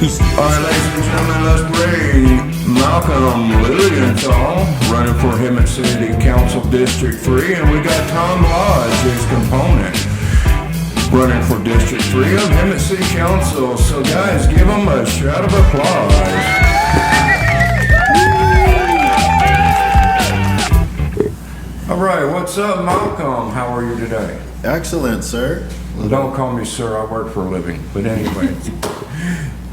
All right, ladies and gentlemen, let's bring Malcolm Lilienthal running for Hemet City Council District 3, and we got Tom Lodge, his component, running for District 3 of Hemet City Council. So guys, give them a shout of applause. All right, what's up, Malcolm? How are you today? Excellent, sir. Don't call me sir, I work for a living. But anyway,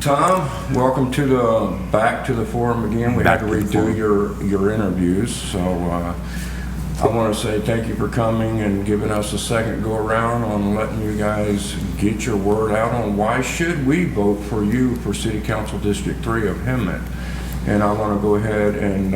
Tom, welcome to back to the forum again. We had to redo your interviews, so I want to say thank you for coming and giving us a second go around on letting you guys get your word out on why should we vote for you for City Council District 3 of Hemet. And I want to go ahead and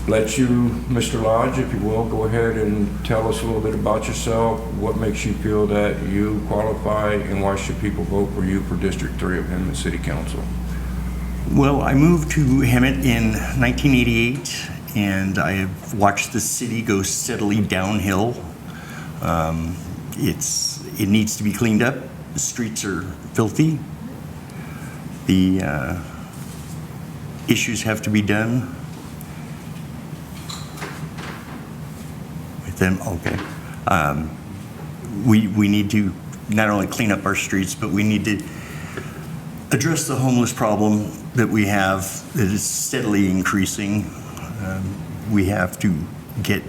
let you, Mr. Lodge, if you will, go ahead and tell us a little bit about yourself, what makes you feel that you qualify, and why should people vote for you for District 3 of Hemet City Council? Well, I moved to Hemet in 1988, and I have watched the city go steadily downhill. It needs to be cleaned up. The streets are filthy. The issues have to be done. Them okay. We need to not only clean up our streets, but we need to address the homeless problem that we have that is steadily increasing. We have to get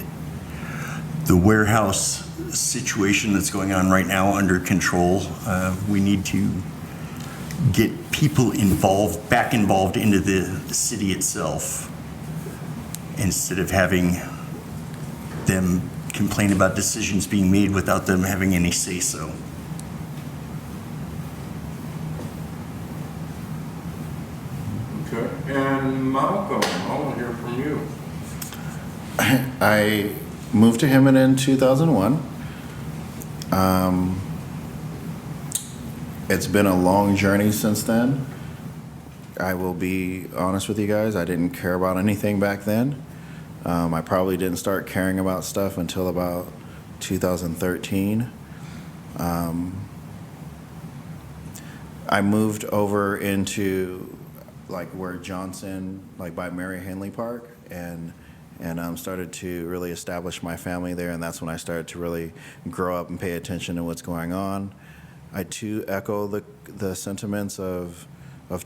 the warehouse situation that's going on right now under control. We need to get people back involved into the city itself, instead of having them complain about decisions being made without them having any say-so. Okay, and Malcolm, I want to hear from you. I moved to Hemet in 2001. It's been a long journey since then. I will be honest with you guys, I didn't care about anything back then. I probably didn't start caring about stuff until about 2013. I moved over into like where Johnson, like by Mary Henley Park, and started to really establish my family there, and that's when I started to really grow up and pay attention to what's going on. I too echo the sentiments of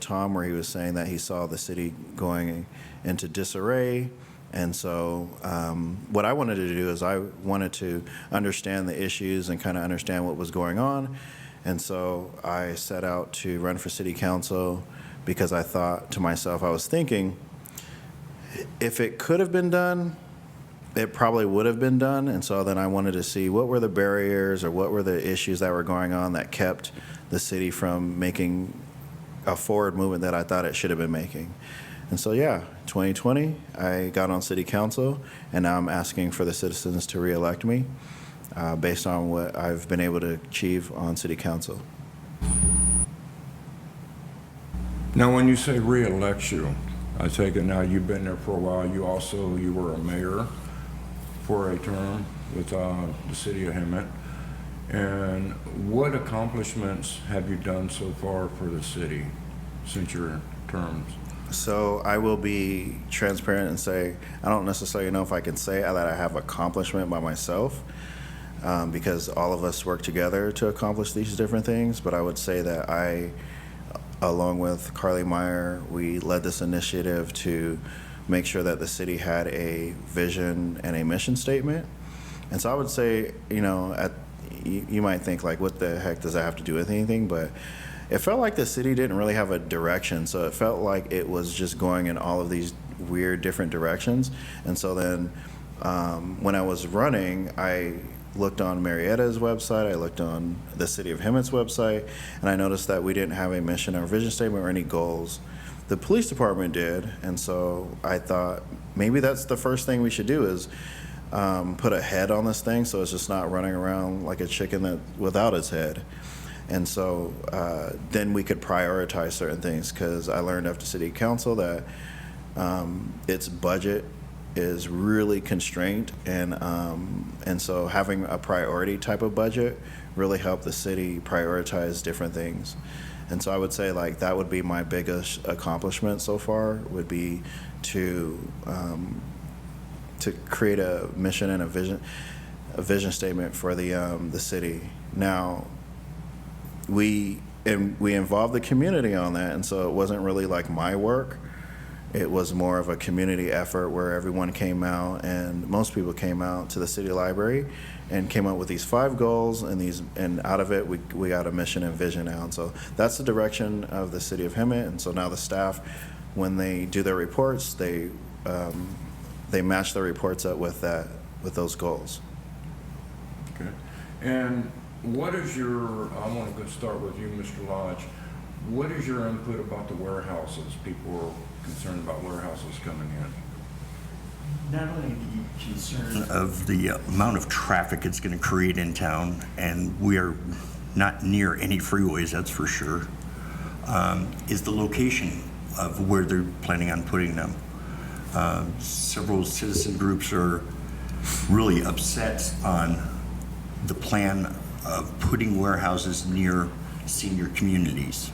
Tom, where he was saying that he saw the city going into disarray. And so what I wanted to do is I wanted to understand the issues and kind of understand what was going on. And so I set out to run for city council because I thought to myself, I was thinking, if it could have been done, it probably would have been done. And so then I wanted to see what were the barriers or what were the issues that were going on that kept the city from making a forward movement that I thought it should have been making. And so, yeah, 2020, I got on city council, and now I'm asking for the citizens to re-elect me based on what I've been able to achieve on city council. Now, when you say re-elect you, I take it now you've been there for a while. You were a mayor for a term with the city of Hemet. And what accomplishments have you done so far for the city since your terms? So I will be transparent and say I don't necessarily know if I can say that I have accomplishment by myself because all of us work together to accomplish these different things. But I would say that I, along with Carly Meyer, we led this initiative to make sure that the city had a vision and a mission statement. And so I would say, you might think like, what the heck does that have to do with anything? But it felt like the city didn't really have a direction, so it felt like it was just going in all of these weird different directions. And so then when I was running, I looked on Marietta's website, I looked on the City of Hemet's website, and I noticed that we didn't have a mission or vision statement or any goals. The police department did, and so I thought maybe that's the first thing we should do is put a head on this thing so it's just not running around like a chicken without its head. And so then we could prioritize certain things, because I learned after city council that its budget is really constrained, and so having a priority type of budget really helped the city prioritize different things. And so I would say like that would be my biggest accomplishment so far, would be to create a mission and a vision statement for the city. Now, we involved the community on that, and so it wasn't really like my work. It was more of a community effort where everyone came out, and most people came out to the city library and came up with these 5 goals, and out of it we got a mission and vision out. And so that's the direction of the city of Hemet. And so now the staff, when they do their reports, they match their reports up with those goals. Okay. And what is your, I want to go start with you, Mr. Lodge. What is your input about the warehouses? People are concerned about warehouses coming in. Not only the concern of the amount of traffic it's going to create in town, and we are not near any freeways, that's for sure, is the location of where they're planning on putting them. Several citizen groups are really upset on the plan of putting warehouses near senior communities.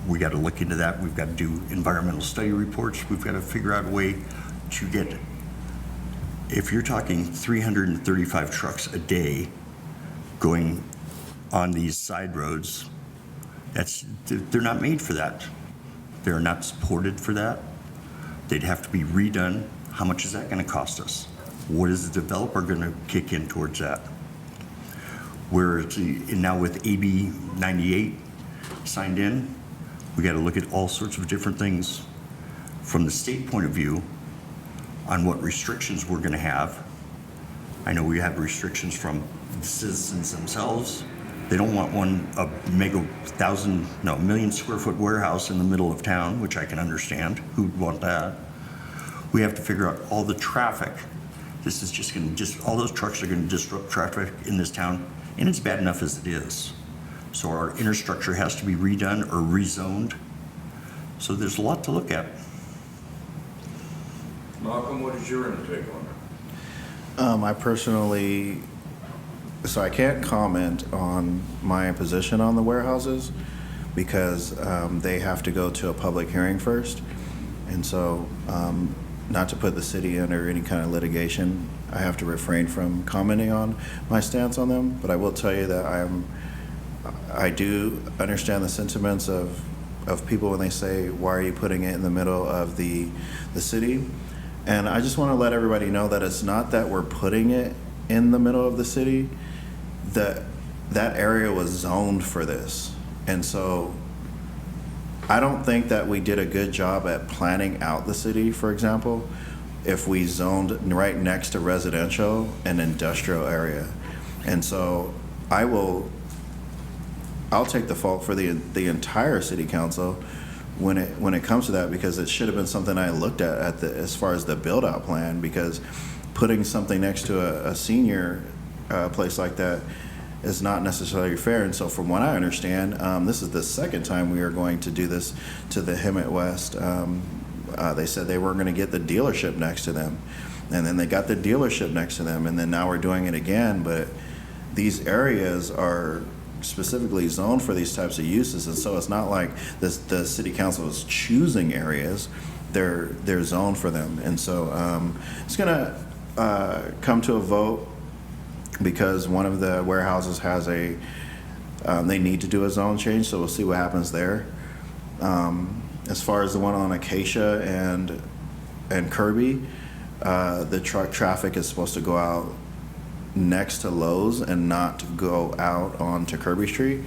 We got to look into that. We've got to do environmental study reports. We've got to figure out a way to get, if you're talking 335 trucks a day going on these side roads, they're not made for that. They're not supported for that. They'd have to be redone. How much is that going to cost us? What is the developer going to kick in towards that? Now with AB 98 signed in, we got to look at all sorts of different things from the state point of view on what restrictions we're going to have. I know we have restrictions from the citizens themselves. They don't want a million square foot warehouse in the middle of town, which I can understand. Who'd want that? We have to figure out all the traffic. This is all those trucks are going to disrupt traffic in this town, and it's bad enough as it is. So our infrastructure has to be redone or rezoned. So there's a lot to look at. Malcolm, what is your intake on it? I personally, so I can't comment on my position on the warehouses because they have to go to a public hearing first. And so not to put the city under any kind of litigation, I have to refrain from commenting on my stance on them. But I will tell you that I do understand the sentiments of people when they say, why are you putting it in the middle of the city? And I just want to let everybody know that it's not that we're putting it in the middle of the city, that area was zoned for this. And so I don't think that we did a good job at planning out the city, for example, if we zoned right next to residential and industrial area. And so I'll take the fault for the entire city council when it comes to that, because it should have been something I looked at as far as the build out plan, because putting something next to a senior place like that is not necessarily fair. And so from what I understand, this is the second time we are going to do this to the Hemet West. They said they weren't going to get the dealership next to them, and then they got the dealership next to them, and then now we're doing it again. But these areas are specifically zoned for these types of uses, and so it's not like the city council is choosing areas. They're zoned for them. And so it's gonna come to a vote because one of the warehouses has they need to do a zone change, so we'll see what happens there. As far as the one on Acacia and Kirby, the truck traffic is supposed to go out next to Lowe's and not go out onto Kirby Street.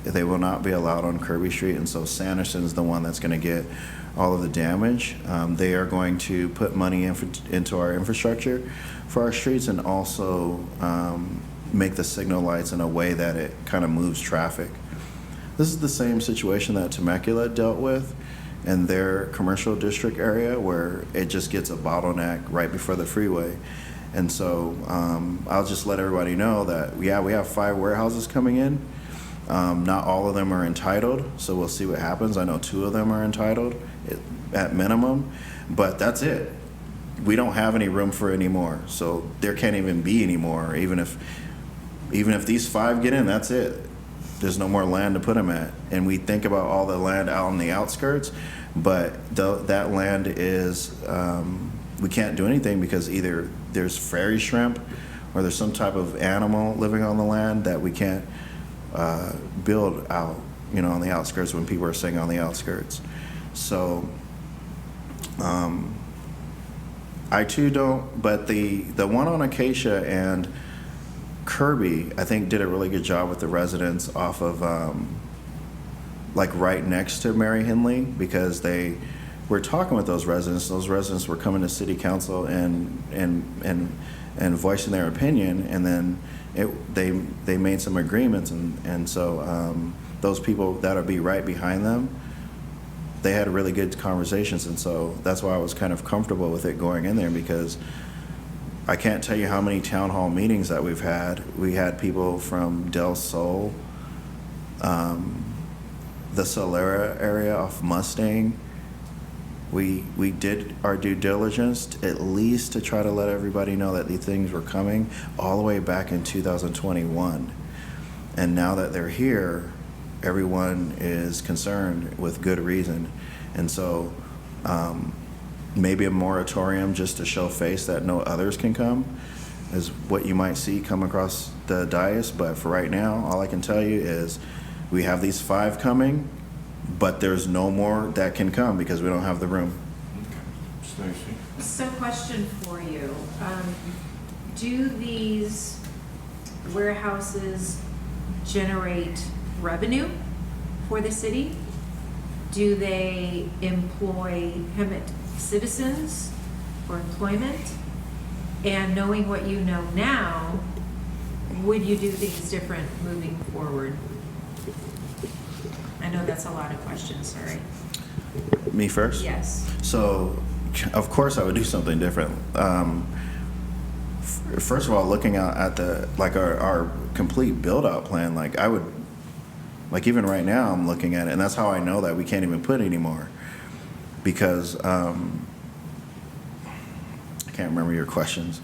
They will not be allowed on Kirby Street, and so Sanderson's the one that's going to get all of the damage. They are going to put money into our infrastructure for our streets, and also make the signal lights in a way that it kind of moves traffic. This is the same situation that Temecula dealt with in their commercial district area, where it just gets a bottleneck right before the freeway. And so I'll just let everybody know that, we have 5 warehouses coming in. Not all of them are entitled, so we'll see what happens. I know 2 of them are entitled at minimum, but that's it. We don't have any room for any more, so there can't even be any more. Even if these 5 get in, that's it. there's no more land to put them at. And we think about all the land out on the outskirts, but that land is, we can't do anything because either there's fairy shrimp or there's some type of animal living on the land that we can't build out, on the outskirts when people are staying on the outskirts. So I too don't, but the one on Acacia and Kirby, I think, did a really good job with the residents off of like right next to Mary Henley, because they were talking with those residents. Those residents were coming to city council and voicing their opinion, and then they made some agreements, and so those people that'll be right behind them, they had really good conversations, and so that's why I was kind of comfortable with it going in there, because I can't tell you how many town hall meetings that we've had. We had people from Del Sol, the Solera area off Mustang. We did our due diligence at least to try to let everybody know that these things were coming all the way back in 2021. And now that they're here, everyone is concerned with good reason. And so maybe a moratorium just to show face that no others can come is what you might see come across the dais. But for right now, all I can tell you is we have these 5 coming, but there's no more that can come because we don't have the room. Okay. Stacy? So question for you. Do these warehouses generate revenue for the city? Do they employ Hemet citizens for employment? And knowing what you know now, would you do things different moving forward? I know that's a lot of questions, sorry. Me first? Yes. So, of course, I would do something different. First of all, looking out at our complete build-out plan, I would, even right now, I'm looking at it, and that's how I know that we can't even put anymore, because I can't remember your questions.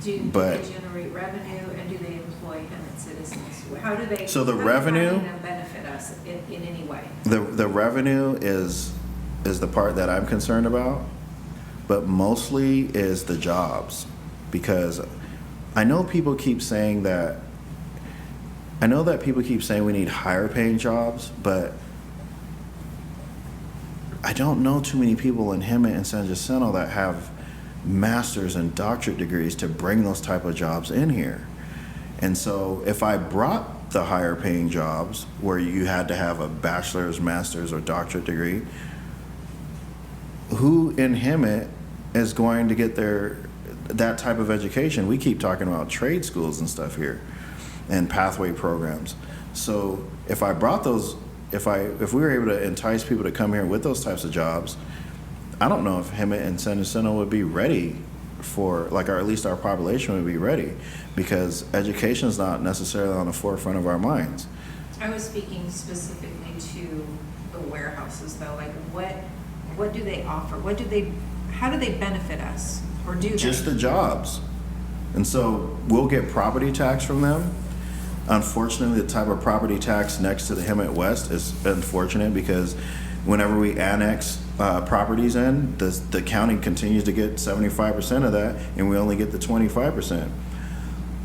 Do they generate revenue, and do they employ Hemet citizens? How do they? So the how revenue do them benefit us in any way? The revenue is the part that I'm concerned about, but mostly is the jobs, because I know people keep saying that. I know that people keep saying we need higher paying jobs, but I don't know too many people in Hemet and San Jacinto that have master's and doctorate degrees to bring those type of jobs in here. And so if I brought the higher paying jobs where you had to have a bachelor's, master's, or doctorate degree, who in Hemet is going to get that type of education? We keep talking about trade schools and stuff here and pathway programs. So if I brought those, if we were able to entice people to come here with those types of jobs, I don't know if Hemet and San Jacinto would be ready for, or at least our population would be ready, because education is not necessarily on the forefront of our minds. I was speaking specifically to the warehouses, though. What do they offer? How do they benefit us, or do they? Just the jobs. And so we'll get property tax from them. Unfortunately, the type of property tax next to the Hemet West is unfortunate, because whenever we annex properties in, the county continues to get 75% of that, and we only get the 25%.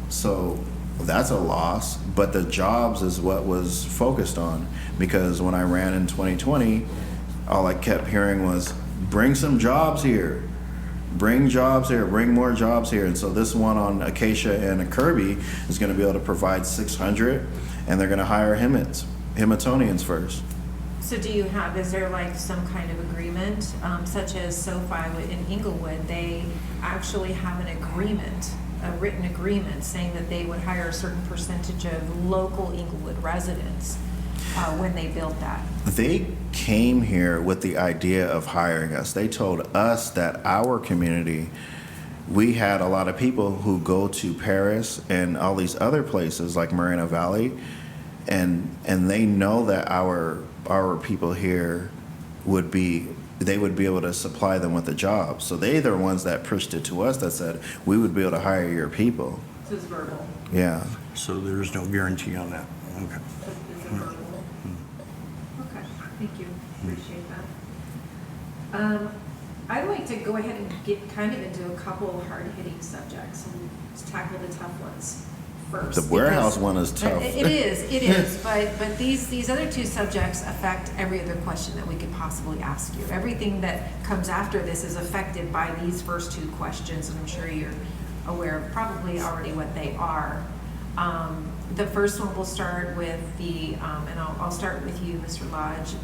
So that's a loss, but the jobs is what was focused on, because when I ran in 2020, all I kept hearing was, bring some jobs here. Bring jobs here, bring more jobs here. And so this one on Acacia and Kirby is going to be able to provide 600, and they're going to hire Hemetonians first. So is there some kind of agreement, such as SoFi in Inglewood? They actually have an agreement, a written agreement, saying that they would hire a certain percentage of local Inglewood residents when they built that. They came here with the idea of hiring us. They told us that our community, we had a lot of people who go to Paris and all these other places like Moreno Valley, and they know that our people here would be able to supply them with a job. So they're the ones that pushed it to us, that said we would be able to hire your people. So it's verbal. Yeah. So there's no guarantee on that. Okay. Is a verbal. Okay, thank you, appreciate that. I'd like to go ahead and get kind of into a couple of hard-hitting subjects and tackle the tough ones first. The warehouse because- one is tough. It is, but these other two subjects affect every other question that we could possibly ask you. Everything that comes after this is affected by these first two questions, and I'm sure you're aware of probably already what they are. The first one we'll start with and I'll start with you, Mr. Lodge,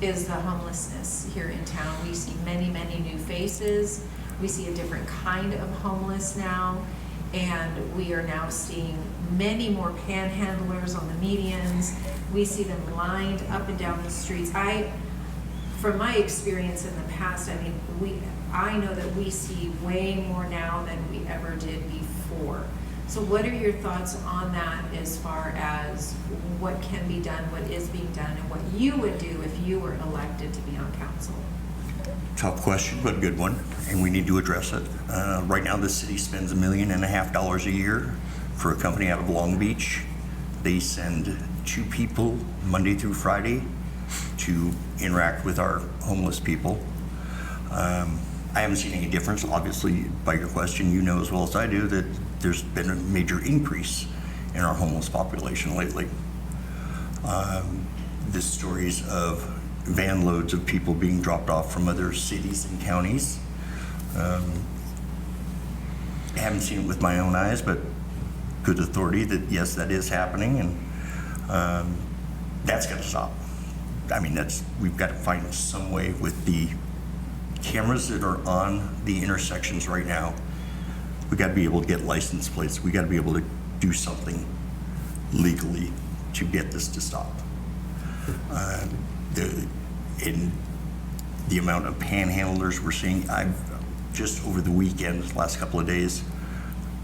is the homelessness here in town. We see many, many new faces. We see a different kind of homeless now. And we are now seeing many more panhandlers on the medians. We see them lined up and down the streets. From my experience in the past, I know that we see way more now than we ever did before. So what are your thoughts on that as far as what can be done, what is being done, and what you would do if you were elected to be on council? Tough question, but a good one, and we need to address it. Right now, the city spends $1.5 million a year for a company out of Long Beach. They send 2 people Monday through Friday to interact with our homeless people. I haven't seen any difference. Obviously, by your question, you know as well as I do that there's been a major increase in our homeless population lately. The stories of van loads of people being dropped off from other cities and counties. I haven't seen it with my own eyes, but good authority that yes, that is happening, and that's got to stop. We've got to find some way with the cameras that are on the intersections right now. We got to be able to get license plates. We got to be able to do something legally to get this to stop. In the amount of panhandlers we're seeing, I've just over the weekend, last couple of days,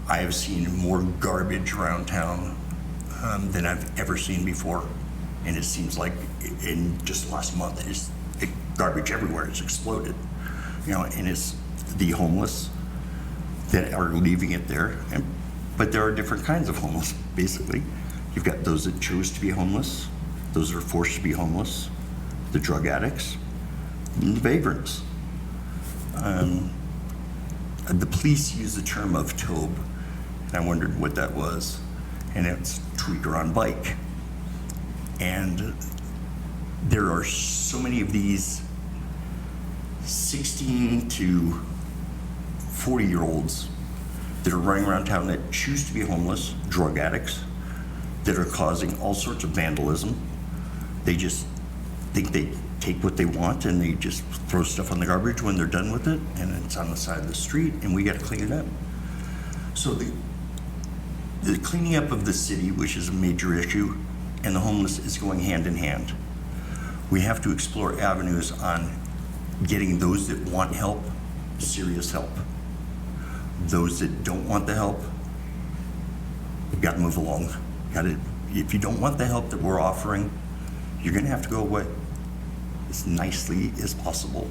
I have seen more garbage around town than I've ever seen before. And it seems like in just the last month, garbage everywhere. It's exploded. And it's the homeless that are leaving it there. But there are different kinds of homeless, basically. You've got those that choose to be homeless, those that are forced to be homeless, the drug addicts, and the vagrants. The police use the term of tobe, and I wondered what that was. And it's tweaker on bike. And there are so many of these 16 to 40-year-olds that are running around town that choose to be homeless, drug addicts, that are causing all sorts of vandalism. They just think they take what they want and they just throw stuff on the garbage when they're done with it, and it's on the side of the street, and we got to clean it up. So the cleaning up of the city, which is a major issue, and the homeless is going hand in hand. We have to explore avenues on getting those that want help, serious help. Those that don't want the help, you've got to move along. If you don't want the help that we're offering, you're going to have to go away as nicely as possible.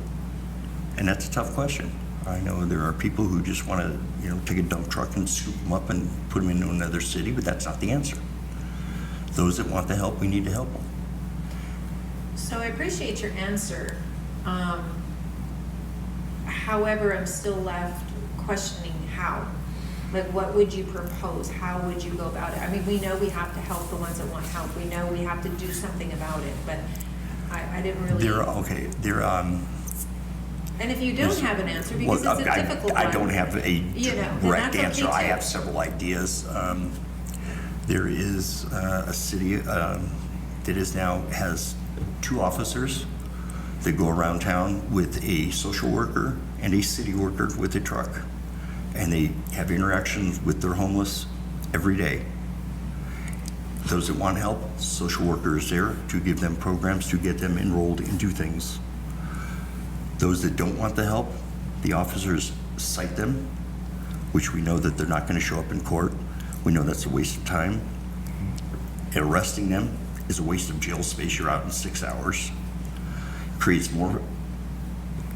And that's a tough question. I know there are people who just want to, take a dump truck and scoop them up and put them into another city, but that's not the answer. Those that want the help, we need to help them. So I appreciate your answer. However, I'm still left questioning how. Like, what would you propose? How would you go about it? We know we have to help the ones that want help. We know we have to do something about it, but I didn't really. And if you don't have an answer, because it's a difficult one. I don't have a direct answer. I have several ideas. There is a city that has 2 officers that go around town with a social worker and a city worker with a truck. And they have interactions with their homeless every day. Those that want help, social worker is there to give them programs to get them enrolled into things. Those that don't want the help, the officers cite them, which we know that they're not going to show up in court. We know that's a waste of time. Arresting them is a waste of jail space. You're out in 6 hours. Creates more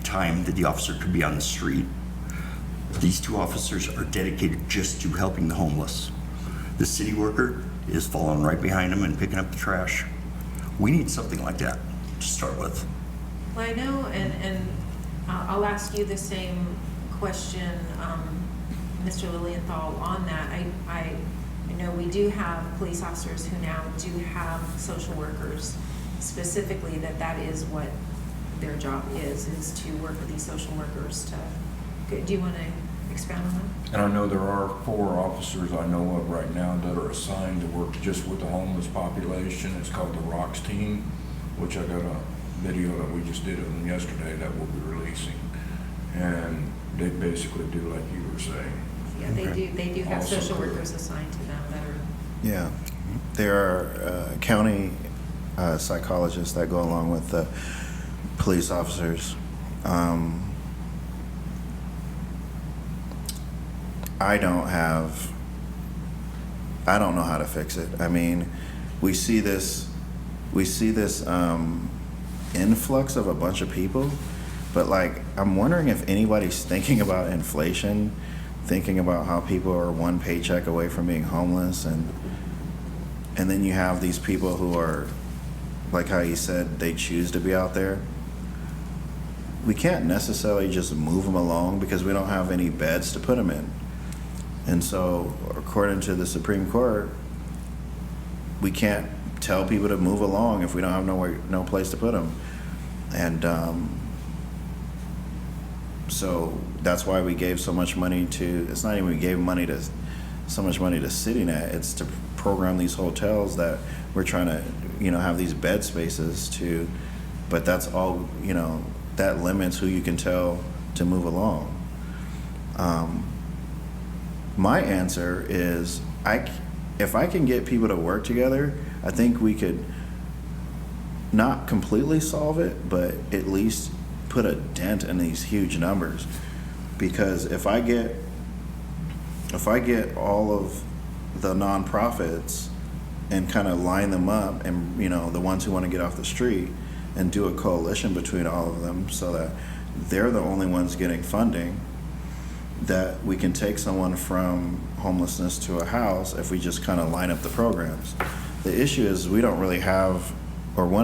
time that the officer could be on the street. These 2 officers are dedicated just to helping the homeless. The city worker is following right behind them and picking up the trash. We need something like that to start with. Well, I know, and I'll ask you the same question, Mr. Lilienthal, on that. I know we do have police officers who now do have social workers, specifically that is what their job is to work with these social workers do you want to expound on that? And I know there are 4 officers I know of right now that are assigned to work just with the homeless population. It's called the ROCKS team, which I got a video that we just did of them yesterday that we'll be releasing. And they basically do like you were saying. Yeah, they do have Awesome. social workers assigned to them that are. Yeah, there are county psychologists that go along with the police officers. I don't know how to fix it. I mean, we see this influx of a bunch of people, but like, I'm wondering if anybody's thinking about inflation, thinking about how people are one paycheck away from being homeless, and then you have these people who are, like how you said, they choose to be out there. We can't necessarily just move them along because we don't have any beds to put them in. And so, according to the Supreme Court, we can't tell people to move along if we don't have no place to put them. And so that's why we gave so much money to, it's not even we gave so much money to CityNet, it's to program these hotels that we're trying to, have these bed spaces to, but that's all, that limits who you can tell to move along. My answer is, if I can get people to work together, I think we could not completely solve it, but at least put a dent in these huge numbers. Because if I get all of the nonprofits and kind of line them up, and the ones who want to get off the street, and do a coalition between all of them so that they're the only ones getting funding, that we can take someone from homelessness to a house if we just kind of line up the programs. The issue is one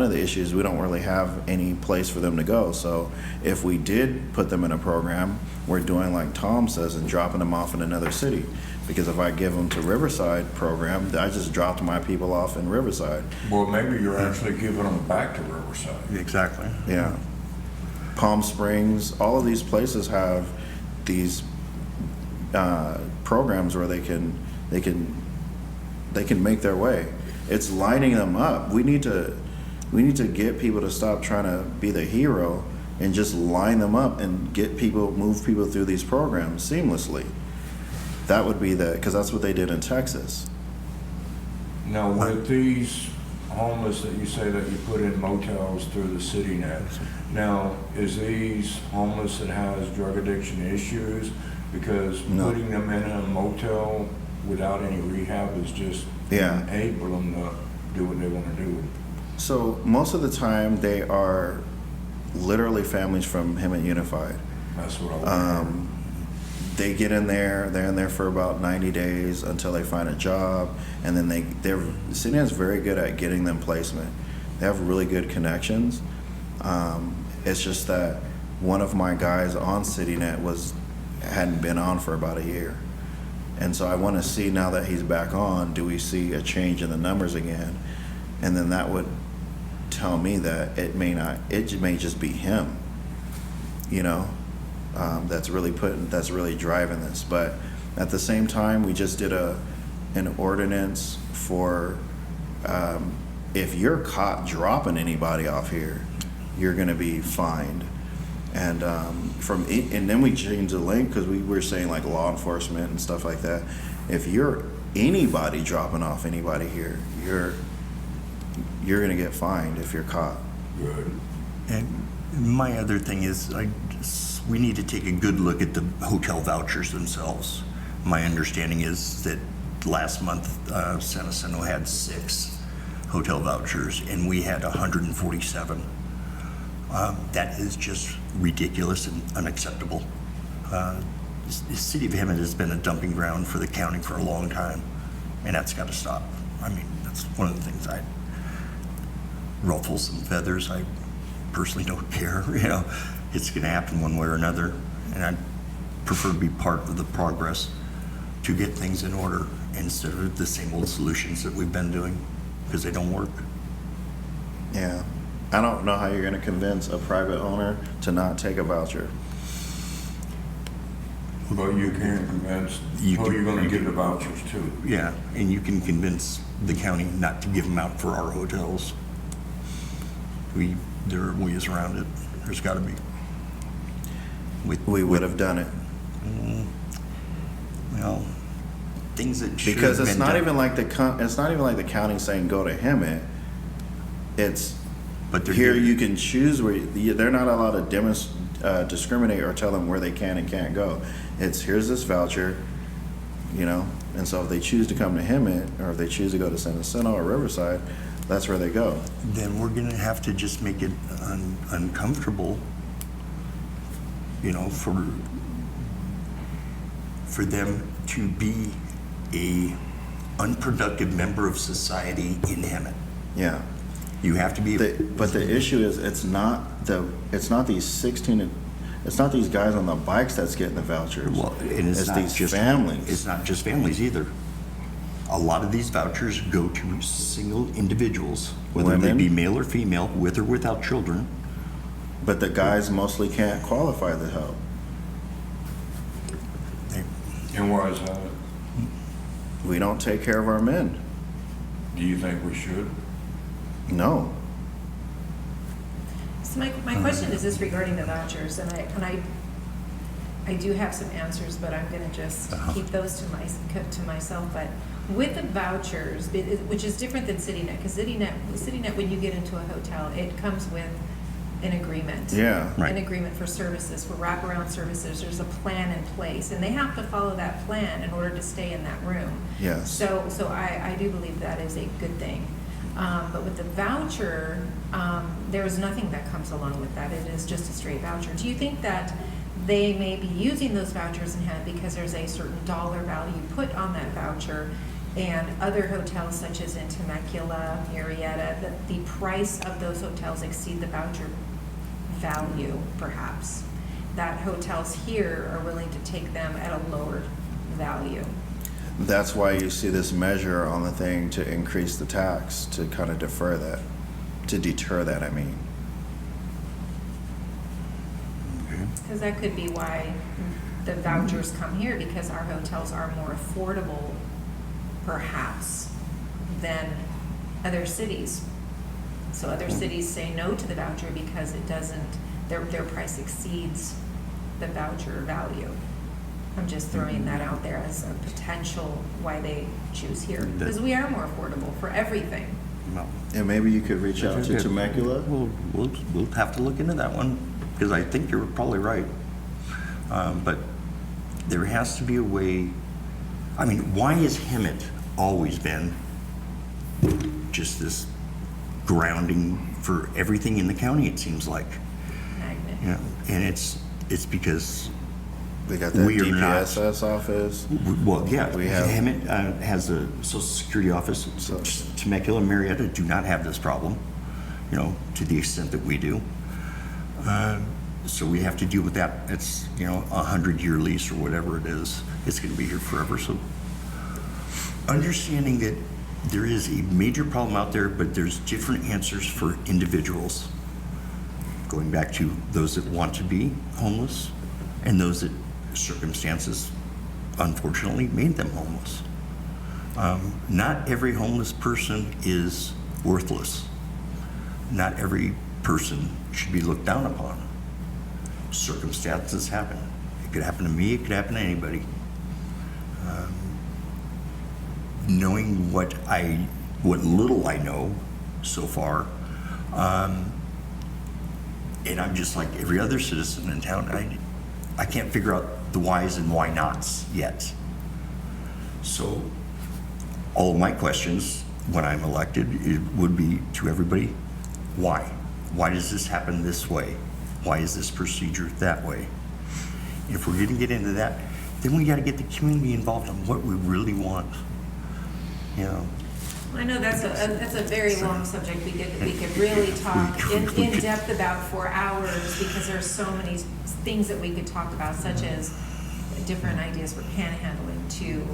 of the issues, we don't really have any place for them to go. So if we did put them in a program, we're doing like Tom says and dropping them off in another city. Because if I give them to Riverside program, I just dropped my people off in Riverside. Well, maybe you're actually giving them back to Riverside. Exactly. Yeah. Palm Springs, all of these places have these programs where they can make their way. It's lining them up. We need to get people to stop trying to be the hero and just line them up and move people through these programs seamlessly. That would be because that's what they did in Texas. Now, with these homeless that you say that you put in motels through the CityNet, now, is these homeless that has drug addiction issues? Because No. putting them in a motel without any rehab is just enable them to do what they want to do. So most of the time they are literally families from Hemet Unified. That's what I want. They get in there, they're in there for about 90 days until they find a job, and then CityNet is very good at getting them placement. They have really good connections. It's just that one of my guys on CityNet hadn't been on for about a year. And so I want to see, now that he's back on, do we see a change in the numbers again? And then that would tell me that it may just be him, that's really driving this. But at the same time, we just did an ordinance for, if you're caught dropping anybody off here, you're going to be fined. And and then we changed the link because we were saying like law enforcement and stuff like that. If you're anybody dropping off anybody here, you're gonna get fined if you're caught. Good. And my other thing is, we need to take a good look at the hotel vouchers themselves. My understanding is that last month, San Jacinto had 6 hotel vouchers, and we had 147. That is just ridiculous and unacceptable. The city of Hemet has been a dumping ground for the county for a long time, and that's got to stop. I mean, that's one of the things ruffle some feathers. I personally don't care, you know. It's going to happen one way or another, and I prefer to be part of the progress to get things in order instead of the same old solutions that we've been doing, because they don't work. Yeah. I don't know how you're going to convince a private owner to not take a voucher. But you can convince who you're going to give the vouchers to. Yeah, and you can convince the county not to give them out for our hotels. There are ways around it. There's got to be. We would have done it. Well, things that should Because have it's been not done. even like the county saying go to hemet. It's But they're here giving- you can choose where they're not allowed to discriminate or tell them where they can and can't go. It's here's this voucher, you know, and so if they choose to come to hemet or if they choose to go to San Jacinto or Riverside, that's where they go. Then we're going to have to just make it uncomfortable, you know, for them to be a unproductive member of society in hemet. Yeah. You have to be. But the issue is it's not these guys on the bikes that's getting the vouchers. Well, and it's not these just families. It's not just families either. A lot of these vouchers go to single individuals, whether they Women. be male or female, with or without children. But the guys mostly can't qualify the help. And why is that? We don't take care of our men. Do you think we should? No. So my question is this regarding the vouchers, and I do have some answers, but I'm going to just keep those to myself. But with the vouchers, which is different than CityNet, because CityNet, when you get into a hotel, it comes with an agreement. Yeah. Right. An agreement for services, for wraparound services. There's a plan in place, and they have to follow that plan in order to stay in that room. Yes. So I do believe that is a good thing. But with the voucher, there is nothing that comes along with that. It is just a straight voucher. Do you think that they may be using those vouchers in hand because there's a certain dollar value put on that voucher, and other hotels such as in Temecula, Murrieta, that the price of those hotels exceed the voucher value, perhaps, that hotels here are willing to take them at a lower value? That's why you see this measure on the thing to increase the tax, to kind of deter that, I mean. Because that could be why the vouchers come here, because our hotels are more affordable, perhaps, than other cities. So other cities say no to the voucher because it doesn't, their price exceeds the voucher value. I'm just throwing that out there as a potential why they choose here, because we are more affordable for everything. Well, And maybe you could reach out to Temecula. we'll have to look into that one, because I think you're probably right. But there has to be a way. I mean, why has hemet always been just this grounding for everything in the county, it seems like? Magnet. Yeah, and it's because We got that We are not- DPSS office. well, yeah, We have- hemet has a social security office. So- Temecula and Murrieta do not have this problem, you know, to the extent that we do. So we have to deal with that. It's, you know, 100-year lease or whatever it is. It's going to be here forever. So understanding that there is a major problem out there, but there's different answers for individuals. Going back to those that want to be homeless and those that circumstances unfortunately made them homeless. Not every homeless person is worthless. Not every person should be looked down upon. Circumstances happen. It could happen to me, it could happen to anybody. Knowing what little I know so far, and I'm just like every other citizen in town, I can't figure out the whys and why nots yet. So all of my questions when I'm elected, it would be to everybody, why? Why does this happen this way? Why is this procedure that way? If we're going to get into that, then we got to get the community involved in what we really want. You know, I know that's a very long subject. We could really talk in depth about for hours, because there's so many things that we could talk about, such as different ideas for panhandling to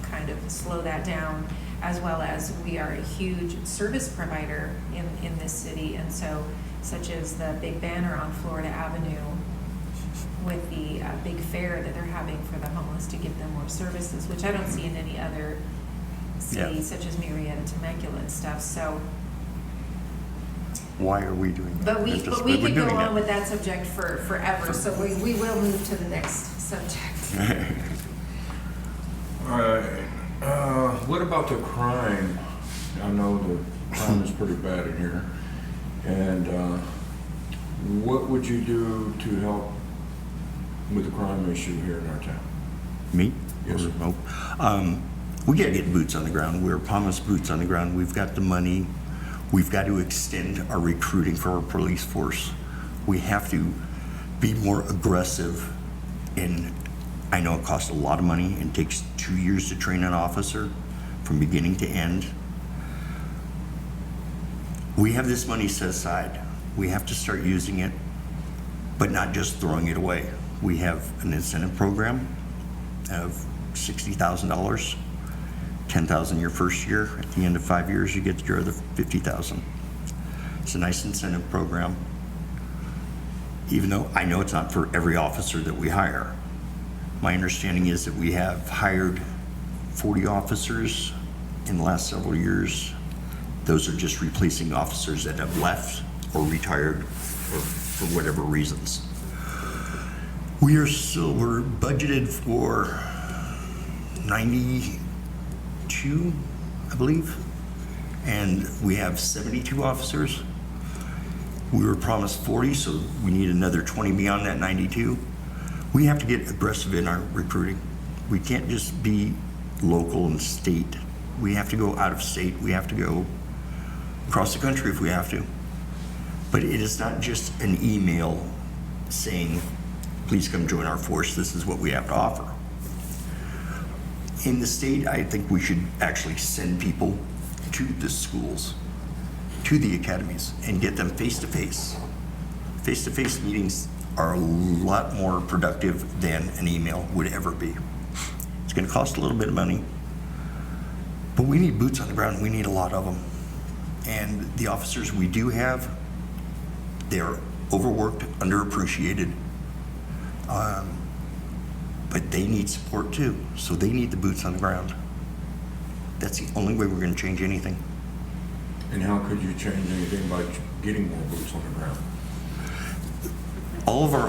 kind of slow that down, as well as we are a huge service provider in this city, and so such as the big banner on Florida Avenue with the big fair that they're having for the homeless to give them more services, which I don't see in any other city, such as Marietta, Temecula and stuff. So, Why are we doing that? but we We're could go doing on that. with that subject for forever. So we will move to the next subject. All right. What about the crime? I know the crime is pretty bad in here. And what would you do to help with the crime issue here in our town? Me? Yes. Or, oh. We gotta get boots on the ground. We're promised boots on the ground. We've got the money. We've got to extend our recruiting for our police force. We have to be more aggressive in, I know it costs a lot of money and takes 2 years to train an officer from beginning to end. We have this money set aside. We have to start using it, but not just throwing it away. We have an incentive program of $60,000, $10,000 your first year. At the end of 5 years, you get your other $50,000. It's a nice incentive program, even though I know it's not for every officer that we hire. My understanding is that we have hired 40 officers in the last several years. Those are just replacing officers that have left or retired for whatever reasons. We're budgeted for 92, I believe, and we have 72 officers. We were promised 40, so we need another 20 beyond that 92. We have to get aggressive in our recruiting. We can't just be local and state. We have to go out of state. We have to go across the country if we have to. But it is not just an email saying, please come join our force, this is what we have to offer. In the state, I think we should actually send people to the schools, to the academies, and get them face-to-face. Face-to-face meetings are a lot more productive than an email would ever be. It's gonna cost a little bit of money, but we need boots on the ground. We need a lot of them. And the officers we do have, they're overworked, underappreciated, but they need support too. So they need the boots on the ground. That's the only way we're gonna change anything. And how could you change anything by getting more boots on the ground? All of our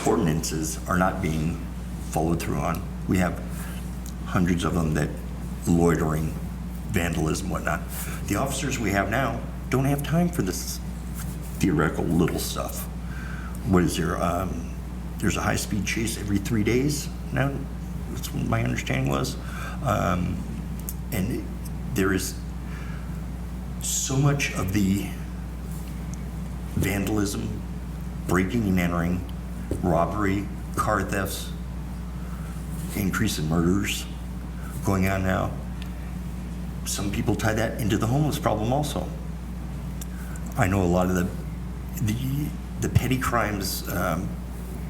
ordinances are not being followed through on. We have hundreds of them that loitering, vandalism, whatnot. The officers we have now don't have time for this theoretical little stuff. What is there? There's a high-speed chase every 3 days now. That's what my understanding was. And there is so much of the vandalism, breaking and entering, robbery, car thefts, increase in murders going on now. Some people tie that into the homeless problem also. I know a lot of the petty crimes,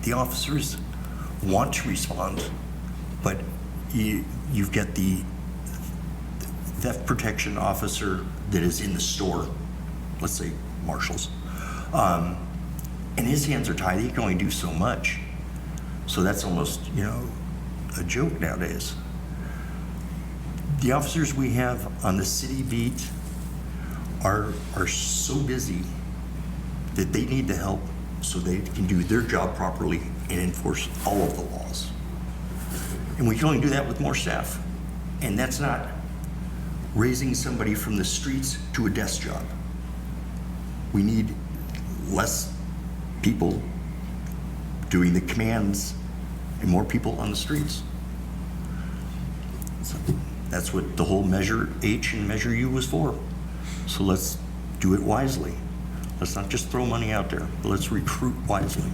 the officers want to respond, but you've got the theft protection officer that is in the store, let's say Marshall's, and his hands are tied. He can only do so much. So that's almost, a joke nowadays. The officers we have on the city beat are so busy that they need the help so they can do their job properly and enforce all of the laws. And we can only do that with more staff. And that's not raising somebody from the streets to a desk job. We need less people doing the commands and more people on the streets. So that's what the whole Measure H and Measure U was for. So let's do it wisely. Let's not just throw money out there, but let's recruit wisely.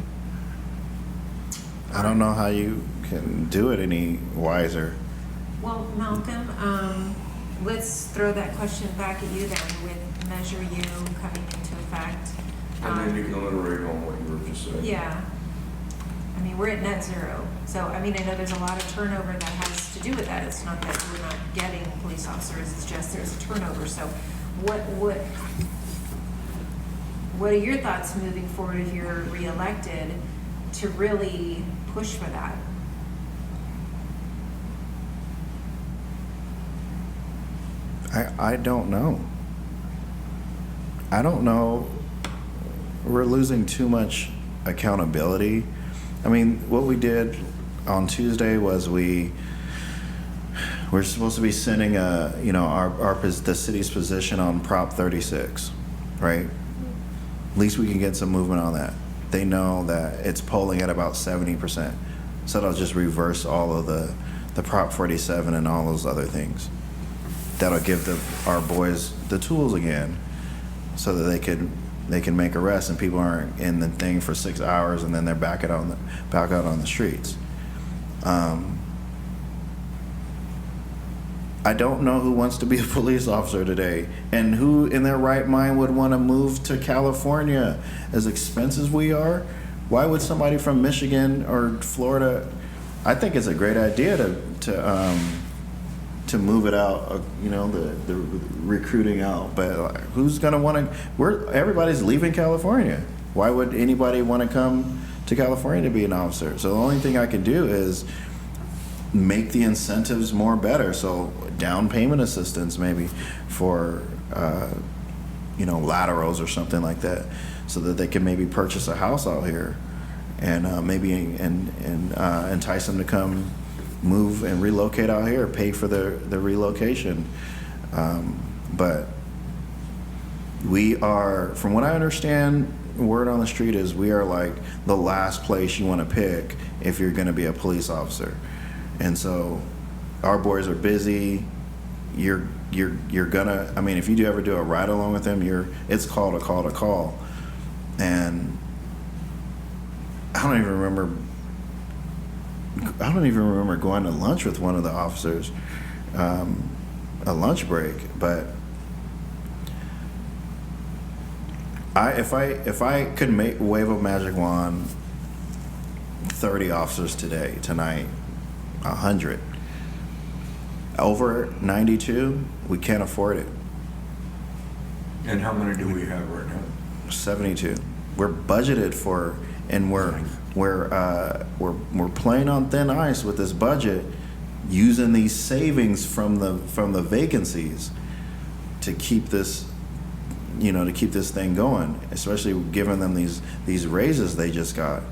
I don't know how you can do it any wiser. Well, Malcolm, let's throw that question back at you then with Measure U coming into effect. And then you can elaborate on what you were just saying. Yeah. I mean, we're at net zero. So, I mean, I know there's a lot of turnover that has to do with that. It's not that we're not getting police officers, it's just there's a turnover. So what are your thoughts moving forward if you're reelected to really push for that? I don't know. I don't know. We're losing too much accountability. I mean, what we did on Tuesday was we're supposed to be sending the city's position on Prop 36, right? At least we can get some movement on that. They know that it's polling at about 70%. So they'll just reverse all of the Prop 47 and all those other things. That'll give our boys the tools again so that they can make arrests and people aren't in the thing for 6 hours and then they're back out on the streets. I don't know who wants to be a police officer today and who in their right mind would want to move to California. As expensive as we are, why would somebody from Michigan or Florida? I think it's a great idea to move it out, the recruiting out. But who's going to want to? Everybody's leaving California. Why would anybody want to come to California to be an officer? So the only thing I can do is make the incentives more better. So down payment assistance maybe for laterals or something like that, so that they can maybe purchase a house out here, and maybe entice them to come move and relocate out here, pay for the relocation. But we are, from what I understand, word on the street is we are like the last place you want to pick if you're going to be a police officer. And so our boys are busy. You're gonna, I mean, if you ever do a ride along with them, it's call to call. And I don't even remember going to lunch with one of the officers, a lunch break. But if I could wave a magic wand, 30 officers tonight, 100. Over 92, we can't afford it. And how many do we have right now? 72. We're budgeted for, and we're playing on thin ice with this budget, using these savings from the vacancies to keep this, to keep this thing going. Especially giving them these raises they just got,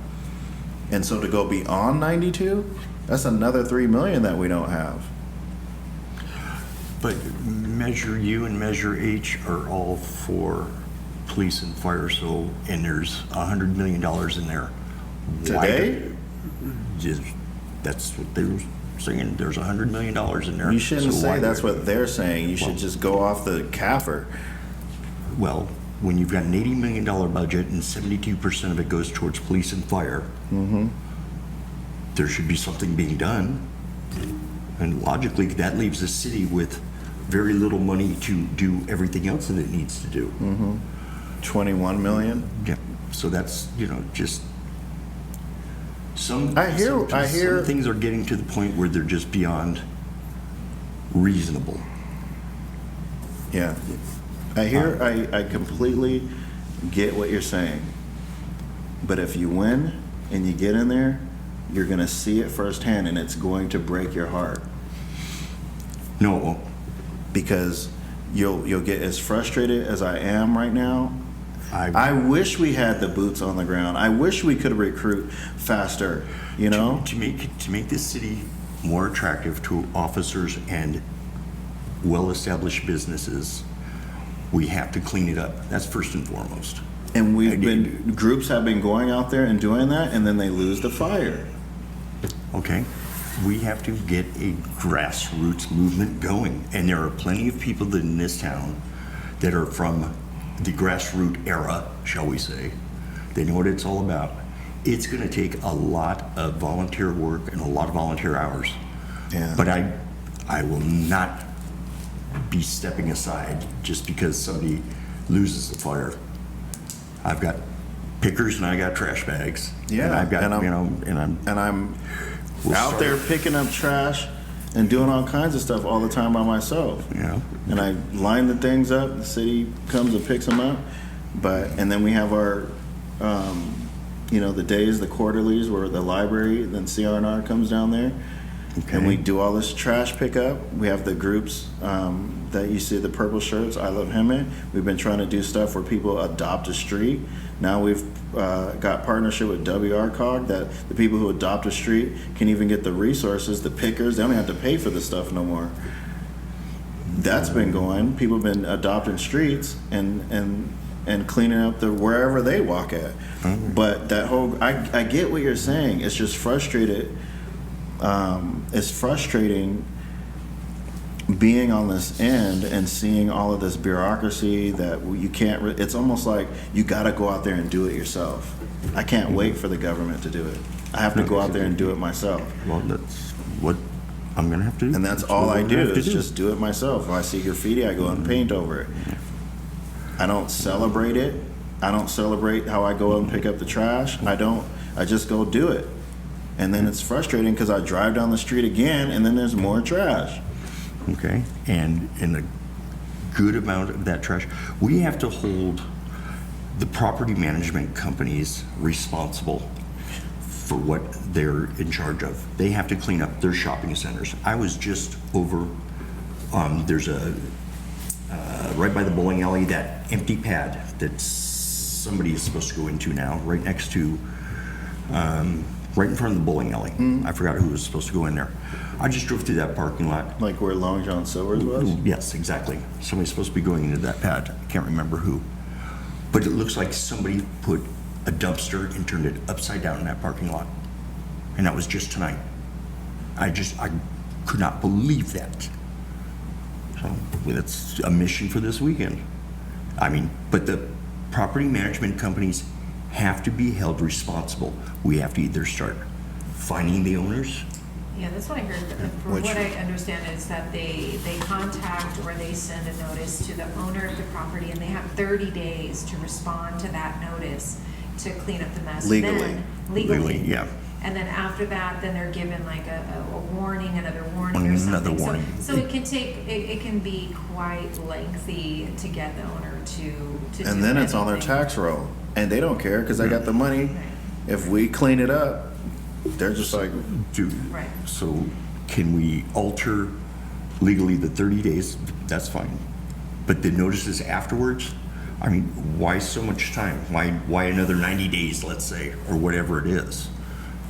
and so to go beyond 92, that's another $3 million that we don't have. But Measure U and Measure H are all for police and fire, and there's $100 million in there. Today? That's what they were saying. There's $100 million in there. You shouldn't say that's what they're saying. You should just go off the CAFR. Well, when you've got an $80 million budget and 72% of it goes towards police and fire, there should be something being done. And logically, that leaves the city with very little money to do everything else that it needs to do. 21 million. Yeah. So that's, just some things are getting to the point where they're just beyond reasonable. Yeah. I completely get what you're saying. But if you win and you get in there, you're going to see it firsthand, and it's going to break your heart. No, it won't. Because you'll get as frustrated as I am right now. I wish we had the boots on the ground. I wish we could recruit faster, To make this city more attractive to officers and well-established businesses, we have to clean it up. That's first and foremost. And groups have been going out there and doing that, and then they lose the fire. Okay. We have to get a grassroots movement going. And there are plenty of people in this town that are from the grassroots era, shall we say. They know what it's all about. It's going to take a lot of volunteer work and a lot of volunteer hours. Yeah. But I will not be stepping aside just because somebody loses the fire. I've got pickers and I got trash bags. Yeah, And I've got, and I'm out there picking up trash and doing all kinds of stuff all the time by myself. Yeah. And I line the things up, the city comes and picks them up. And then we have our, the days, the quarterlies, where the library, then CR&R comes down there. Okay. And we do all this trash pickup. We have the groups that you see, the purple shirts, I Love Hemet. We've been trying to do stuff where people adopt a street. Now we've got partnership with WRCOG that the people who adopt a street can even get the resources, the pickers. They don't have to pay for the stuff no more. That's been going. People have been adopting streets and cleaning up the wherever they walk at. Mm-hmm. But that whole, I get what you're saying. It's just frustrated. It's frustrating being on this end and seeing all of this bureaucracy that you can't, it's almost like you got to go out there and do it yourself. I can't wait for the government to do it. I have to go out there and do it myself. Well, that's what I'm going to have to do. And that's all I do is just do it myself. If I see graffiti, I go and paint over it. I don't celebrate it. I don't celebrate how I go and pick up the trash. I just go do it. And then it's frustrating because I drive down the street again and then there's more trash. Okay, and in a good amount of that trash, we have to hold the property management companies responsible for what they're in charge of. They have to clean up their shopping centers. I was just over, there's a, right by the bowling alley, that empty pad that somebody is supposed to go into now, right next to, right in front of the bowling alley. I forgot who was supposed to go in there. I just drove through that parking lot. Like where Long John Silver's was? Yes, exactly. Somebody's supposed to be going into that pad. I can't remember who. But it looks like somebody put a dumpster and turned it upside down in that parking lot. And that was just tonight. I could not believe that. So that's a mission for this weekend. I mean, but the property management companies have to be held responsible. We have to either start finding the owners. Yeah, that's what I heard. From what I understand is that they contact or they send a notice to the owner of the property, and they have 30 days to respond to that notice to clean up the mess. Legally. Legally, yeah. And then after that, then they're given like a warning, another warning or something. Another warning. So it can take, it can be quite lengthy to get the owner to do And then it's on their anything. tax roll. And they don't care because I got the money. Right. If we clean it up, they're just like, Right. So can we alter legally the 30 days? That's fine. But the notices afterwards? I mean, why so much time? Why another 90 days, let's say, or whatever it is?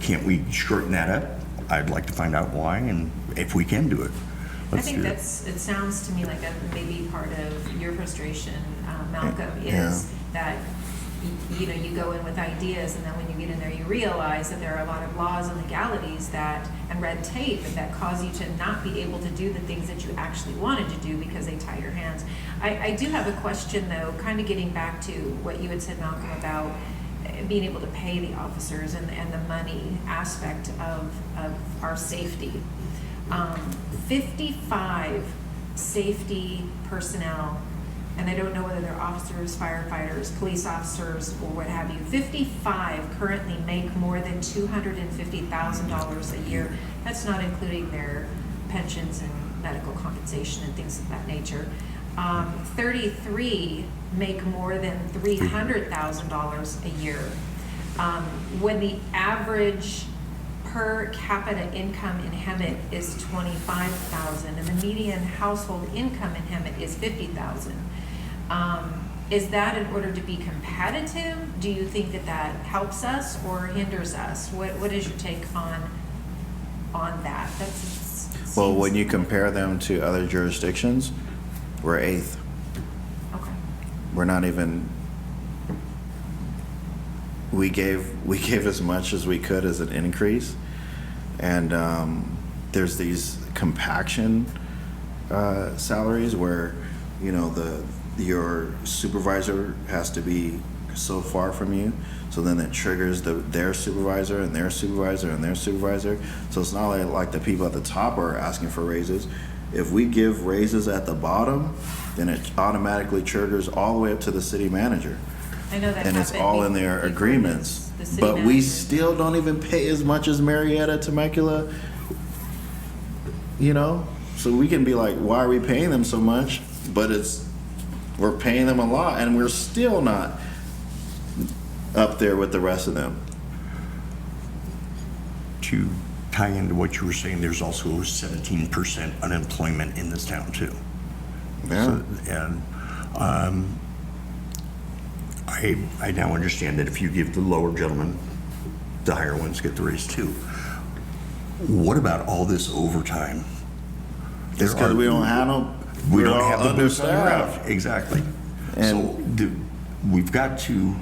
Can't we shorten that up? I'd like to find out why, and if we can do it. I Let's think do it. it sounds to me like maybe part of your frustration, Malcolm, Yeah. is that you go in with ideas, and then when you get in there, you realize that there are a lot of laws and legalities and red tape that cause you to not be able to do the things that you actually wanted to do because they tie your hands. I do have a question, though, kind of getting back to what you had said, Malcolm, about being able to pay the officers and the money aspect of our safety. 55 safety personnel, and I don't know whether they're officers, firefighters, police officers, or what have you. 55 currently make more than $250,000 a year. That's not including their pensions and medical compensation and things of that nature. 33 make more than $300,000 a year. When the average per capita income in Hemet is $25,000 and the median household income in Hemet is $50,000. Is that in order to be competitive? Do you think that helps us or hinders us? What is your take on that? well, when you compare them to other jurisdictions, we're eighth. Okay. We're not even, we gave as much as we could as an increase. And there's these compaction salaries where, your supervisor has to be so far from you. So then it triggers their supervisor and their supervisor and their supervisor. So it's not like the people at the top are asking for raises. If we give raises at the bottom, then it automatically triggers all the way up to the city manager. I know that And it's happened all in their before agreements. the city But we manager. still don't even pay as much as Marietta, Temecula. You know? So we can be like, why are we paying them so much? But we're paying them a lot and we're still not up there with the rest of them. To tie into what you were saying, there's also 17% unemployment in this town too. Yeah. So, and I now understand that if you give the lower gentlemen, the higher ones get the raise too. What about all this overtime? It's because we don't have no, We we're don't all have the boots on the understaffed. ground. Exactly. And- So we've got to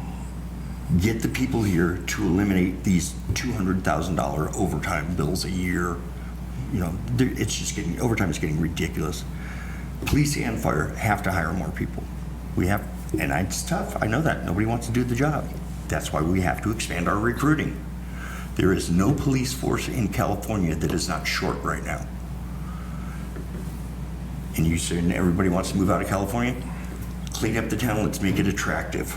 get the people here to eliminate these $200,000 overtime bills a year. You know, it's just overtime is getting ridiculous. Police and fire have to hire more people. We have, and it's tough. I know that. Nobody wants to do the job. That's why we have to expand our recruiting. There is no police force in California that is not short right now. And you saying everybody wants to move out of California? Clean up the town, let's make it attractive.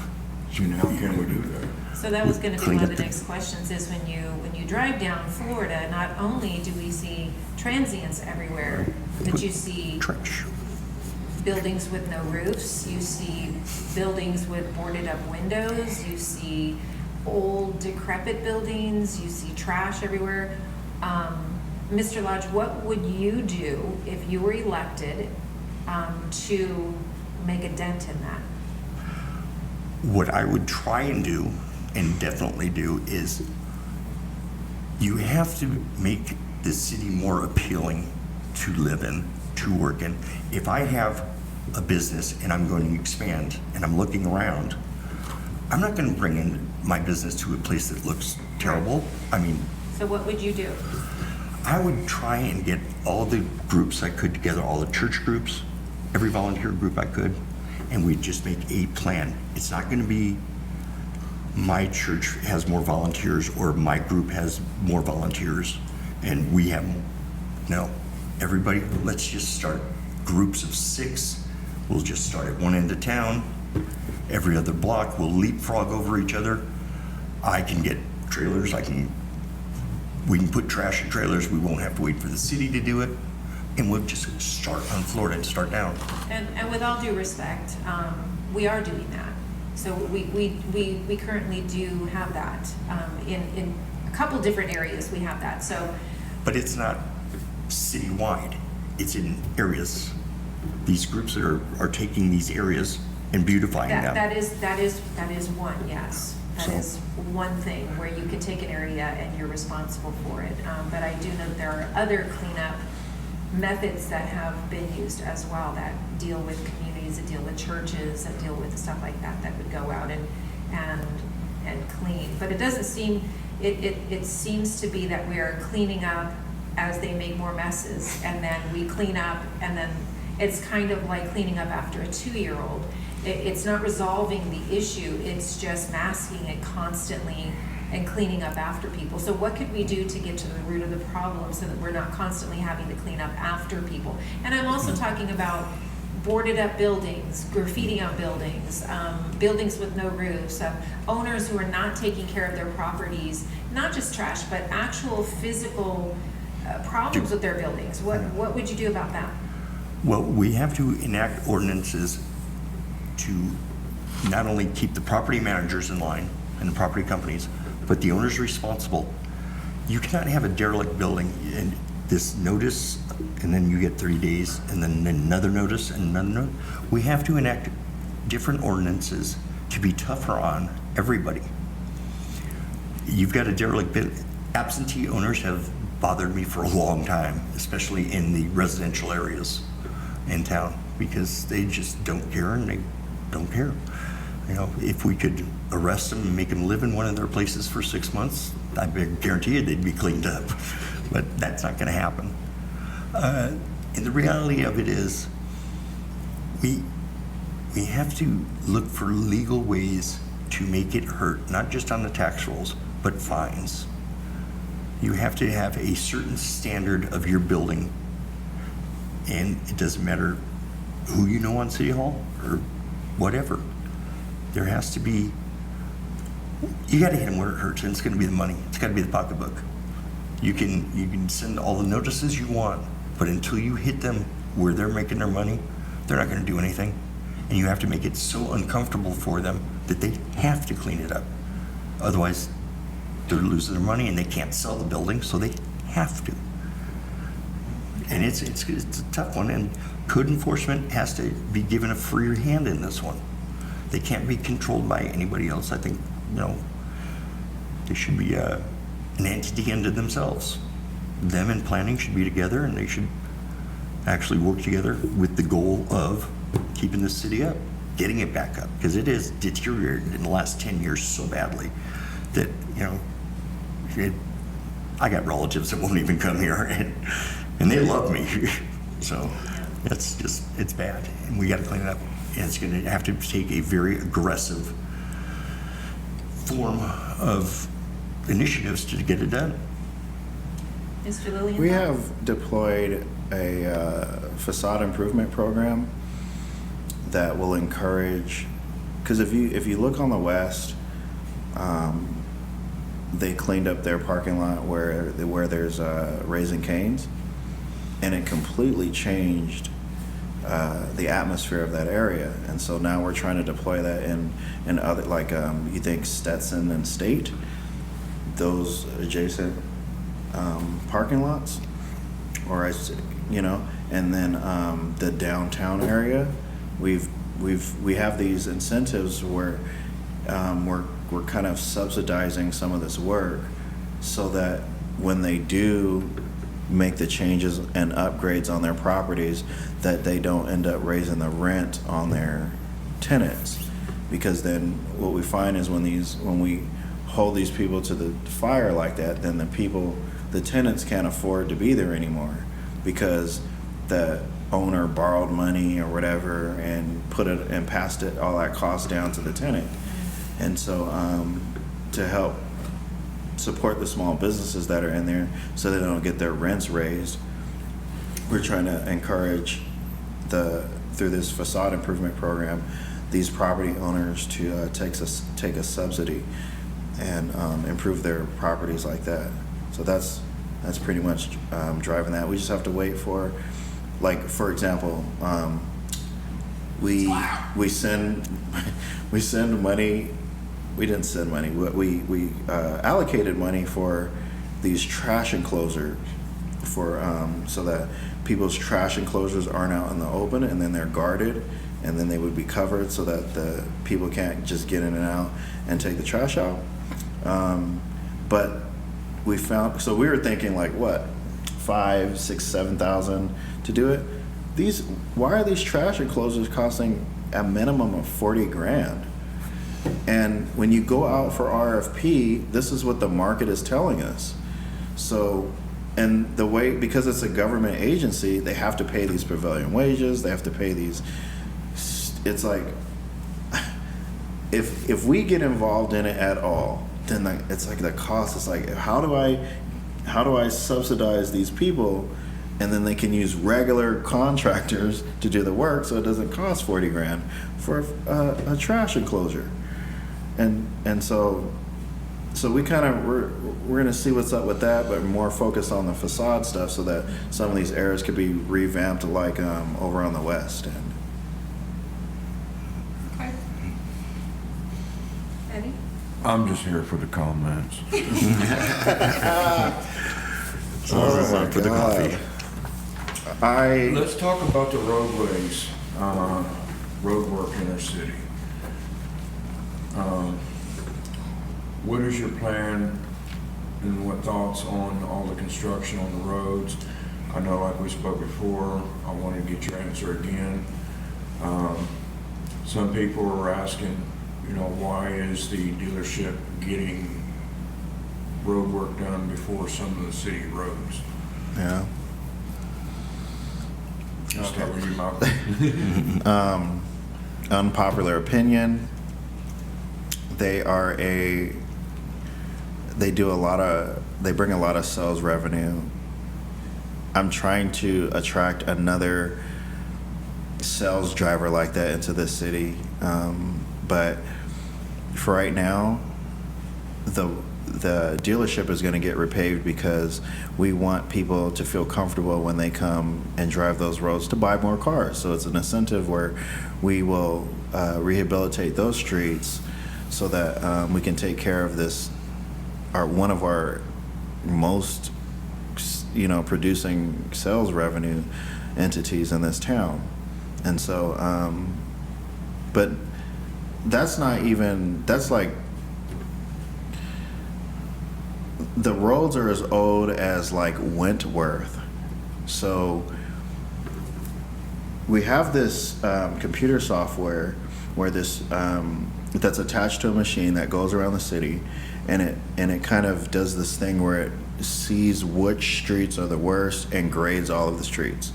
And how can we do that? So that was gonna be Clean one of up the next questions, is when you drive down Florida, not only do we see transients everywhere, but you see Trash. buildings with no roofs, you see buildings with boarded up windows, you see old decrepit buildings, you see trash everywhere. Mr. Lodge, what would you do if you were elected to make a dent in that? What I would try and do, and definitely do, is you have to make the city more appealing to live in, to work in. If I have a business and I'm going to expand and I'm looking around, I'm not going to bring in my business to a place that looks terrible. I mean, So what would you do? I would try and get all the groups I could together, all the church groups, every volunteer group I could, and we'd just make a plan. It's not going to be my church has more volunteers or my group has more volunteers and we have more. No, everybody, let's just start groups of 6. We'll just start at one end of town. Every other block, we'll leapfrog over each other. I can get trailers, we can put trash in trailers. We won't have to wait for the city to do it. And we'll just start on Florida and start down. And with all due respect, we are doing that. So we currently do have that. In a couple different areas, we have that. So, But it's not citywide. It's in areas. These groups are taking these areas and beautifying them. that is one, yes. That is one thing where you can take an area and you're responsible for it. But I do know that there are other cleanup methods that have been used as well that deal with communities, that deal with churches, that deal with stuff like that, that would go out and clean. But it doesn't seem, it seems to be that we are cleaning up as they make more messes, and then we clean up, and then it's kind of like cleaning up after a 2-year-old. It's not resolving the issue, it's just masking it constantly and cleaning up after people. So what could we do to get to the root of the problem so that we're not constantly having to clean up after people? And I'm also talking about boarded up buildings, graffiti on buildings, buildings with no roofs, owners who are not taking care of their properties, not just trash, but actual physical problems with their buildings. What would you do about that? Well, we have to enact ordinances to not only keep the property managers in line and the property companies, but the owners responsible. You cannot have a derelict building and this notice, and then you get 30 days, and then another notice, and another notice. We have to enact different ordinances to be tougher on everybody. You've got a derelict building. Absentee owners have bothered me for a long time, especially in the residential areas in town, because they just don't care, and they don't care. You know, if we could arrest them and make them live in one of their places for 6 months, I guarantee you they'd be cleaned up. But that's not going to happen. And the reality of it is, we have to look for legal ways to make it hurt, not just on the tax rolls, but fines. You have to have a certain standard of your building And it doesn't matter who you know on City Hall or whatever. There has to be, you got to hit them where it hurts, and it's going to be the money. It's got to be the pocketbook. You can send all the notices you want, but until you hit them where they're making their money, they're not going to do anything. And you have to make it so uncomfortable for them that they have to clean it up. Otherwise, they're losing their money and they can't sell the building, so they have to. And it's a tough one, and code enforcement has to be given a freer hand in this one. They can't be controlled by anybody else. I think, they should be an entity unto themselves. Them and planning should be together, and they should actually work together with the goal of keeping the city up, getting it back up, because it is deteriorated in the last 10 years so badly that, I got relatives that won't even come here, and they love me. So it's bad, and we got to clean it up. And it's going to have to take a very aggressive form of initiatives to get it done. Mr. Lillian? We have deployed a facade improvement program that will encourage, because if you look on the west, they cleaned up their parking lot where there's Raising Cane's, and it completely changed the atmosphere of that area. And so now we're trying to deploy that in other, like you think Stetson and State, those adjacent parking lots, or and then the downtown area. We have these incentives where we're kind of subsidizing some of this work, so that when they do make the changes and upgrades on their properties, that they don't end up raising the rent on their tenants. Because then what we find is when we hold these people to the fire like that, then the tenants can't afford to be there anymore, because the owner borrowed money or whatever and passed it, all that cost down to the tenant. And so to help support the small businesses that are in there so they don't get their rents raised, we're trying to encourage through this facade improvement program, these property owners to take a subsidy and improve their properties like that. So that's pretty much driving that. We just have to wait for, like, for example, we send money. We didn't send money. We allocated money for these trash enclosures so that people's trash enclosures aren't out in the open, and then they're guarded, and then they would be covered so that the people can't just get in and out and take the trash out. But we found, so we were thinking like what, 5, 6, 7,000 to do it. Why are these trash enclosures costing a minimum of 40 grand? And when you go out for RFP, this is what the market is telling us. So, and the way, because it's a government agency, they have to pay these prevailing wages, they have to pay these, it's like, if we get involved in it at all, then it's like the cost is like, how do I subsidize these people, and then they can use regular contractors to do the work, so it doesn't cost 40 grand for a trash enclosure. And so we kind of, we're going to see what's up with that, but more focused on the facade stuff, so that some of these areas could be revamped, like over on the west end. Okay. Eddie? I'm just here for the comments. For the coffee. Let's talk about the roadways, road work in our city. What is your plan and what thoughts on all the construction on the roads? I know, like we spoke before, I want to get your answer again. Some people are asking, why is the dealership getting road work done before some of the city roads? Yeah. I'll start with you, Malcolm. Unpopular opinion. They bring a lot of sales revenue I'm trying to attract another sales driver like that into this city. But for right now, the dealership is going to get repaved because we want people to feel comfortable when they come and drive those roads to buy more cars. So it's an incentive where we will rehabilitate those streets so that we can take care of this, one of our most, producing sales revenue entities in this town. And so, but that's like, the roads are as old as like Wentworth. So we have this computer software where this that's attached to a machine that goes around the city, and it kind of does this thing where it sees which streets are the worst and grades all of the streets.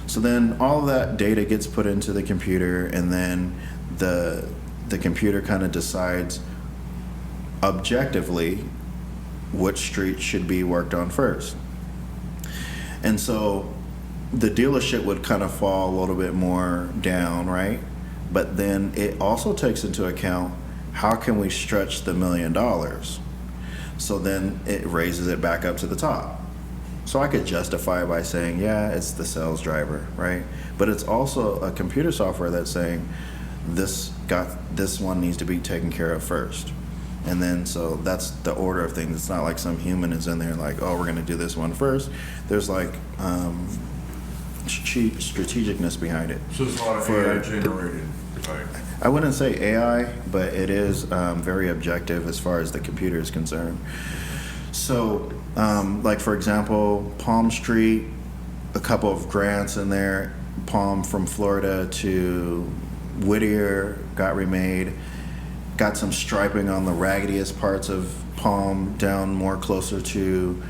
So then all of that data gets put into the computer, and then the computer kind of decides objectively which street should be worked on first. And so the dealership would kind of fall a little bit more down, right? But then it also takes into account, how can we stretch the $1 million? So then it raises it back up to the top. So I could justify by saying, yeah, it's the sales driver, right? But it's also a computer software that's saying this one needs to be taken care of first. And then, so that's the order of things. It's not like some human is in there like, oh, we're going to do this one first. There's like strategicness behind it. So it's a lot of AI generated, right? I wouldn't say AI, but it is very objective as far as the computer is concerned. So, like for example, Palm Street, a couple of grants in there. Palm from Florida to Whittier got remade. Got some striping on the raggediest parts of Palm down more closer to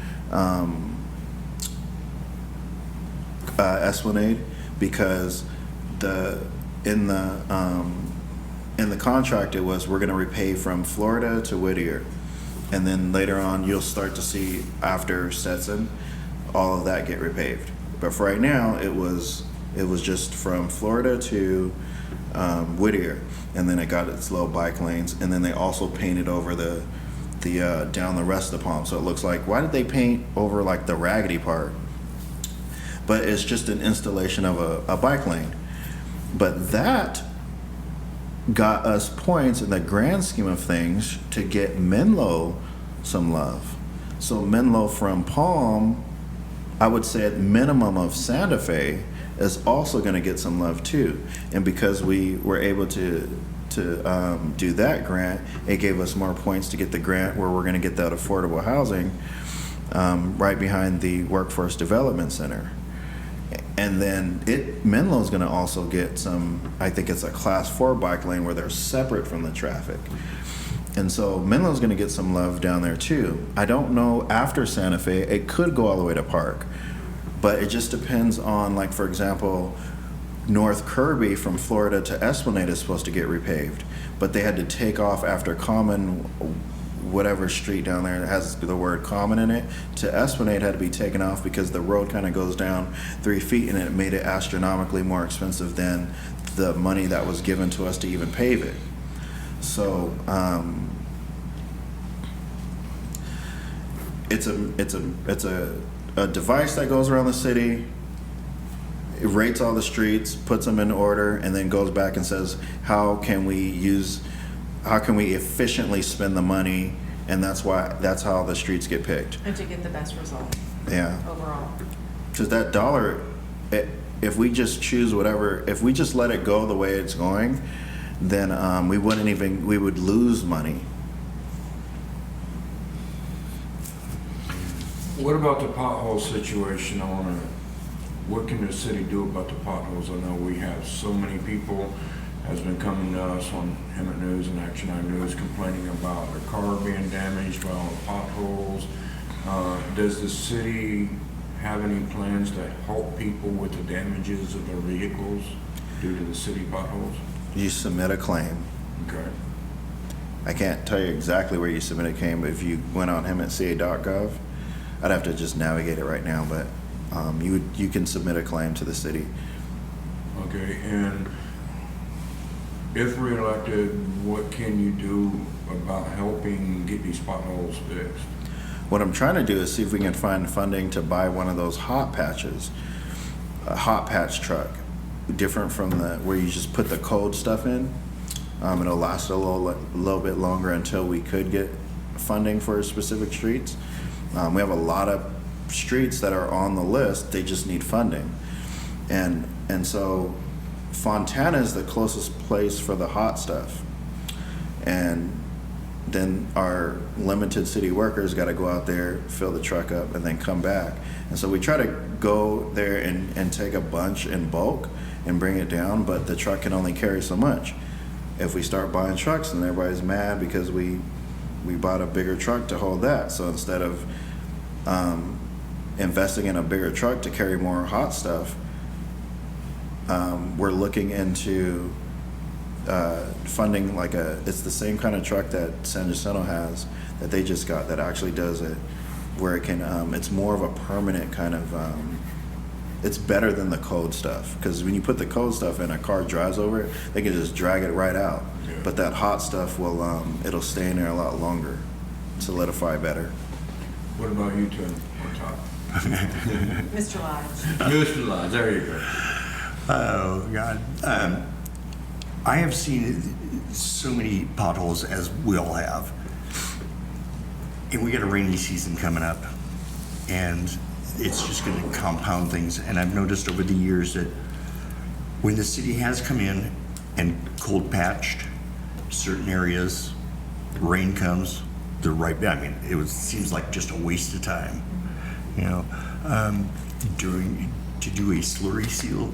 Esplanade, because in the contract it was, we're going to repay from Florida to Whittier, and then later on you'll start to see after Stetson all of that get repaved. But for right now it was just from Florida to Whittier, and then it got its low bike lanes, and then they also painted over the down the rest of the Palm. So it looks like, why did they paint over like the raggedy part? But it's just an installation of a bike lane. But that got us points in the grand scheme of things to get Menlo some love. So Menlo from Palm, I would say at minimum of Santa Fe, is also going to get some love too. And because we were able to do that grant, it gave us more points to get the grant where we're going to get that affordable housing right behind the Workforce Development Center. And then Menlo's going to also get some, I think it's a class 4 bike lane where they're separate from the traffic. And so Menlo's going to get some love down there too. I don't know after Santa Fe, it could go all the way to Park. But it just depends on, like, for example, North Kirby from Florida to Esplanade is supposed to get repaved. But they had to take off after Common, whatever street down there that has the word Common in it, to Esplanade had to be taken off because the road kind of goes down 3 feet, and it made it astronomically more expensive than the money that was given to us to even pave it. So it's a device that goes around the city. It rates all the streets, puts them in order, and then goes back and says, how can we efficiently spend the money? And that's how the streets get picked. And to get the best result. Yeah. Overall. Because that dollar, if we just choose whatever, if we just let it go the way it's going, then we would lose money. What about the pothole situation? What can the city do about the potholes? I know we have so many people has been coming to us on Hemet News and Action Eye News complaining about their car being damaged by all the potholes. Does the city have any plans to help people with the damages of their vehicles due to the city potholes? You submit a claim. Okay. I can't tell you exactly where you submit a claim, but if you went on hemetca.gov, I'd have to just navigate it right now, but you can submit a claim to the city. Okay, and if reelected, what can you do about helping get these potholes fixed? What I'm trying to do is see if we can find funding to buy one of those hot patches, a hot patch truck, different from the where you just put the cold stuff in. It'll last a little bit longer until we could get funding for specific streets. We have a lot of streets that are on the list, they just need funding. And so Fontana is the closest place for the hot stuff. And then our limited city workers got to go out there, fill the truck up, and then come back. And so we try to go there and take a bunch in bulk and bring it down, but the truck can only carry so much. If we start buying trucks, then everybody's mad because we bought a bigger truck to hold that. So instead of investing in a bigger truck to carry more hot stuff, we're looking into funding it's the same kind of truck that San Jacinto has that they just got that actually does it, where it can, it's more of a permanent kind of, it's better than the cold stuff, because when you put the cold stuff in, a car drives over it, they can just drag it right out. Yeah. But that hot stuff will, it'll stay in there a lot longer, solidify better. What about you, Tim, on top? Mr. Lodge. Mr. Lodge, there you go. Oh, God. I have seen so many potholes, as we all have. And we got a rainy season coming up, and it's just going to compound things. And I've noticed over the years that when the city has come in and cold patched certain areas, rain comes, they're right back. I mean, seems like just a waste of time. You know, to do a slurry seal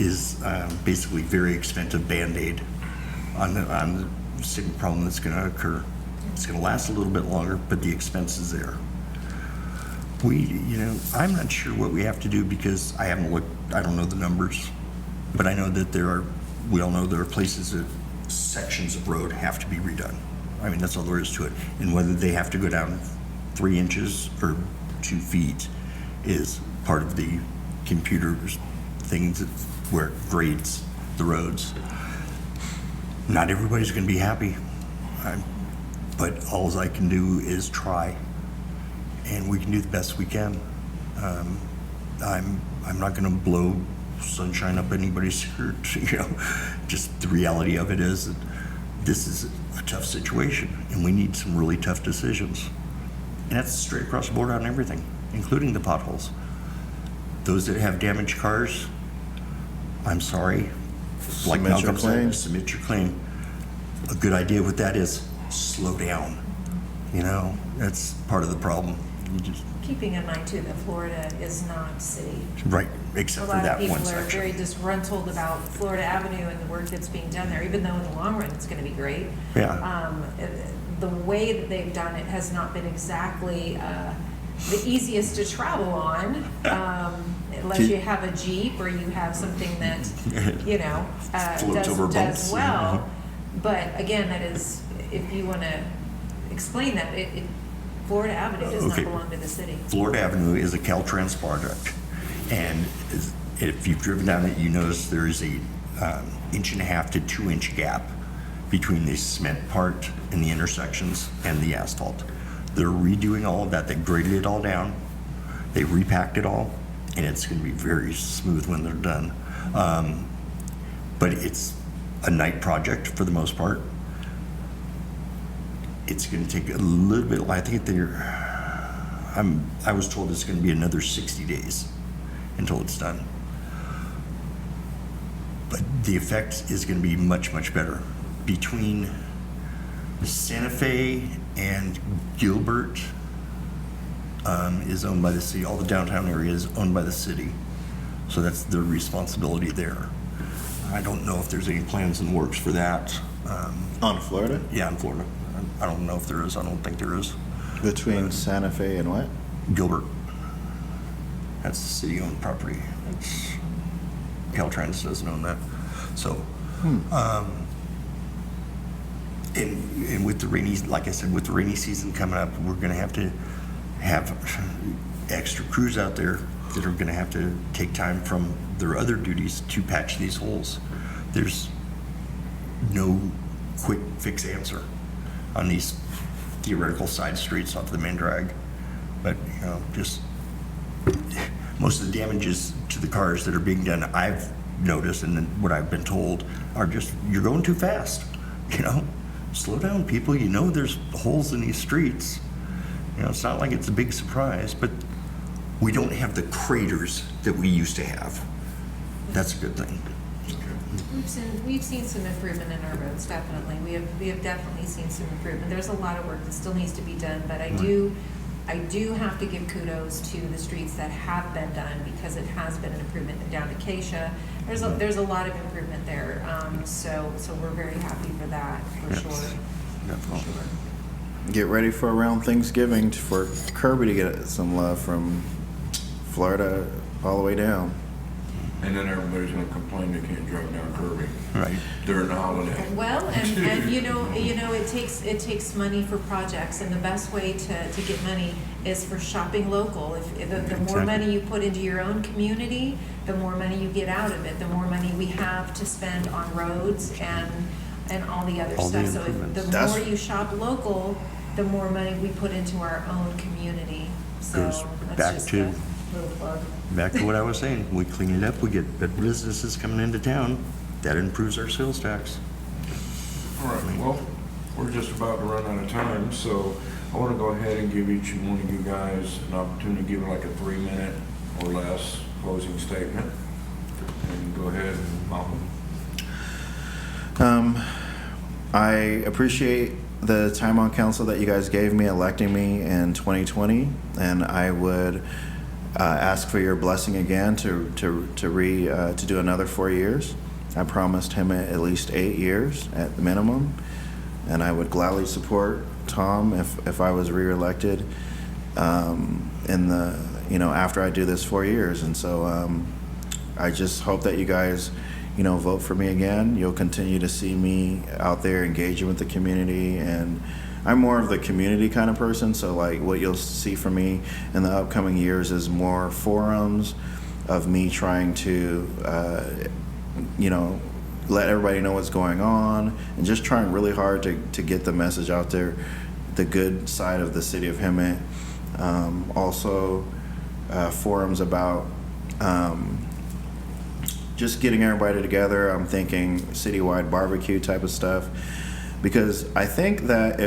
is basically very expensive Band-Aid on the same problem that's going to occur. It's going to last a little bit longer, but the expense is there. I'm not sure what we have to do because I haven't looked. I don't know the numbers, but I know that we all know there are places that sections of road have to be redone. I mean, that's all there is to it. And whether they have to go down 3 inches or 2 feet is part of the computer's things where it grades the roads. Not everybody's going to be happy, but all I can do is try, and we can do the best we can. I'm not going to blow sunshine up anybody's skirt. Just the reality of it is that this is a tough situation, and we need some really tough decisions. And that's straight across the board on everything, including the potholes. Those that have damaged cars, I'm sorry. Like Submit your Malcolm said, claim. submit your claim. A good idea with that is slow down. That's part of the problem. You just Keeping in mind too that Florida is not city. right, A except for lot of that people one are section. very disgruntled about Florida Avenue and the work that's being done there, even though in the long run it's going to be great. Yeah. The way that they've done it has not been exactly the easiest to travel on, unless you have a Jeep or you have something that, Floats over bumps. does well. But again, that is, if you want to explain that, Florida Avenue does not Okay. belong to the city. Florida Avenue is a Caltrans project, and if you've driven down it, you notice there is a 1.5 to 2 inch gap between the cement part and the intersections and the asphalt. They're redoing all of that. They graded it all down. They repacked it all, and it's going to be very smooth when they're done. But it's a night project for the most part. It's going to take a little bit. I think I was told it's going to be another 60 days until it's done. But the effect is going to be much, much better. Between Santa Fe and Gilbert is owned by the city. All the downtown area is owned by the city. So that's their responsibility there. I don't know if there's any plans in the works for that. On Florida? Yeah, in Florida. I don't know if there is. I don't think there is. Between Santa Fe and what? Gilbert. That's the city-owned property. It's, Caltrans doesn't own that. So, and with the rainy, like I said, with the rainy season coming up, we're going to have extra crews out there that are gonna have to take time from their other duties to patch these holes. There's no quick fix answer on these theoretical side streets off the main drag. But, you know, just, most of the damages to the cars that are being done, I've noticed, and then what I've been told, are just, you're going too fast, you know? Slow down, people, you know there's holes in these streets. You know, it's not like it's a big surprise, but we don't have the craters that we used to have. That's a good thing. We've seen some improvement in our roads, definitely. We have definitely seen some improvement. There's a lot of work that still needs to be done, but I do have to give kudos to the streets that have been done, because it has been an improvement down to Acacia. There's a lot of improvement there, so we're very happy for that, for Yes. sure. Definitely. Get ready for around Thanksgiving for Kirby to get some love from Florida all the way down. And then everybody's gonna complain they can't drive down Kirby Right. during the holiday. Well, and you know, it takes money for projects, and the best way to get money is for shopping local. If the more Exactly. money you put into your own community, the more money you get out of it, the more money we have to spend on roads and all the other All the stuff. So improvements. the That's- more you shop local, the more money we put into our own community. So Goes that's back just to- a little plug. Back to what I was saying, we clean it up, we get better businesses coming into town, that improves our sales tax. All right, well, we're just about to run out of time, so I want to go ahead and give each one of you guys an opportunity to give like a 3-minute or less closing statement. And go ahead, Malcolm. I appreciate the time on council that you guys gave me, electing me in 2020, and I would ask for your blessing again to do another 4 years. I promised him at least 8 years at the minimum, and I would gladly support Tom if I was reelected in the after I do this 4 years. And so I just hope that you guys vote for me again. You'll continue to see me out there engaging with the community, and I'm more of the community kind of person, so like what you'll see from me in the upcoming years is more forums of me trying to let everybody know what's going on, and just trying really hard to get the message out there, the good side of the city of Hemet. Also forums about just getting everybody together. I'm thinking citywide barbecue type of stuff, because I think that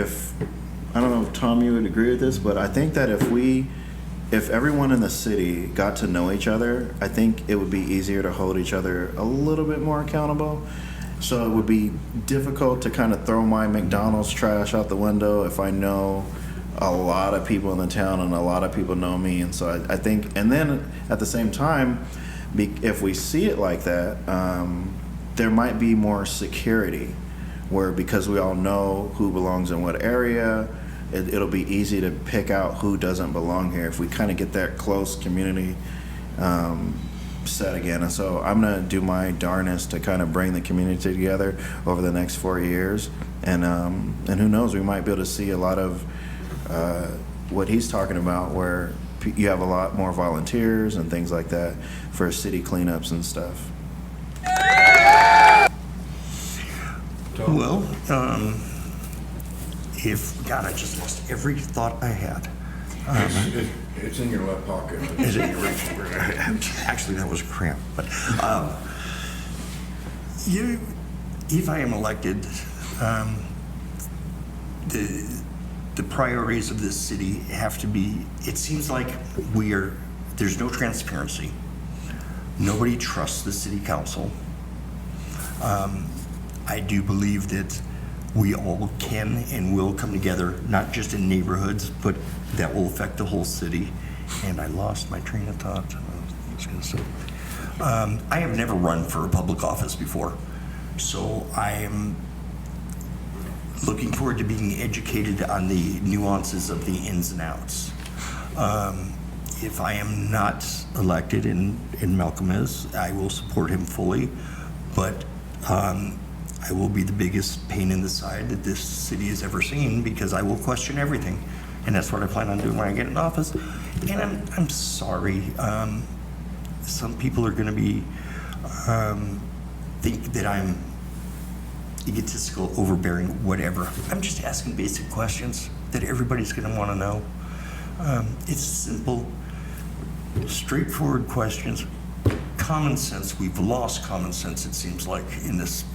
I don't know if Tom, you would agree with this, but I think that if everyone in the city got to know each other, I think it would be easier to hold each other a little bit more accountable. So it would be difficult to kind of throw my McDonald's trash out the window if I know a lot of people in the town and a lot of people know me. And so I think, and then at the same time, if we see it like that, there might be more security, where because we all know who belongs in what area, it'll be easy to pick out who doesn't belong here if we kind of get that close community set again. And so I'm going to do my darnest to kind of bring the community together over the next 4 years. And who knows, we might be able to see a lot of what he's talking about, where you have a lot more volunteers and things like that for city cleanups and stuff. Well, God, I just lost every thought I had. It's in your left pocket. Is it? Actually, that was a cramp. But if I am elected, the priorities of this city have to be, it seems like there's no transparency. Nobody trusts the city council. I do believe that we all can and will come together, not just in neighborhoods, but that will affect the whole city. And I lost my train of thought. I was going to say, I have never run for a public office before, so I am looking forward to being educated on the nuances of the ins and outs. If I am not elected, and Malcolm is, I will support him fully, but I will be the biggest pain in the side that this city has ever seen, because I will question everything. And that's what I plan on doing when I get in office. And I'm sorry. Some people are going to be think that I'm egotistical, overbearing, whatever. I'm just asking basic questions that everybody's going to want to know. It's simple, straightforward questions. Common sense. We've lost common sense, it seems like, in this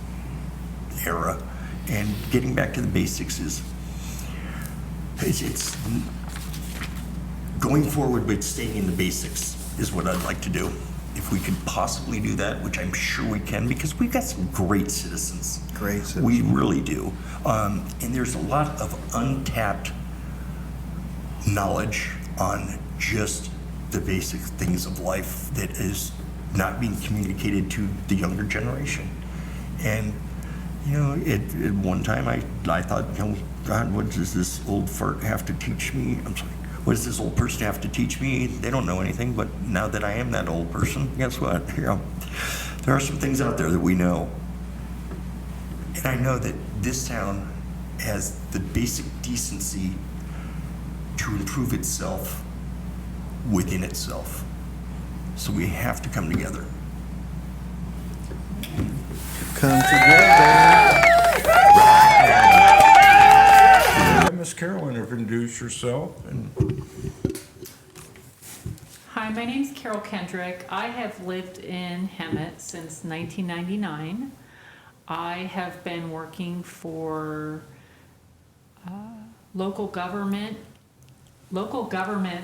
era. And getting back to the basics is it's going forward, but staying in the basics is what I'd like to do. If we could possibly do that, which I'm sure we can, because we've got some great citizens. Great citizens. We really do. And there's a lot of untapped knowledge on just the basic things of life that is not being communicated to the younger generation. And, you know, at one time I thought, you know, God, what does this old fart have to teach me? I'm sorry. What does this old person have to teach me? They don't know anything, but now that I am that old person, guess what? You know, there are some things out there that we know. And I know that this town has the basic decency to improve itself within itself. So we have to come together. Come together. Miss Carolyn, introduce yourself. Hi, my name's Carol Kendrick. I have lived in Hemet since 1999. I have been working for local government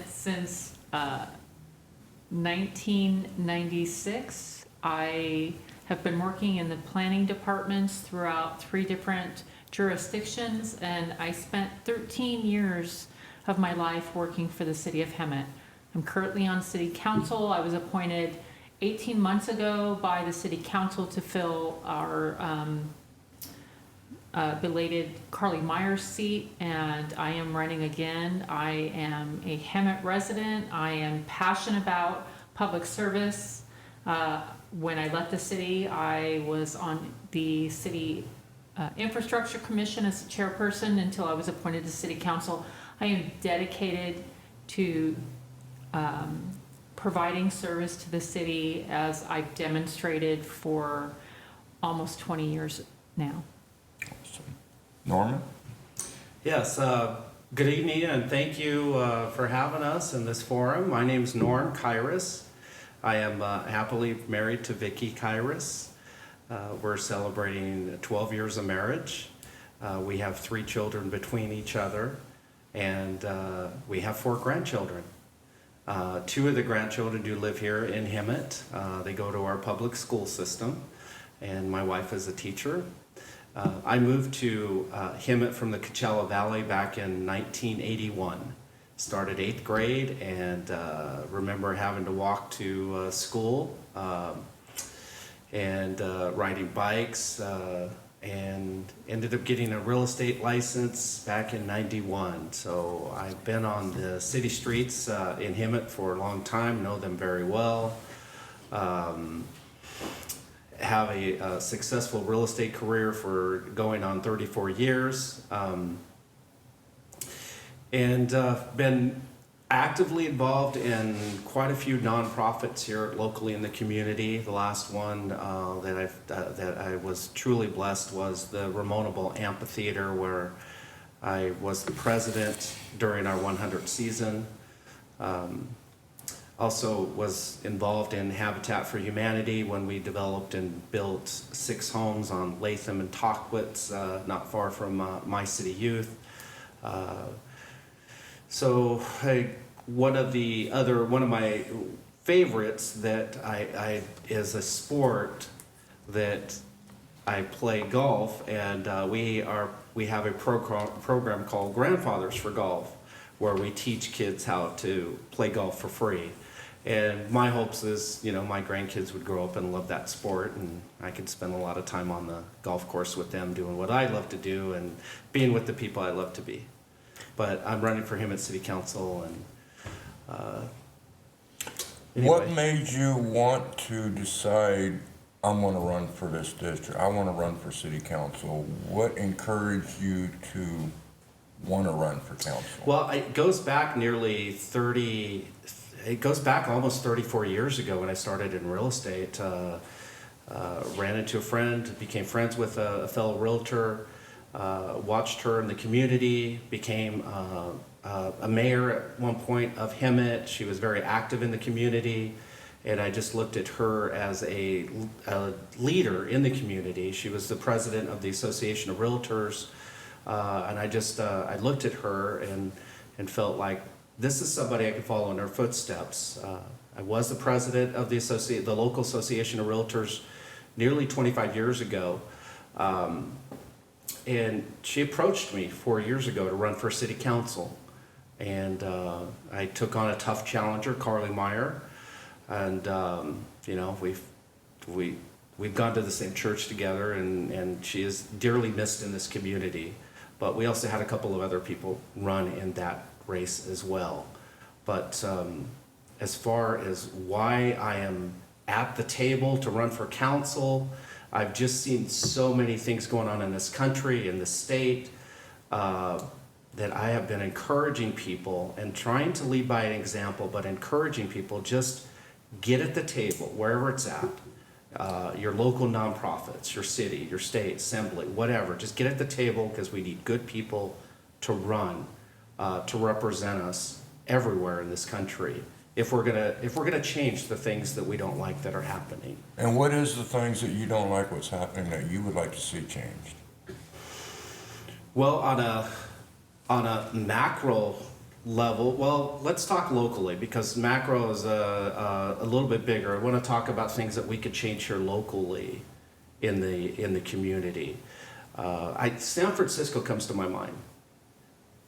since 1996. I have been working in the planning departments throughout 3 different jurisdictions, and I spent 13 years of my life working for the city of Hemet. I'm currently on city council. I was appointed 18 months ago by the city council to fill our belated Carly Myers seat, and I am running again. I am a Hemet resident. I am passionate about public service. When I left the city, I was on the city Infrastructure Commission as chairperson until I was appointed to city council. I am dedicated to providing service to the city, as I've demonstrated for almost 20 years now. Awesome. Norman? Yes, good evening and thank you for having us in this forum. My name is Norm Kairos. I am happily married to Vicki Kairos. We're celebrating 12 years of marriage. We have 3 children between each other, and we have 4 grandchildren. 2 of the grandchildren do live here in Hemet. They go to our public school system, and my wife is a teacher. I moved to Hemet from the Coachella Valley back in 1981. Started 8th grade and remember having to walk to school and riding bikes and ended up getting a real estate license back in 91. So I've been on the city streets in Hemet for a long time, know them very well. Have a successful real estate career for going on 34 years. And been actively involved in quite a few nonprofits here locally in the community. The last one that I was truly blessed was the Ramonable Amphitheater, where I was the president during our 100th season. Also was involved in Habitat for Humanity when we developed and built 6 homes on Latham and Tockwitz, not far from my city youth. So one of my favorites that I is a sport that I play golf, and we have a program called Grandfathers for Golf, where we teach kids how to play golf for free. And my hopes is, you know, my grandkids would grow up and love that sport, and I could spend a lot of time on the golf course with them doing what I love to do and being with the people I love to be. But I'm running for him at City Council, and anyway. What made you want to decide, I'm going to run for this district, I want to run for City Council? What encouraged you to want to run for council? Well, it goes back almost 34 years ago when I started in real estate. Ran into a friend, became friends with a fellow realtor, watched her in the community, became a mayor at one point of Hemet. She was very active in the community, and I just looked at her as a leader in the community. She was the president of the Association of Realtors, and I looked at her and felt like this is somebody I could follow in her footsteps. I was the president of the local Association of Realtors nearly 25 years ago. And she approached me 4 years ago to run for city council. And I took on a tough challenger, Carly Meyer. And, we've gone to the same church together, and she is dearly missed in this community. But we also had a couple of other people run in that race as well. But as far as why I am at the table to run for council, I've just seen so many things going on in this country, in the state, that I have been encouraging people and trying to lead by an example, but encouraging people just get at the table, wherever it's at. Your local nonprofits, your city, your state, assembly, whatever. Just get at the table, because we need good people to run, to represent us everywhere in this country. If we're gonna change the things that we don't like that are happening. And what is the things that you don't like what's happening that you would like to see changed? Well, on a macro level, well, let's talk locally, because macro is a little bit bigger. I want to talk about things that we could change here locally in the community. San Francisco comes to my mind.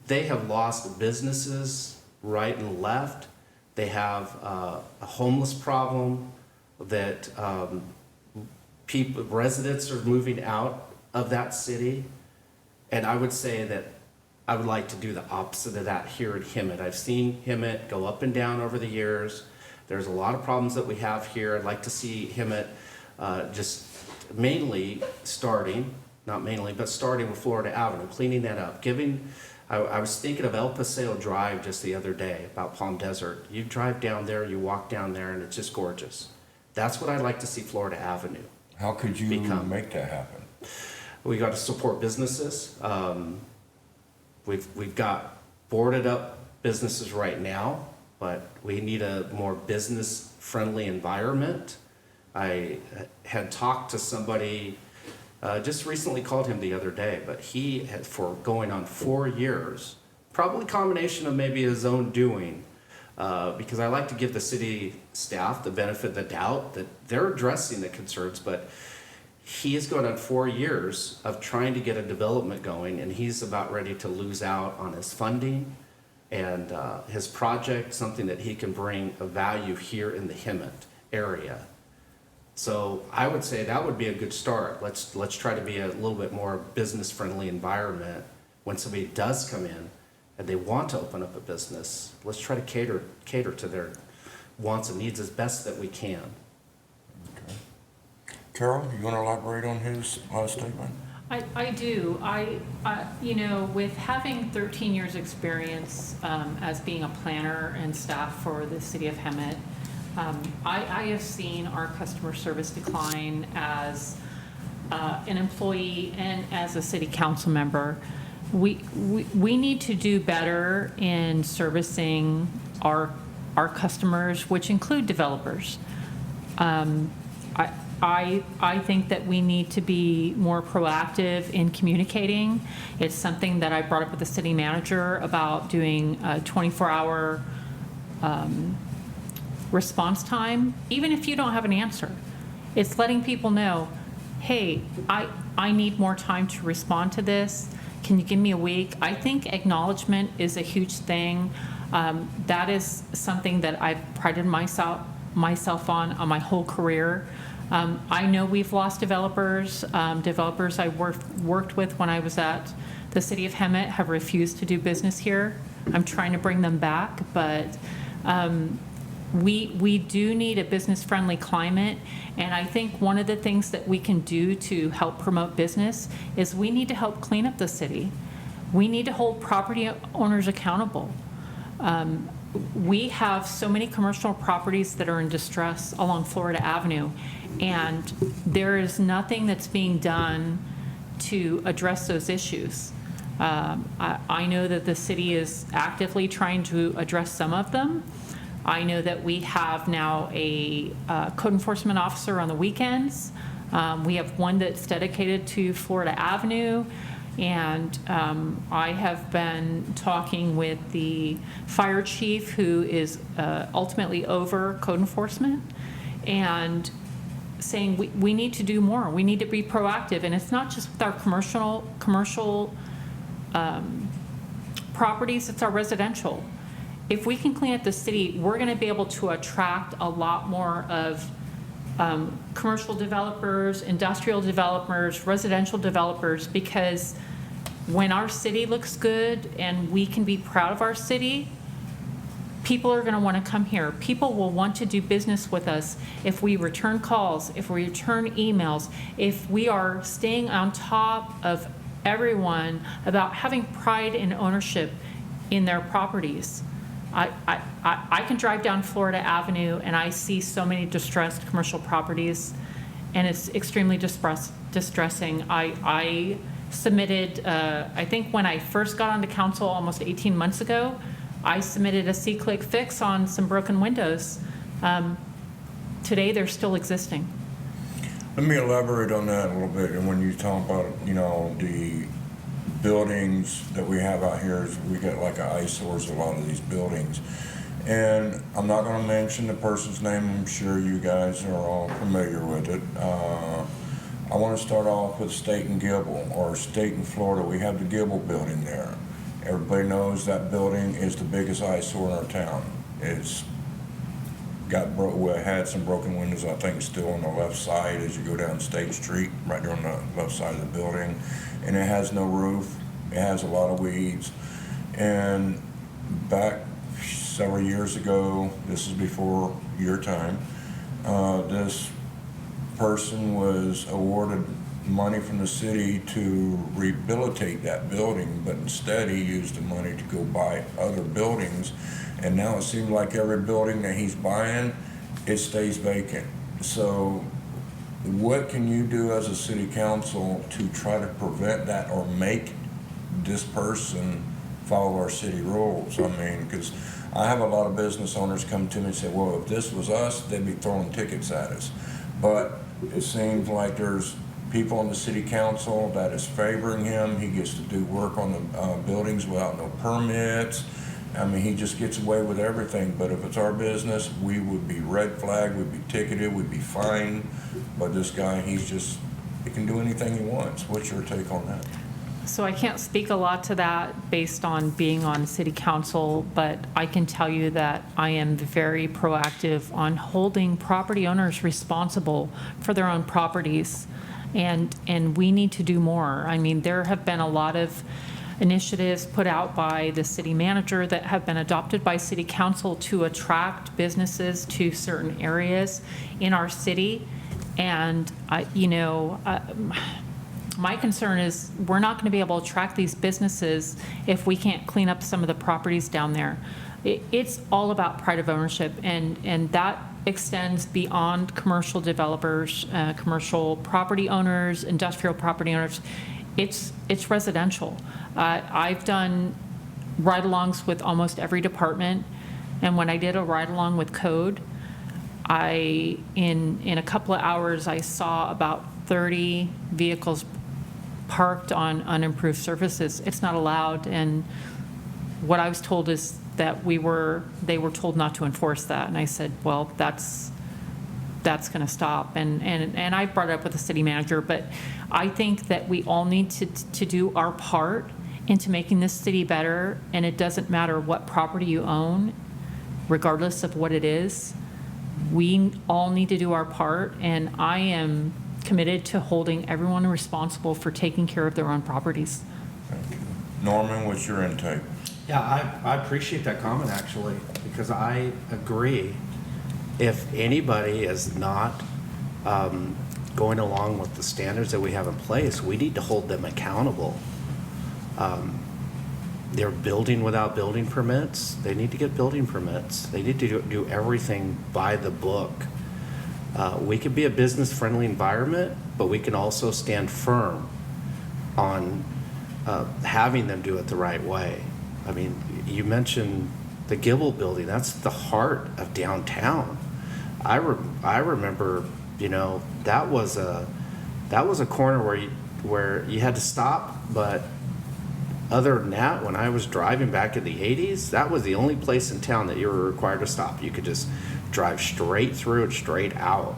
They have lost businesses right and left. They have a homeless problem that residents are moving out of that city. And I would say that I would like to do the opposite of that here at Hemet. I've seen Hemet go up and down over the years. There's a lot of problems that we have here. I'd like to see Hemet just mainly starting with Florida Avenue, cleaning that up, I was thinking of El Paseo Drive just the other day about Palm Desert. You drive down there, you walk down there, and it's just gorgeous. That's what I'd like to see Florida Avenue. How could you make that happen? We got to support businesses. We've got boarded up businesses right now, but we need a more business-friendly environment. I had talked to somebody, just recently called him the other day, but he had, for going on 4 years, probably a combination of maybe his own doing, because I like to give the city staff the benefit of the doubt that they're addressing the concerns, but he is going on 4 years of trying to get a development going, and he's about ready to lose out on his funding and his project, something that he can bring a value here in the Hemet area. So I would say that would be a good start. Let's try to be a little bit more business-friendly environment when somebody does come in and they want to open up a business. Let's try to cater to their wants and needs as best that we can. Okay. Carol, you want to elaborate on his last statement? I do. With having 13 years experience as being a planner and staff for the city of Hemet, I have seen our customer service decline as an employee and as a city council member. We need to do better in servicing our customers, which include developers. I think that we need to be more proactive in communicating. It's something that I brought up with the city manager about doing a 24-hour response time, even if you don't have an answer. It's letting people know, hey, I need more time to respond to this. Can you give me a week? I think acknowledgement is a huge thing. That is something that I've prided myself on my whole career. I know we've lost developers. Developers I worked with when I was at the city of Hemet have refused to do business here. I'm trying to bring them back, but we do need a business-friendly climate, and I think one of the things that we can do to help promote business is we need to help clean up the city. We need to hold property owners accountable. We have so many commercial properties that are in distress along Florida Avenue, and there is nothing that's being done to address those issues. I know that the city is actively trying to address some of them. I know that we have now a code enforcement officer on the weekends. We have one that's dedicated to Florida Avenue. And I have been talking with the fire chief, who is ultimately over code enforcement, and saying we need to do more. We need to be proactive. And it's not just with our commercial properties, it's our residential. If we can clean up the city, we're going to be able to attract a lot more of commercial developers, industrial developers, residential developers, because when our city looks good and we can be proud of our city, people are going to want to come here. People will want to do business with us if we return calls, if we return emails, if we are staying on top of everyone about having pride and ownership in their properties. I can drive down Florida Avenue and I see so many distressed commercial properties, and it's extremely distressing. I submitted, I think when I first got onto council almost 18 months ago, I submitted a C-click fix on some broken windows. Today, they're still existing. Let me elaborate on that a little bit. And when you talk about, the buildings that we have out here, we get like an eyesores, a lot of these buildings. And I'm not going to mention the person's name. I'm sure you guys are all familiar with it. I want to start off with State and Gibble, or State in Florida. We have the Gibble building there. Everybody knows that building is the biggest eyesore in our town. It's had some broken windows, I think, still on the left side as you go down State Street, right there on the left side of the building. And it has no roof. It has a lot of weeds. And back several years ago, this is before your time, this person was awarded money from the city to rehabilitate that building, but instead he used the money to go buy other buildings. And now it seems like every building that he's buying, it stays vacant. So what can you do as a city council to try to prevent that, or make this person follow our city rules? I mean, because I have a lot of business owners come to me and say, well, if this was us, they'd be throwing tickets at us. But it seems like there's people on the city council that is favoring him. He gets to do work on the buildings without no permits. I mean, he just gets away with everything. But if it's our business, we would be red flagged, we'd be ticketed, we'd be fined. But this guy, he can do anything he wants. What's your take on that? So I can't speak a lot to that based on being on city council, but I can tell you that I am very proactive on holding property owners responsible for their own properties. And we need to do more. I mean, there have been a lot of initiatives put out by the city manager that have been adopted by city council to attract businesses to certain areas in our city. And, my concern is we're not going to be able to attract these businesses if we can't clean up some of the properties down there. It's all about pride of ownership, and that extends beyond commercial developers, commercial property owners, industrial property owners. It's residential. I've done ride-alongs with almost every department, and when I did a ride-along with code, in a couple of hours, I saw about 30 vehicles parked on unimproved surfaces. It's not allowed, and what I was told is that they were told not to enforce that, and I said, well, that's going to stop, and I brought it up with the city manager, but I think that we all need to do our part into making this city better, and it doesn't matter what property you own, regardless of what it is. We all need to do our part, and I am committed to holding everyone responsible for taking care of their own properties. Thank you. Norman, what's your intake? Yeah, I appreciate that comment, actually, because I agree. If anybody is not going along with the standards that we have in place, we need to hold them accountable. they're building without building permits. They need to get building permits. They need to do everything by the book. We could be a business-friendly environment, but we can also stand firm on having them do it the right way. I mean, you mentioned the Gibble building. That's the heart of downtown. I remember, you know, that was a corner where you had to stop, but other than that, when I was driving back in the 80s, that was the only place in town that you were required to stop. You could just drive straight through and straight out.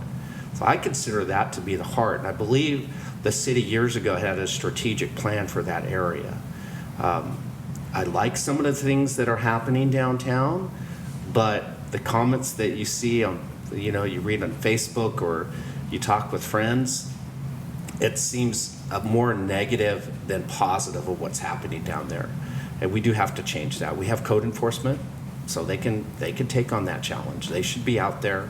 So I consider that to be the heart. And I believe the city years ago had a strategic plan for that area. I like some of the things that are happening downtown, but the comments that you see on, you know, you read on Facebook or you talk with friends, it seems more negative than positive of what's happening down there. And we do have to change that. We have code enforcement, so they can take on that challenge. They should be out there.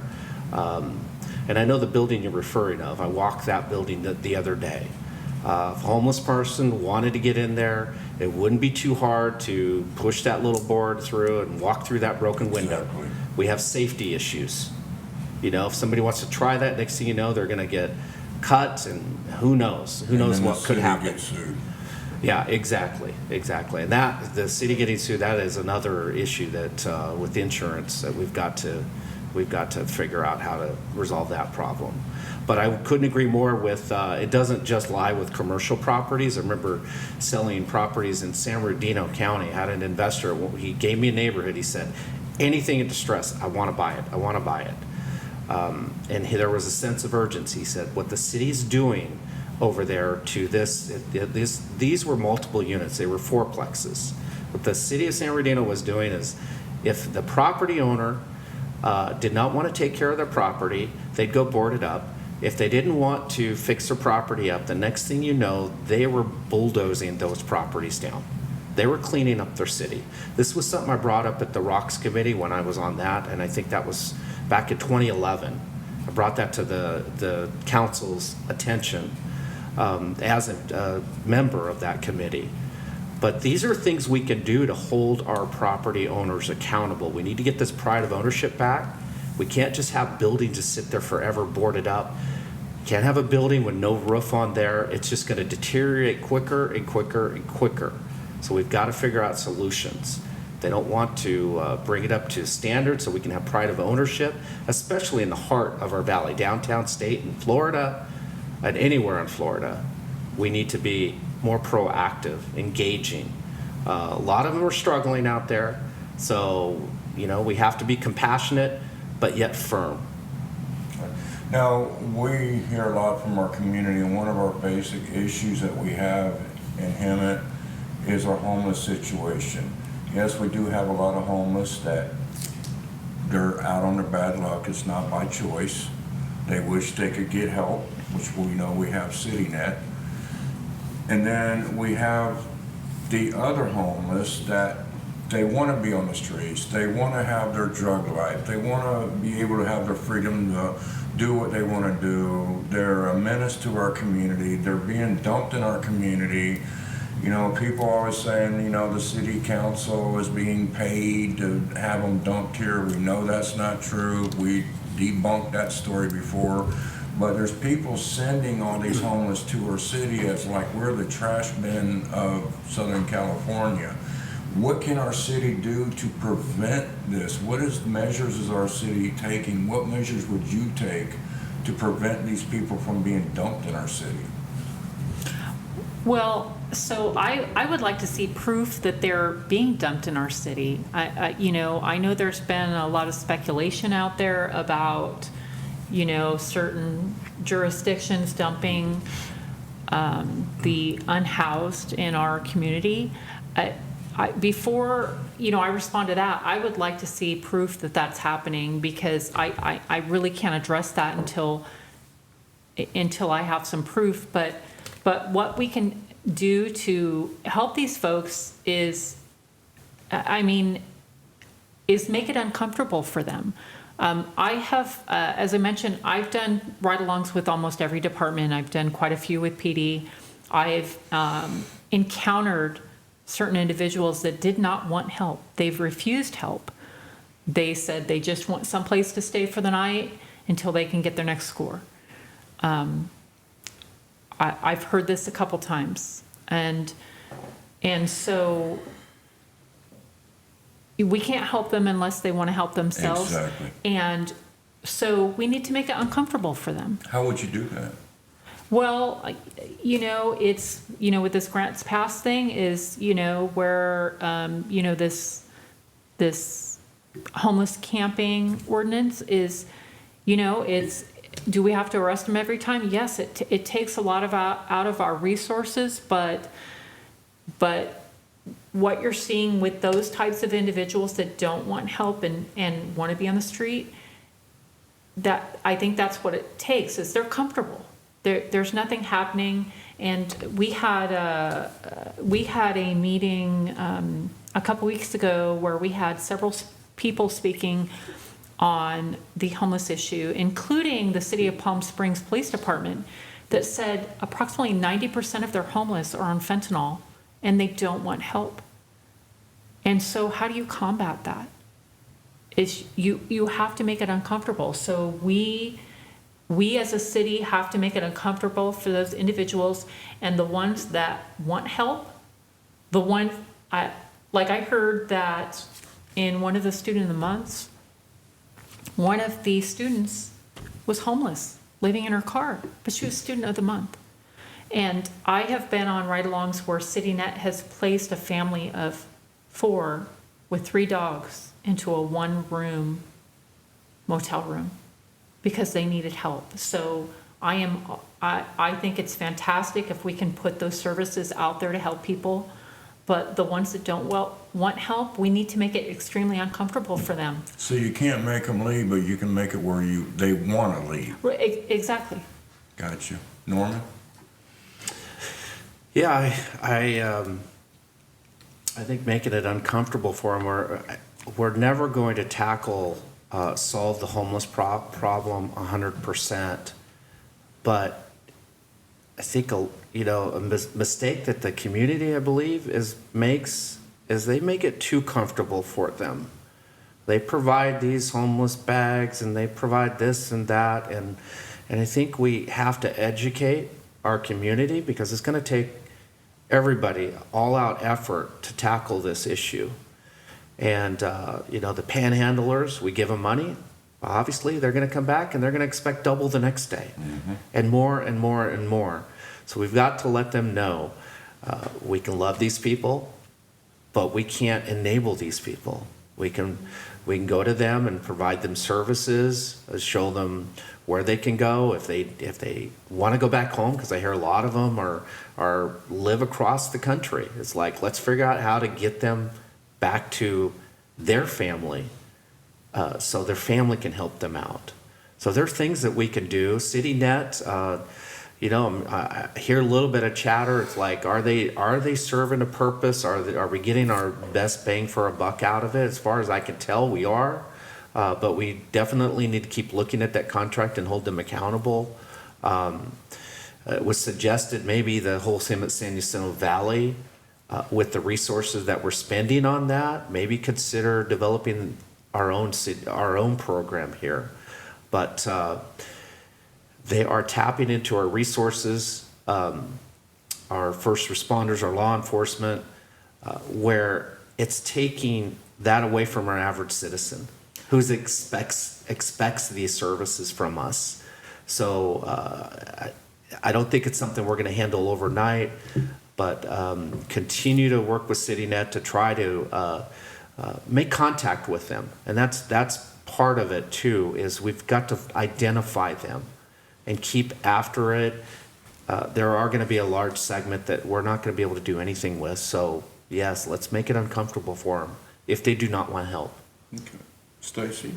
And I know the building you're referring of. I walked that building the other day. If a homeless person wanted to get in there, it wouldn't be too hard to push that little board through and walk through that broken window. Exactly. We have safety issues. You know, if somebody wants to try that, next thing you know, they're going to get cut, and who knows what could happen. Yeah, exactly. And that, the city getting sued, that is another issue that with insurance that we've got to figure out how to resolve that problem. But I couldn't agree more with, it doesn't just lie with commercial properties. I remember selling properties in San Bernardino County. I had an investor, he gave me a neighborhood. He said, anything in distress, I want to buy it. And there was a sense of urgency. He said, what the city's doing over there to these were multiple units. They were fourplexes. What the city of San Bernardino was doing is, if the property owner did not want to take care of their property, they'd go board it up. If they didn't want to fix their property up, the next thing you know, they were bulldozing those properties down. They were cleaning up their city. This was something I brought up at the Rocks Committee when I was on that, and I think that was back in 2011. I brought that to the council's attention as a member of that committee. But these are things we can do to hold our property owners accountable. We need to get this pride of ownership back. We can't just have buildings just sit there forever boarded up. Can't have a building with no roof on there. It's just going to deteriorate quicker and quicker and quicker. So we've got to figure out solutions. They don't want to bring it up to standards so we can have pride of ownership, especially in the heart of our valley, downtown state in Florida and anywhere in Florida. We need to be more proactive, engaging. A lot of them are struggling out there. So, you know, we have to be compassionate, but yet firm. Now, we hear a lot from our community, and one of our basic issues that we have in Hemet is our homeless situation. Yes, we do have a lot of homeless that they're out on their bad luck. It's not by choice. They wish they could get help, which we know we have CityNet. And then we have the other homeless that they want to be on the streets. They want to have their drug life. They want to be able to have their freedom to do what they want to do. They're a menace to our community. They're being dumped in our community. You know, people always saying, you know, the city council is being paid to have them dumped here. We know that's not true. We debunked that story before. But there's people sending all these homeless to our city as like we're the trash bin of Southern California. What can our city do to prevent this? What measures is our city taking? What measures would you take to prevent these people from being dumped in our city? Well, so I would like to see proof that they're being dumped in our city. I know there's been a lot of speculation out there about, you know, certain jurisdictions dumping the unhoused in our community. Before, you know, I respond to that, I would like to see proof that that's happening, because I really can't address that until I have some proof. But what we can do to help these folks is make it uncomfortable for them. I have, as I mentioned, I've done ride-alongs with almost every department. I've done quite a few with PD. I've encountered certain individuals that did not want help. They've refused help. They said they just want someplace to stay for the night until they can get their next score. I've heard this a couple times, and so we can't help them unless they want to help themselves. Exactly. And so we need to make it uncomfortable for them. How would you do that? Well, it's, with this grants pass thing is, where, this homeless camping ordinance is, it's, do we have to arrest them every time? Yes, it takes a lot of out of our resources, but what you're seeing with those types of individuals that don't want help and want to be on the street, that I think that's what it takes, is they're comfortable. There's nothing happening. And we had a meeting a couple weeks ago where we had several people speaking on the homeless issue, including the City of Palm Springs Police Department, that said approximately 90% of their homeless are on fentanyl and they don't want help. And so how do you combat that? Is you have to make it uncomfortable. So we as a city have to make it uncomfortable for those individuals, and the ones that want help, I heard that in one of the student of the months, one of the students was homeless, living in her car, but she was student of the month. And I have been on ride-alongs where CityNet has placed a family of 4 with 3 dogs into a 1-room motel room because they needed help. So I think it's fantastic if we can put those services out there to help people, but the ones that don't want help, we need to make it extremely uncomfortable for them. So you can't make them leave, but you can make it where they want to leave. Exactly. Got you. Norman? Yeah, I think making it uncomfortable for them, we're never going to solve the homeless problem 100%, but I think a mistake that the community, I believe, makes is they make it too comfortable for them. They provide these homeless bags and they provide this and that, and I think we have to educate our community because it's going to take everybody all-out effort to tackle this issue. And the panhandlers, we give them money. Obviously, they're going to come back and they're going to expect double the next day, and more and more and more. So we've got to let them know we can love these people, but we can't enable these people. We can go to them and provide them services, show them where they can go if they want to go back home, because I hear a lot of them are live across the country. It's like, let's figure out how to get them back to their family so their family can help them out. So there are things that we can do. CityNet, I hear a little bit of chatter. It's like, are they serving a purpose? Are we getting our best bang for a buck out of it? As far as I can tell, we are. But we definitely need to keep looking at that contract and hold them accountable. It was suggested maybe the whole San Jacinto Valley, with the resources that we're spending on that, maybe consider developing our own program here. But they are tapping into our resources, our first responders, our law enforcement, where it's taking that away from our average citizen who expects these services from us. So I don't think it's something we're going to handle overnight, but continue to work with CityNet to try to make contact with them. And that's part of it too, is we've got to identify them and keep after it. There are going to be a large segment that we're not going to be able to do anything with. So yes, let's make it uncomfortable for them if they do not want help. Okay. Stacy?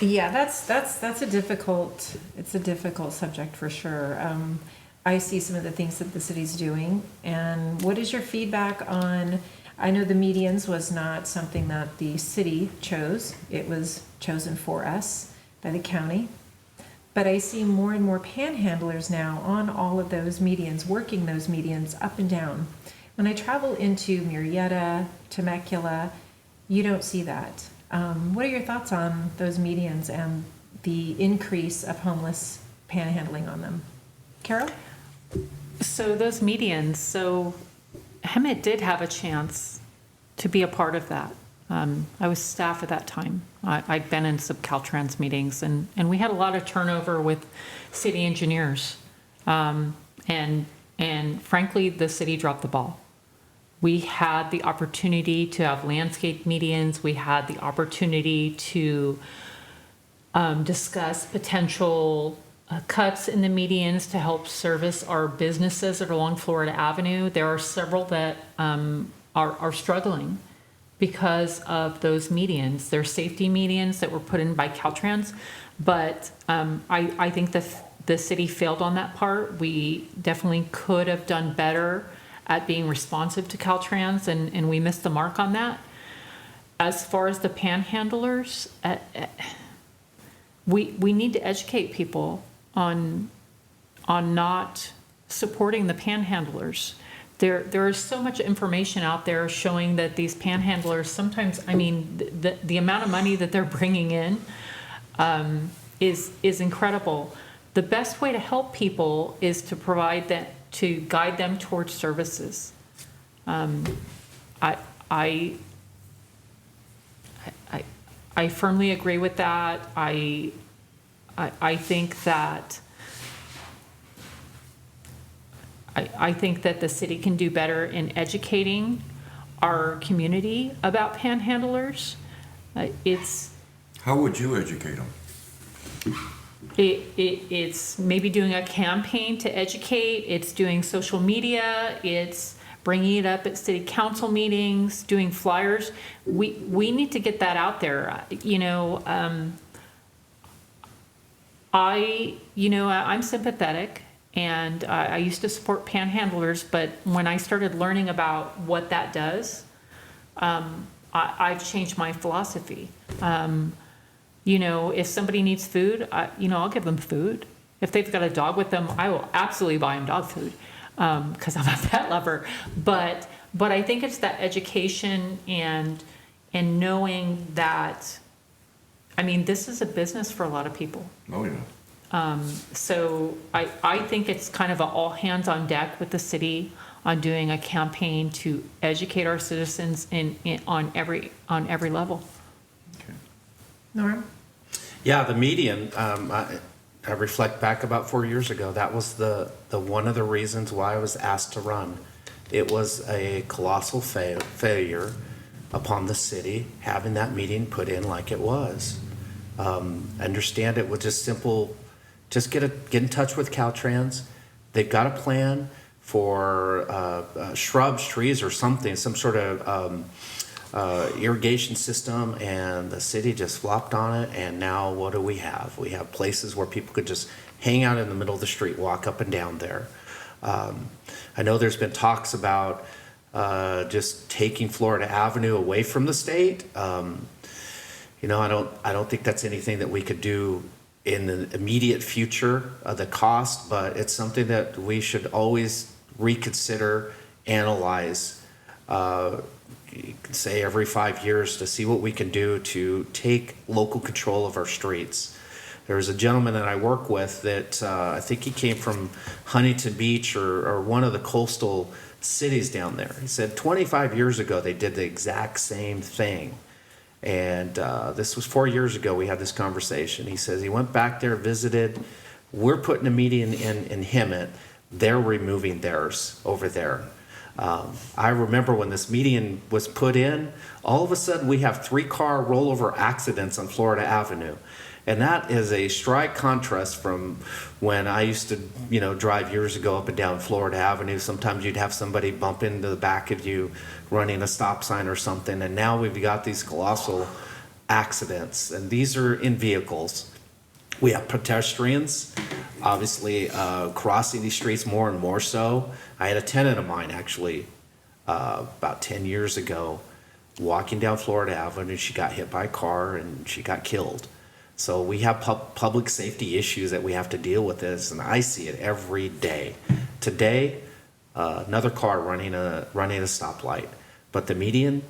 Yeah, that's a difficult subject for sure. I see some of the things that the city's doing, and what is your feedback on, I know the medians was not something that the city chose, it was chosen for us by the county. But I see more and more panhandlers now on all of those medians, working those medians up and down. When I travel into Murrieta, Temecula, you don't see that. What are your thoughts on those medians and the increase of homeless panhandling on them? Carol? So those medians, so Hemet did have a chance to be a part of that. I was staff at that time. I'd been in some Caltrans meetings, and we had a lot of turnover with city engineers. And frankly, the city dropped the ball. We had the opportunity to have landscape medians. We had the opportunity to discuss potential cuts in the medians to help service our businesses that are along Florida Avenue. There are several that are struggling because of those medians. They're safety medians that were put in by Caltrans, but I think the city failed on that part. We definitely could have done better at being responsive to Caltrans, and we missed the mark on that. As far as the panhandlers, we need to educate people on not supporting the panhandlers. There is so much information out there showing that these panhandlers sometimes, I mean, the amount of money that they're bringing in is incredible. The best way to help people is to provide that, to guide them towards services. I firmly agree with that. I think that I think that the city can do better in educating our community about panhandlers. How would you educate them? It's maybe doing a campaign to educate. It's doing social media. It's bringing it up at city council meetings, doing flyers. We need to get that out there. I'm sympathetic, and I used to support panhandlers, but when I started learning about what that does, I've changed my philosophy. If somebody needs food, I'll give them food. If they've got a dog with them, I will absolutely buy them dog food because I'm a pet lover. But I think it's that education and knowing that, I mean, this is a business for a lot of people. Oh, yeah. So I think it's kind of an all hands on deck with the city on doing a campaign to educate our citizens on every level. Okay. Norm? Yeah, the median, I reflect back about 4 years ago, that was the one of the reasons why I was asked to run. It was a colossal failure upon the city having that median put in like it was. Understand it with just simple, just get in touch with Caltrans. They've got a plan for shrubs, trees, or something, some sort of irrigation system, and the city just flopped on it. And now what do we have? We have places where people could just hang out in the middle of the street, walk up and down there. I know there's been talks about just taking Florida Avenue away from the state. I don't think that's anything that we could do in the immediate future of the cost, but it's something that we should always reconsider, analyze, you can say every 5 years, to see what we can do to take local control of our streets. There's a gentleman that I work with that I think he came from Huntington Beach or one of the coastal cities down there. He said 25 years ago they did the exact same thing. And this was 4 years ago we had this conversation. He says he went back there, visited. We're putting a median in Hemet. They're removing theirs over there. I remember when this median was put in, all of a sudden we have 3-car rollover accidents on Florida Avenue. And that is a strike contrast from when I used to, drive years ago up and down Florida Avenue. Sometimes you'd have somebody bump into the back of you running a stop sign or something. And now we've got these colossal accidents. And these are in vehicles. We have pedestrians, obviously, crossing these streets more and more so. I had a tenant of mine, actually, about 10 years ago, walking down Florida Avenue. She got hit by a car and she got killed. So we have public safety issues that we have to deal with this, and I see it every day. Today, another car running a stoplight, but the median,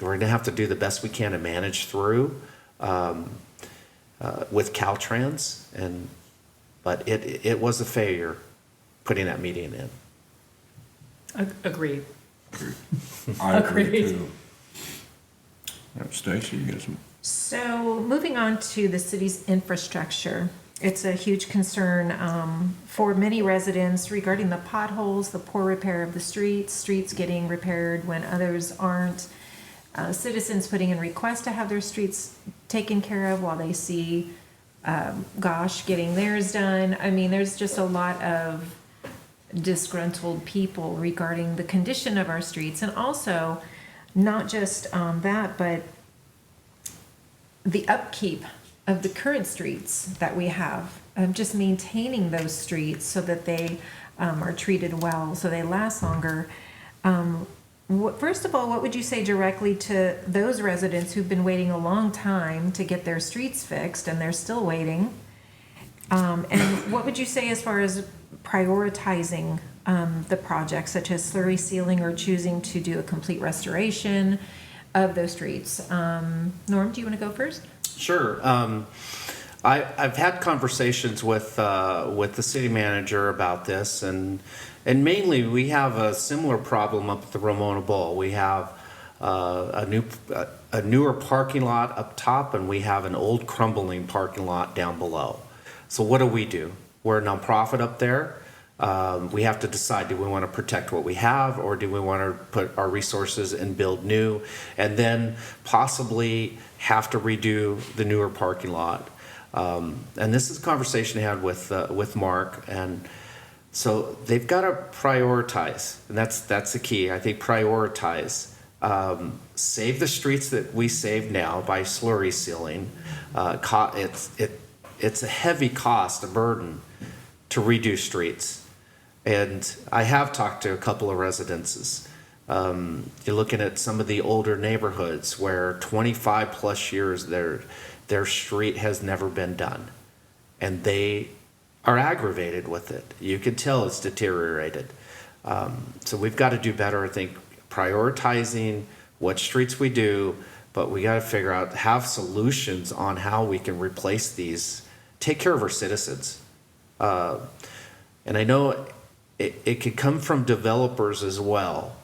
we're gonna have to do the best we can to manage through with Caltrans, but it was a failure putting that median in. Agreed. I agree Agreed. too. Stacy, you got some? So moving on to the city's infrastructure, it's a huge concern for many residents regarding the potholes, the poor repair of the streets getting repaired when others aren't, citizens putting in requests to have their streets taken care of while they see, getting theirs done. I mean, there's just a lot of disgruntled people regarding the condition of our streets, and also not just that, but the upkeep of the current streets that we have, just maintaining those streets so that they are treated well, so they last longer. First of all, what would you say directly to those residents who've been waiting a long time to get their streets fixed and they're still waiting? And what would you say as far as prioritizing the projects, such as slurry sealing or choosing to do a complete restoration of those streets? Norm, do you want to go first? Sure. I've had conversations with the city manager about this, and mainly we have a similar problem up at the Ramona Bowl. We have a newer parking lot up top, and we have an old crumbling parking lot down below. So what do? We're a nonprofit up there. We have to decide, do we want to protect what we have, or do we want to put our resources and build new, and then possibly have to redo the newer parking lot. And this is a conversation I had with Mark, and so they've got to prioritize, and that's the key. I think prioritize. Save the streets that we save now by slurry sealing. It's a heavy cost, a burden to redo streets. And I have talked to a couple of residences. You're looking at some of the older neighborhoods where 25 plus years their street has never been done. And they are aggravated with it. You can tell it's deteriorated. So we've got to do better, I think, prioritizing what streets we do, but we got to figure out, have solutions on how we can replace these, take care of our citizens. And I know it could come from developers as well.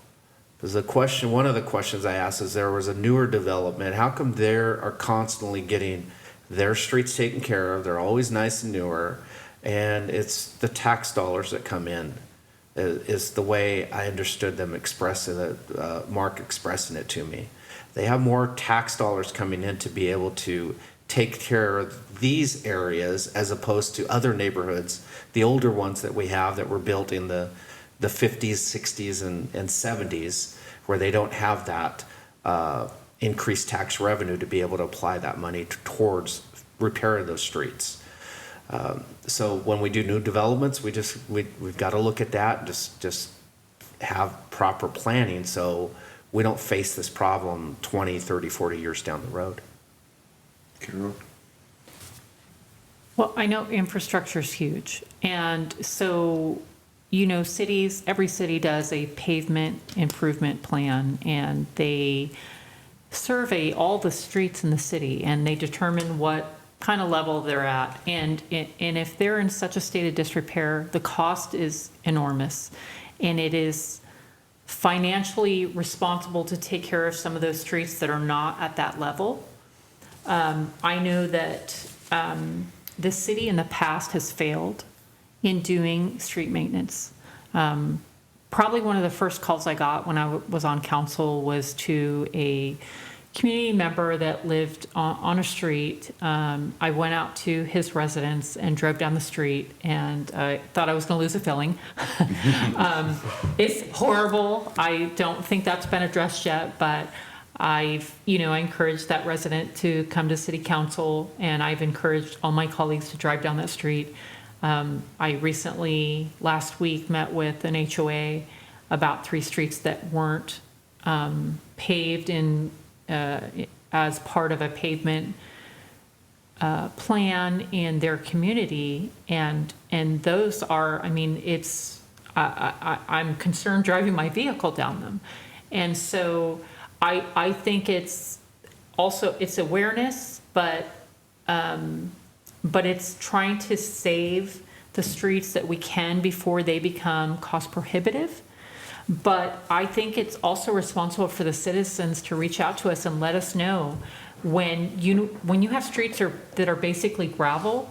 Because one of the questions I asked is, there was a newer development. How come they are constantly getting their streets taken care of? They're always nice and newer. And it's the tax dollars that come in, is the way I understood them expressing it, Mark expressing it to me. They have more tax dollars coming in to be able to take care of these areas as opposed to other neighborhoods, the older ones that we have that were built in the 50s, 60s, and 70s, where they don't have that increased tax revenue to be able to apply that money towards repairing those streets. So when we do new developments, we've got to look at that and just have proper planning so we don't face this problem 20, 30, 40 years down the road. Carol? Well, I know infrastructure is huge. And so, every city does a pavement improvement plan, and they survey all the streets in the city, and they determine what kind of level they're at. And if they're in such a state of disrepair, the cost is enormous. And it is financially responsible to take care of some of those streets that are not at that level. I know that the city in the past has failed in doing street maintenance. Probably one of the first calls I got when I was on council was to a community member that lived on a street. I went out to his residence and drove down the street, and I thought I was going to lose a filling. It's horrible. I don't think that's been addressed yet, but I encouraged that resident to come to city council, and I've encouraged all my colleagues to drive down that street. I recently, last week, met with an HOA about 3 streets that weren't paved as part of a pavement plan in their community, and those are, I mean, it's, I'm concerned driving my vehicle down them. And so I think it's also, it's awareness, but it's trying to save the streets that we can before they become cost prohibitive. But I think it's also responsible for the citizens to reach out to us and let us know when you have streets that are basically gravel.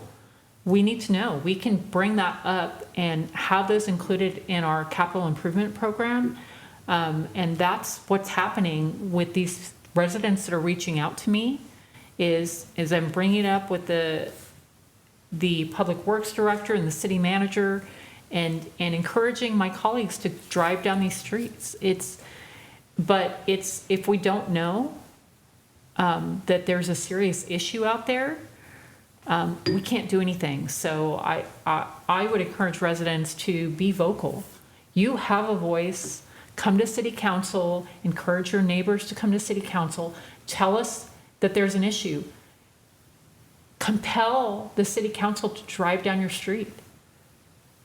We need to know. We can bring that up and have those included in our capital improvement program. And that's what's happening with these residents that are reaching out to me, is I'm bringing it up with the public works director and the city manager, and encouraging my colleagues to drive down these streets. But if we don't know that there's a serious issue out there, we can't do anything. So I would encourage residents to be vocal. You have a voice. Come to city council, encourage your neighbors to come to city council, tell us that there's an issue. Compel the city council to drive down your street.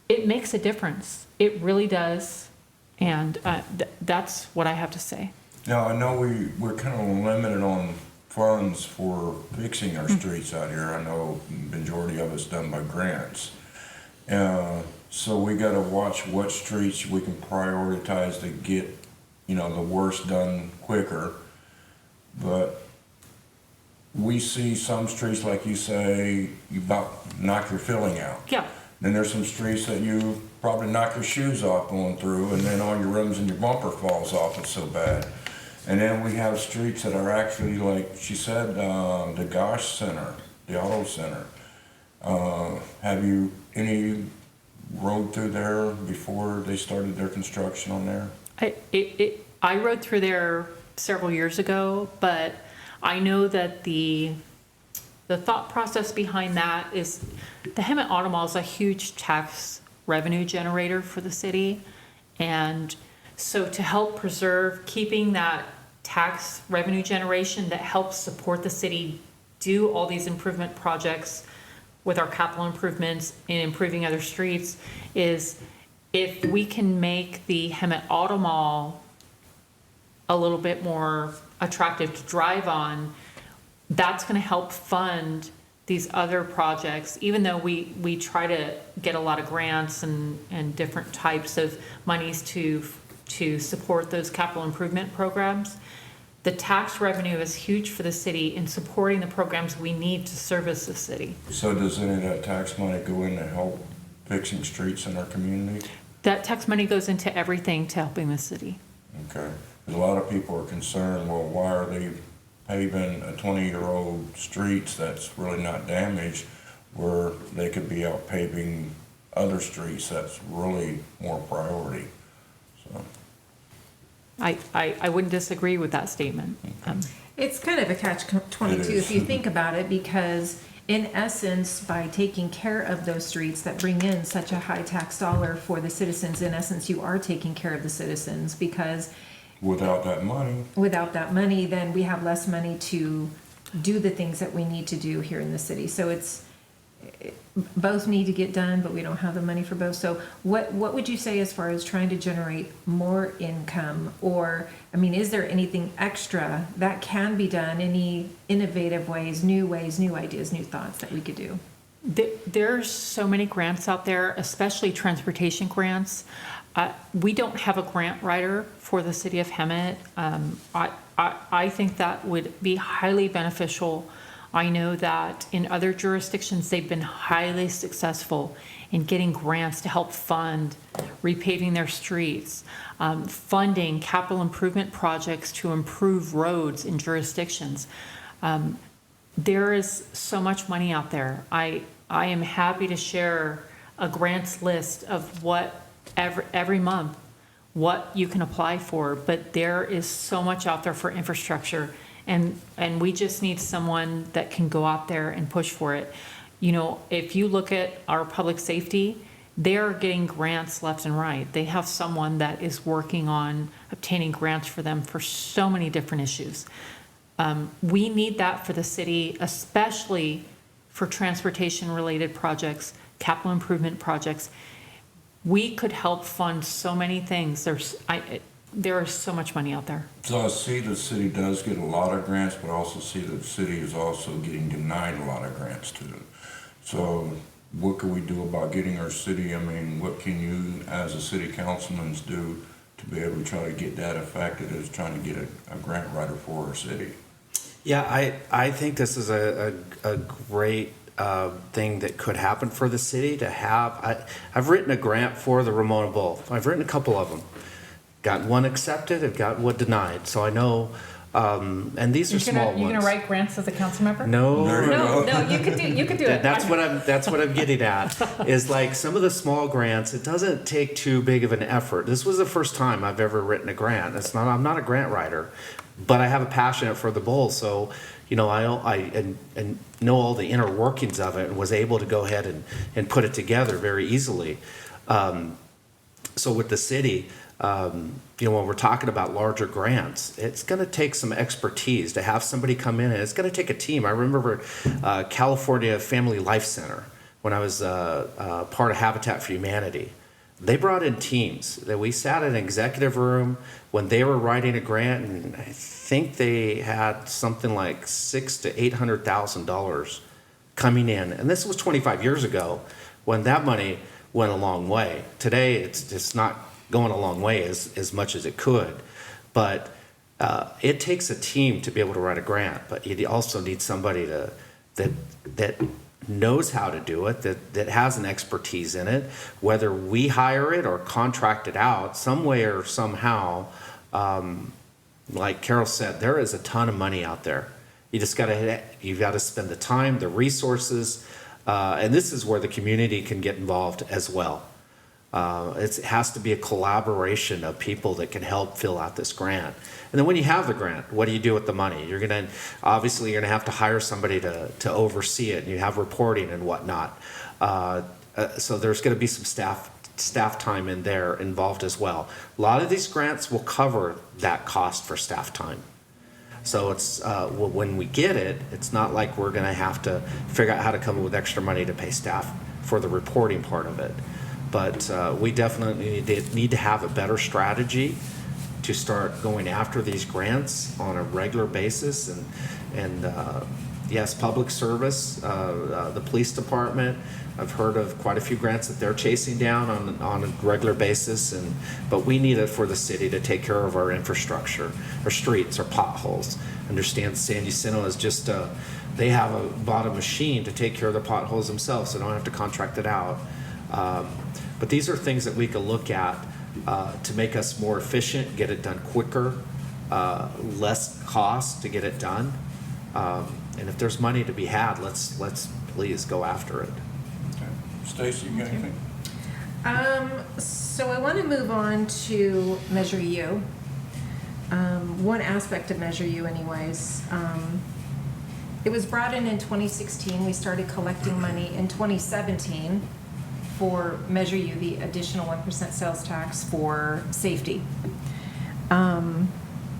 It makes a difference. It really does. And that's what I have to say. Now, I know we're kind of limited on funds for fixing our streets out here. I know the majority of it's done by grants. So we got to watch what streets we can prioritize to get, the worst done quicker. But we see some streets, like you say, you about knock your filling out. Yeah. Then there's some streets that you probably knock your shoes off going through, and then all your rims and your bumper falls off. It's so bad. And then we have streets that are actually, like she said, the Gosh Center, the Auto Center. Have you any rode through there before they started their construction on there? I rode through there several years ago, but I know that the thought process behind that is the Hemet Auto Mall is a huge tax revenue generator for the city. And so to help preserve keeping that tax revenue generation that helps support the city do all these improvement projects with our capital improvements and improving other streets, is if we can make the Hemet Auto Mall a little bit more attractive to drive on, that's going to help fund these other projects. Even though we try to get a lot of grants and different types of monies to support those capital improvement programs, the tax revenue is huge for the city in supporting the programs we need to service the city. So does any of that tax money go in to help fixing streets in our community? That tax money goes into everything to helping the city. Okay. 'Cause a lot of people are concerned, well, why are they paving a 20-year-old streets that's really not damaged, where they could be out paving other streets that's really more priority? So. I wouldn't disagree with that statement. It's kind of a catch-22 It is. if you think about it, because in essence, by taking care of those streets that bring in such a high tax dollar for the citizens, in essence, you are taking care of the citizens, because Without that money, without that money, then we have less money to do the things that we need to do here in the city. So both need to get done, but we don't have the money for both. So what would you say as far as trying to generate more income? Or, I mean, is there anything extra that can be done? Any innovative ways, new ideas, new thoughts that we could do? There's so many grants out there, especially transportation grants. We don't have a grant writer for the city of Hemet. I think that would be highly beneficial. I know that in other jurisdictions, they've been highly successful in getting grants to help fund repaving their streets, funding capital improvement projects to improve roads in jurisdictions. There is so much money out there. I am happy to share a grants list of what every month, what you can apply for, but there is so much out there for infrastructure. And we just need someone that can go out there and push for it. If you look at our public safety, they're getting grants left and right. They have someone that is working on obtaining grants for them for so many different issues. We need that for the city, especially for transportation-related projects, capital improvement projects. We could help fund so many things. There is so much money out there. So I see the city does get a lot of grants, but I also see that the city is also getting denied a lot of grants too. So what can we do about getting our city, I mean, what can you as a city councilman do to be able to try to get that affected as trying to get a grant writer for our city? Yeah, I think this is a great thing that could happen for the city to have. I've written a grant for the Ramona Bowl. I've written a couple of them. Got one accepted, I've got one denied. So I know, and these are small ones. You're gonna write grants as a council member? No, No, you could do it. That's what I'm getting at. Is like some of the small grants. It doesn't take too big of an effort. This was the first time I've ever written a grant. I'm not a grant writer, but I have a passion for the bowl. So, I know all the inner workings of it and was able to go ahead and put it together very easily. So with the city, when we're talking about larger grants, it's going to take some expertise to have somebody come in, and it's going to take a team. I remember California Family Life Center when I was part of Habitat for Humanity. They brought in teams that we sat in an executive room when they were writing a grant, and I think they had something like $600,000 to $800,000 coming in, and this was 25 years ago when that money went a long way. Today, it's not going a long way as much as it could, but it takes a team to be able to write a grant. But you also need somebody that knows how to do it, that has an expertise in it, whether we hire it or contract it out some way or somehow. Like Carol said, there is a ton of money out there. You just you've got to spend the time, the resources, and this is where the community can get involved as well. It has to be a collaboration of people that can help fill out this grant. And then when you have the grant, what do you do with the money? You're gonna have to hire somebody to oversee it, and you have reporting and whatnot. So there's gonna be some staff time in there involved as well. A lot of these grants will cover that cost for staff time. So it's when we get it, it's not like we're gonna have to figure out how to come up with extra money to pay staff for the reporting part of it. But we definitely need to have a better strategy to start going after these grants on a regular basis. And yes, public service, the police department, I've heard of quite a few grants that they're chasing down on a regular basis. But we need it for the city to take care of our infrastructure, our streets, our potholes. Understand San Jacinto is just, they have bought a machine to take care of the potholes themselves, so they don't have to contract it out. But these are things that we can look at to make us more efficient, get it done quicker, less cost to get it done. And if there's money to be had, let's please go after it. Okay. Stacy, you got anything? So I want to move on to Measure U. One aspect of Measure U anyways. It was brought in 2016. We started collecting money in 2017 for Measure U, the additional 1% sales tax for safety. 8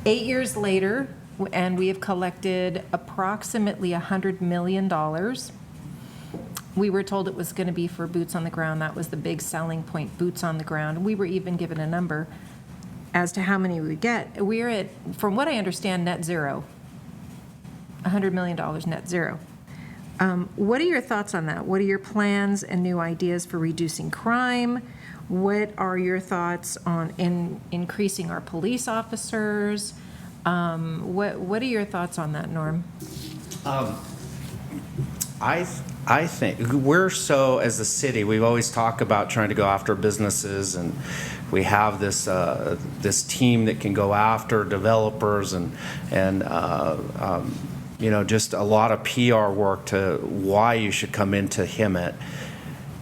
years later, and we have collected approximately $100 million. We were told it was going to be for boots on the ground. That was the big selling point, boots on the ground. We were even given a number as to how many we would get. We're at, from what I understand, net zero. $100 million net zero. What are your thoughts on that? What are your plans and new ideas for reducing crime? What are your thoughts on increasing our police officers? What are your thoughts on that, Norm? I think we're so, as a city, we've always talked about trying to go after businesses, and we have this this team that can go after developers and just a lot of PR work to why you should come into hemet.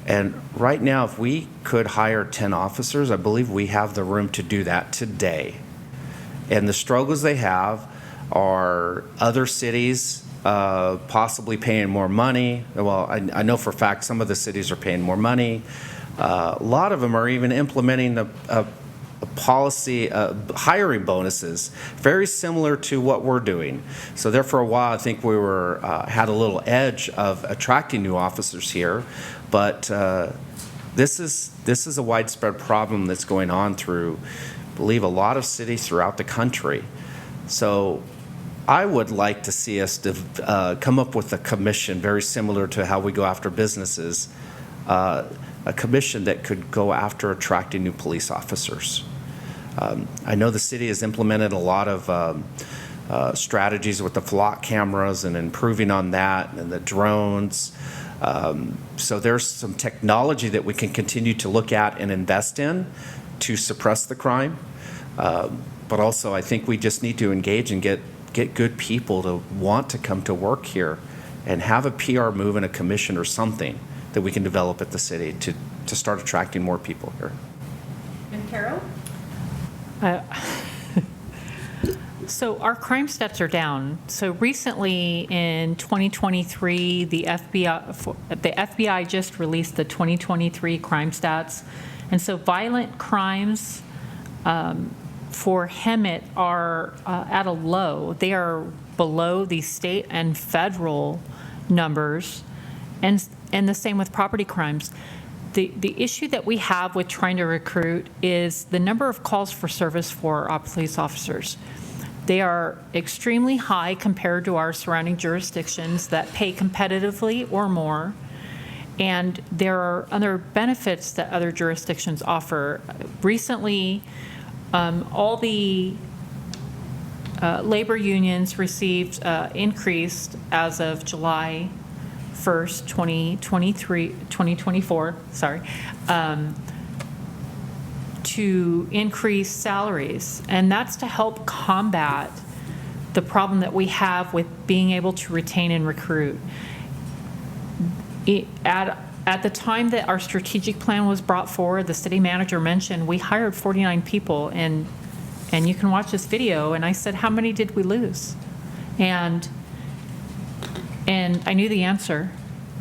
And right now, if we could hire 10 officers, I believe we have the room to do that today. And the struggles they have are other cities possibly paying more money. Well, I know for a fact some of the cities are paying more money. A lot of them are even implementing a policy, hiring bonuses, very similar to what we're doing. So there for a while, I think we were had a little edge of attracting new officers here, but this is a widespread problem that's going on through, I believe, a lot of cities throughout the country. So I would like to see us come up with a commission very similar to how we go after businesses, a commission that could go after attracting new police officers. I know the city has implemented a lot of strategies with the flock cameras and improving on that, and the drones. So there's some technology that we can continue to look at and invest in to suppress the crime. But also, I think we just need to engage and get good people to want to come to work here and have a PR move and a commission or something that we can develop at the city to start attracting more people here. And Carol? So our crime stats are down. So recently in 2023, the FBI just released the 2023 crime stats. And so violent crimes for hemet are at a low. They are below the state and federal numbers, and the same with property crimes. The issue that we have with trying to recruit is the number of calls for service for our police officers. They are extremely high compared to our surrounding jurisdictions that pay competitively or more. And there are other benefits that other jurisdictions offer. Recently, all the labor unions received increased as of July 1st, 2024, to increase salaries. And that's to help combat the problem that we have with being able to retain and recruit. At the time that our strategic plan was brought forward, the city manager mentioned we hired 49 people, and you can watch this video, and I said, how many did we lose? And I knew the answer.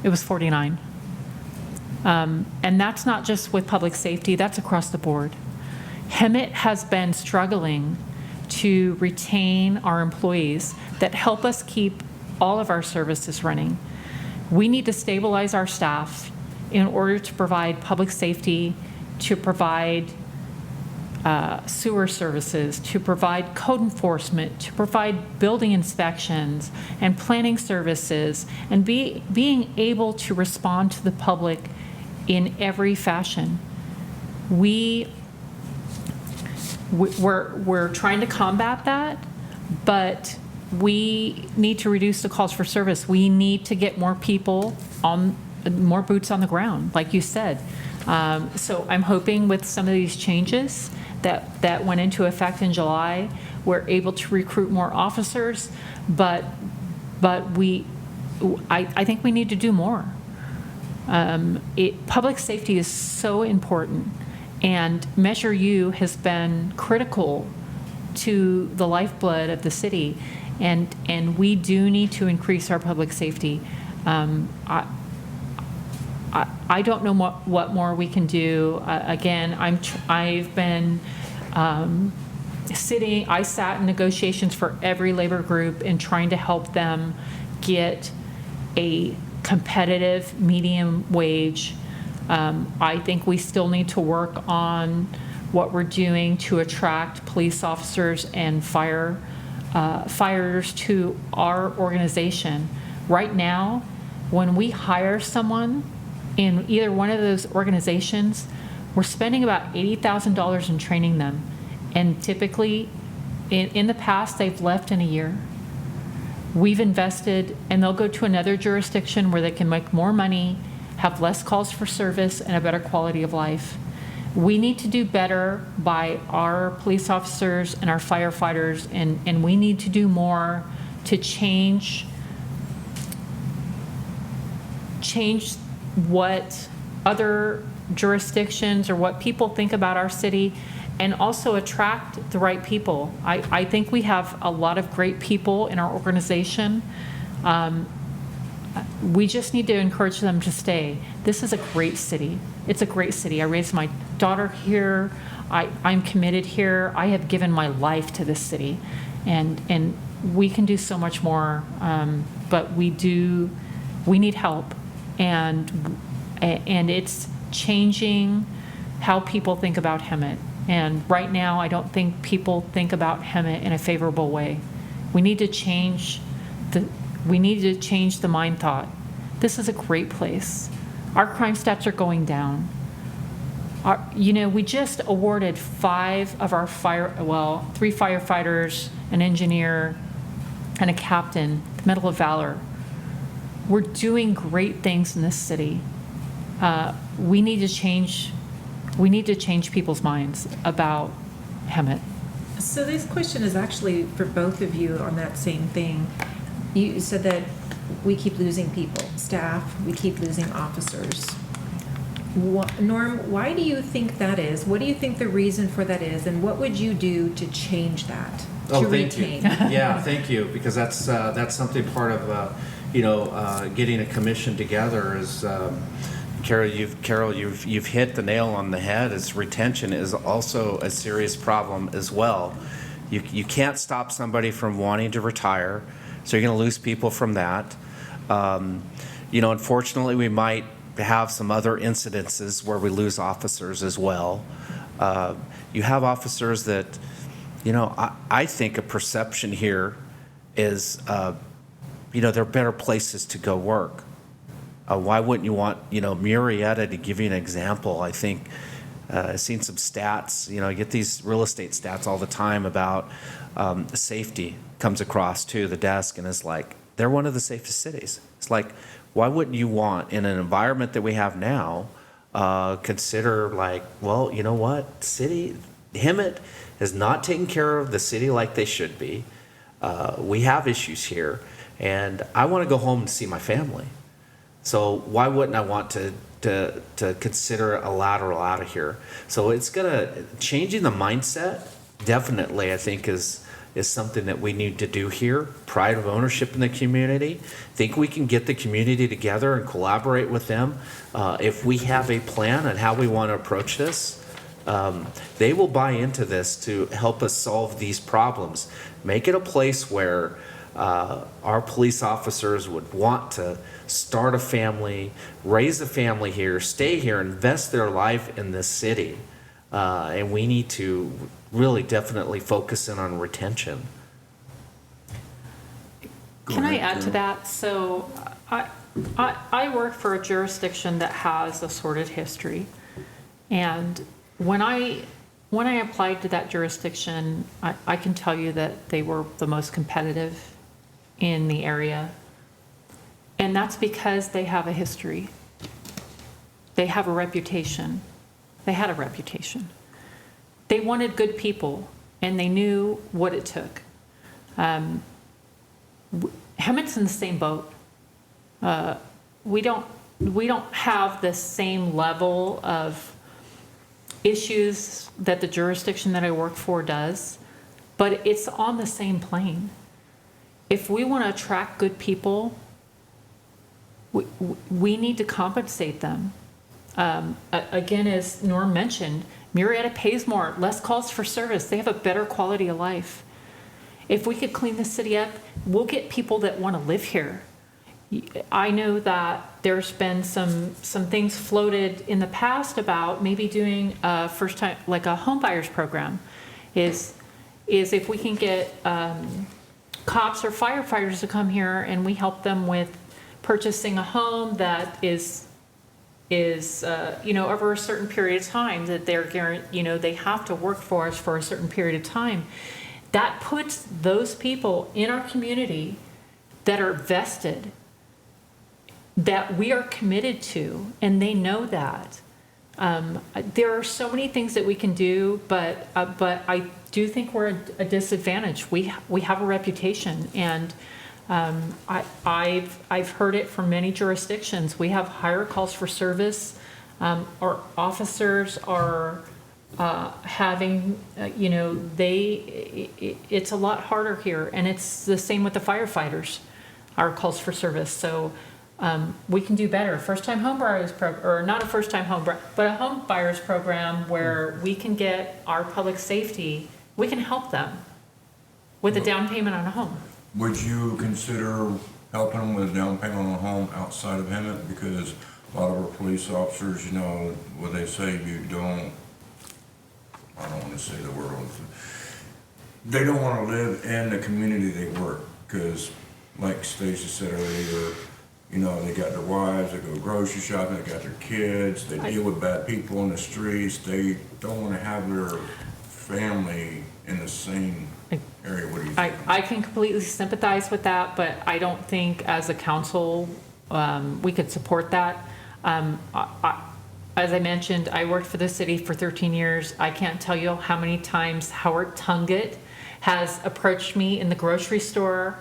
It was 49. And that's not just with public safety, that's across the board. hemet has been struggling to retain our employees that help us keep all of our services running. We need to stabilize our staff in order to provide public safety, to provide sewer services, to provide code enforcement, to provide building inspections and planning services, and being able to respond to the public in every fashion. We're trying to combat that, but we need to reduce the calls for service. We need to get more people more boots on the ground, like you said. So I'm hoping with some of these changes that went into effect in July, we're able to recruit more officers, but I think we need to do more. Public safety is so important, and Measure U has been critical to the lifeblood of the city, and we do need to increase our public safety. I don't know what more we can do. Again, I've been I sat in negotiations for every labor group and trying to help them get a competitive medium wage. I think we still need to work on what we're doing to attract police officers and firefighters to our organization. Right now, when we hire someone in either one of those organizations, we're spending about $80,000 in training them. And typically, in the past, they've left in a year. We've invested, and they'll go to another jurisdiction where they can make more money, have less calls for service, and a better quality of life. We need to do better by our police officers and our firefighters, and we need to do more to change what other jurisdictions or what people think about our city, and also attract the right people. I think we have a lot of great people in our organization. We just need to encourage them to stay. This is a great city. It's a great city. I raised my daughter here. I'm committed here. I have given my life to this city, and we can do so much more, but we need help, and it's changing how people think about Hemet. And right now, I don't think people think about Hemet in a favorable way. We need to change the mind thought. This is a great place. Our crime stats are going down. We just awarded 5 of our 3 firefighters, an engineer, and a captain, the Medal of Valor. We're doing great things in this city. We need to change people's minds about Hemet. So this question is actually for both of you on that same thing. You said that we keep losing people, staff, we keep losing officers. Norm, why do you think that is? What do you think the reason for that is? And what would you do to change that? To retain? Yeah, thank you, because that's something part of, getting a commission together is, Carol, you've hit the nail on the head. Is retention is also a serious problem as well. You can't stop somebody from wanting to retire, so you're going to lose people from that. Unfortunately, we might have some other incidences where we lose officers as well. You have officers that, I think a perception here is, there are better places to go work. Why wouldn't you want, Murrieta, to give you an example? I think I've seen some stats, I get these real estate stats all the time about safety comes across to the desk, and it's like, they're one of the safest cities. It's like, why wouldn't you want, in an environment that we have now, consider like, well, you know what, Hemet is not taking care of the city like they should be. We have issues here, and I want to go home and see my family. So why wouldn't I want to consider a lateral out of here? So it's changing the mindset, definitely, I think is something that we need to do here. Pride of ownership in the community. Think we can get the community together and collaborate with them. If we have a plan on how we want to approach this, they will buy into this to help us solve these problems. Make it a place where our police officers would want to start a family, raise a family here, stay here, invest their life in this city. And we need to really definitely focus in on retention. Can I add to that? So I work for a jurisdiction that has a sordid history. And when I applied to that jurisdiction, I can tell you that they were the most competitive in the area. And that's because they have a history. They have a reputation. They had a reputation. They wanted good people, and they knew what it took. Hemet's in the same boat. We don't have the same level of issues that the jurisdiction that I work for does, but it's on the same plane. If we want to attract good people, we need to compensate them. Again, as Norm mentioned, Murrieta pays more, less calls for service. They have a better quality of life. If we could clean the city up, we'll get people that want to live here. I know that there's been some things floated in the past about maybe doing a first time, like a home buyers program, is if we can get cops or firefighters to come here and we help them with purchasing a home that is over a certain period of time that they have to work for us for a certain period of time. That puts those people in our community that are vested, that we are committed to, and they know that. There are so many things that we can do, but I do think we're at a disadvantage. We have a reputation, and I've heard it from many jurisdictions. We have higher calls for service. Our officers are having, it's a lot harder here, and it's the same with the firefighters, our calls for service. So we can do better. First-time home buyers or not a first-time home buyer, but a home buyers program where we can get our public safety, we can help them with a down payment on a home. Would you consider helping them with a down payment on a home outside of Hemet? Because a lot of our police officers, you know, what they say, I don't want to say the word, they don't want to live in the community they work, because like Stacy said earlier, you know, they got their wives, they go grocery shopping, they got their kids, they deal with bad people in the streets, they don't want to have their family in the same area. What do you think? I can completely sympathize with that, but I don't think as a council, we could support that. As I mentioned, I worked for the city for 13 years. I can't tell you how many times Howard Tunget has approached me in the grocery store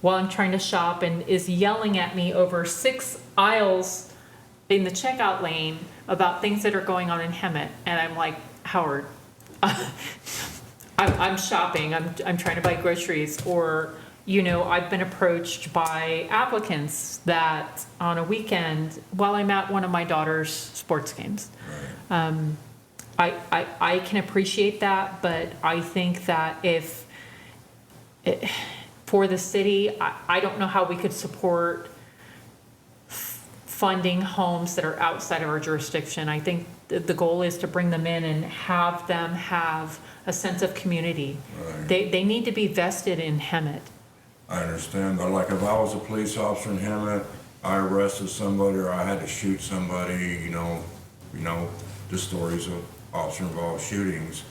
while I'm trying to shop and is yelling at me over 6 aisles in the checkout lane about things that are going on in Hemet. And I'm like, Howard, I'm shopping, I'm trying to buy groceries. Or, you know, I've been approached by applicants that on a weekend while I'm at one of my daughter's sports games. I can appreciate that, but I think that for the city, I don't know how we could support funding homes that are outside of our jurisdiction. I think the goal is to bring them in and have them have a sense of community. Right. They need to be vested in Hemet. I understand, but like if I was a police officer in Hemet, I arrested somebody or I had to shoot somebody, you know, the stories of officer-involved shootings.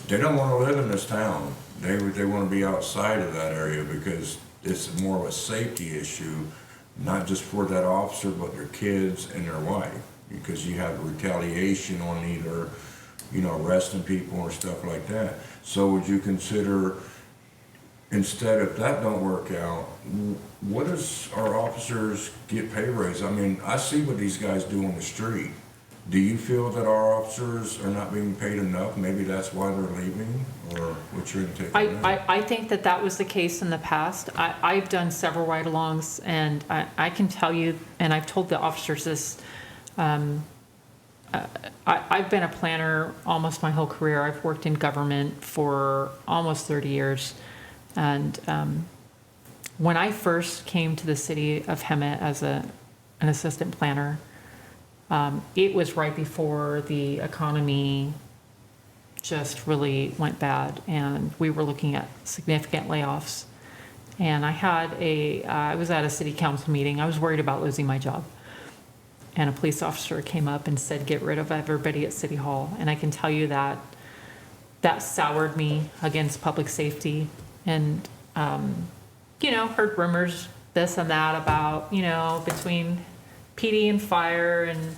They don't want to live in this town. They want to be outside of that area because it's more of a safety issue, not just for that officer, but their kids and their wife. Because you have retaliation on either, you know, arresting people or stuff like that. So would you consider, instead, if that don't work out, what does our officers get pay raise? I mean, I see what these guys do on the street. Do you feel that our officers are not being paid enough? Maybe that's why they're leaving, or what's your take on that? I think that was the case in the past. I've done several ride-alongs, and I can tell you, and I've told the officers this, I've been a planner almost my whole career. I've worked in government for almost 30 years. And when I first came to the city of Hemet as an assistant planner, it was right before the economy just really went bad, and we were looking at significant layoffs. And I was at a city council meeting. I was worried about losing my job. And a police officer came up and said, get rid of everybody at City Hall. And I can tell you that soured me against public safety. And, you know, heard rumors, this and that about, you know, between PD and fire and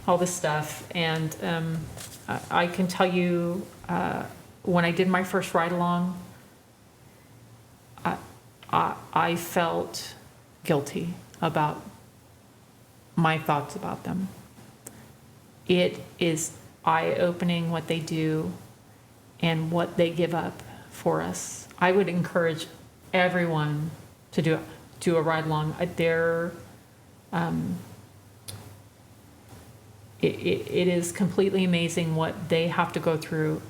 all this stuff. And I can tell you, when I did my first ride-along, I felt guilty about my thoughts about them. It is eye-opening what they do and what they give up for us. I would encourage everyone to do a ride-along. It is completely amazing what they have to go through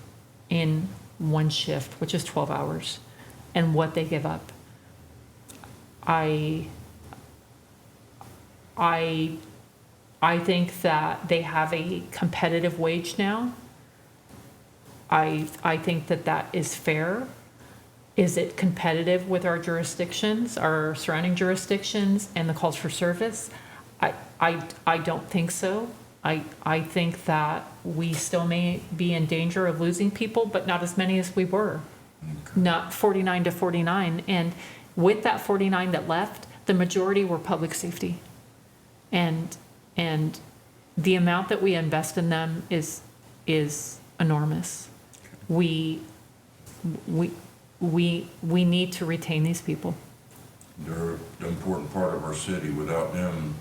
in one shift, which is 12 hours, and what they give up. I think that they have a competitive wage now. I think that is fair. Is it competitive with our jurisdictions, our surrounding jurisdictions, and the calls for service? I don't think so. I think that we still may be in danger of losing people, but not as many as we were. Not 49 to 49. And with that 49 that left, the majority were public safety. And the amount that we invest in them is enormous. We need to retain these people. They're an important part of our city. Without them,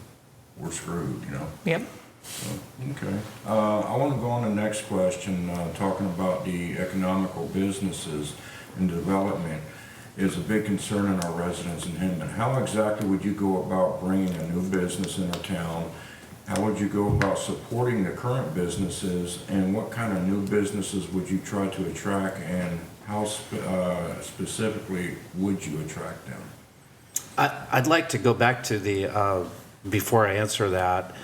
we're screwed, you know? Yep. So, okay. I want to go on to the next question, talking about the economical businesses and development. is a big concern in our residents in Hemet. How exactly would you go about bringing a new business in our town? How would you go about supporting the current businesses, and what kind of new businesses would you try to attract, and how specifically would you attract them? I'd like to go back to the, before I answer that,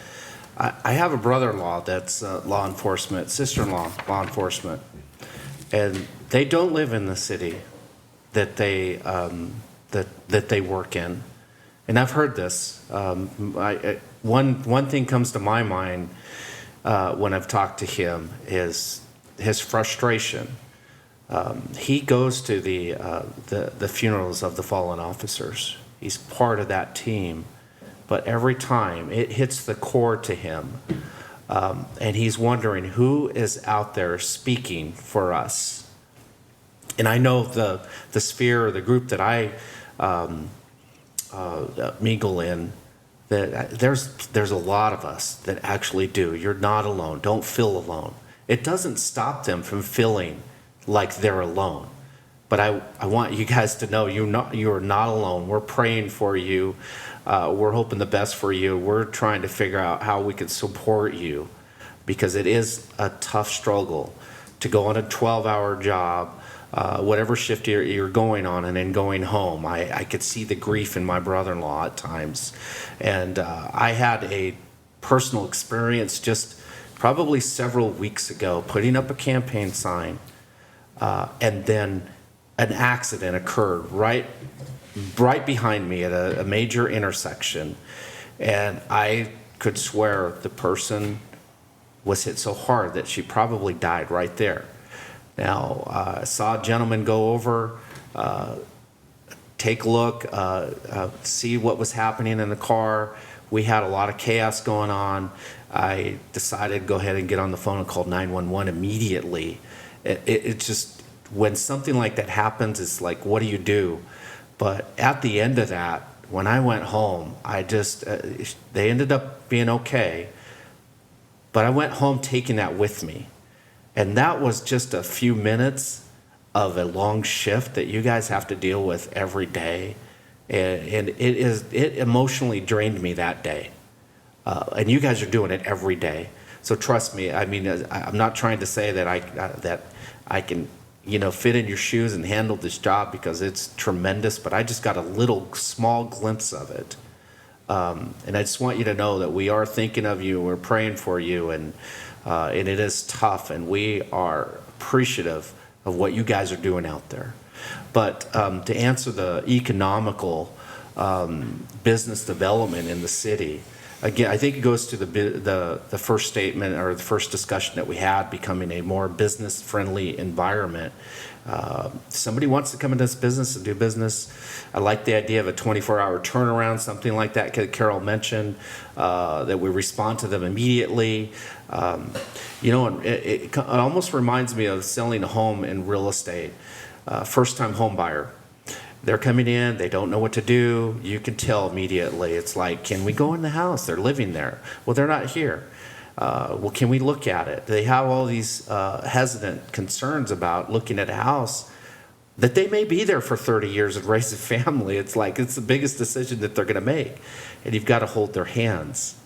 I have a brother-in-law that's law enforcement, sister-in-law, law enforcement, and they don't live in the city that they that they work in. And I've heard this. One thing comes to my mind when I've talked to him is his frustration. He goes to the funerals of the fallen officers. He's part of that team, but every time it hits the core to him, and he's wondering who is out there speaking for us. And I know the sphere or the group that I mingle in, that there's a lot of us that actually do. You're not alone. Don't feel alone. It doesn't stop them from feeling like they're alone. But I want you guys to know you are not alone. We're praying for you. We're hoping the best for you. We're trying to figure out how we can support you, because it is a tough struggle to go on a 12-hour job, whatever shift you're going on, and then going home. I could see the grief in my brother-in-law at times. And I had a personal experience just probably several weeks ago, putting up a campaign sign, and then an accident occurred right behind me at a major intersection. And I could swear the person was hit so hard that she probably died right there. Now, I saw a gentleman go over, take a look, see what was happening in the car. We had a lot of chaos going on. I decided to go ahead and get on the phone and call 911 immediately. It just, when something like that happens, it's like, what do you do? But at the end of that, when I went home, I just, they ended up being okay. But I went home taking that with me. And that was just a few minutes of a long shift that you guys have to deal with every day. And it emotionally drained me that day. And you guys are doing it every day. So trust me, I mean, I'm not trying to say that I can, fit in your shoes and handle this job, because it's tremendous, but I just got a little small glimpse of it. And I just want you to know that we are thinking of you, we're praying for you, and it is tough, and we are appreciative of what you guys are doing out there. But to answer the economical business development in the city, again, I think it goes to the first statement, or the first discussion that we had, becoming a more business-friendly environment. Somebody wants to come into this business and do business. I like the idea of a 24-hour turnaround, something like that Carol mentioned, that we respond to them immediately. It almost reminds me of selling a home in real estate. First-time home buyer. They're coming in, they don't know what to do. You can tell immediately. It's like, can we go in the house? They're living there. Well, they're not here. Well, can we look at it? They have all these hesitant concerns about looking at a house that they may be there for 30 years and raise a family. It's like, it's the biggest decision that they're going to make. And you've got to hold their hands.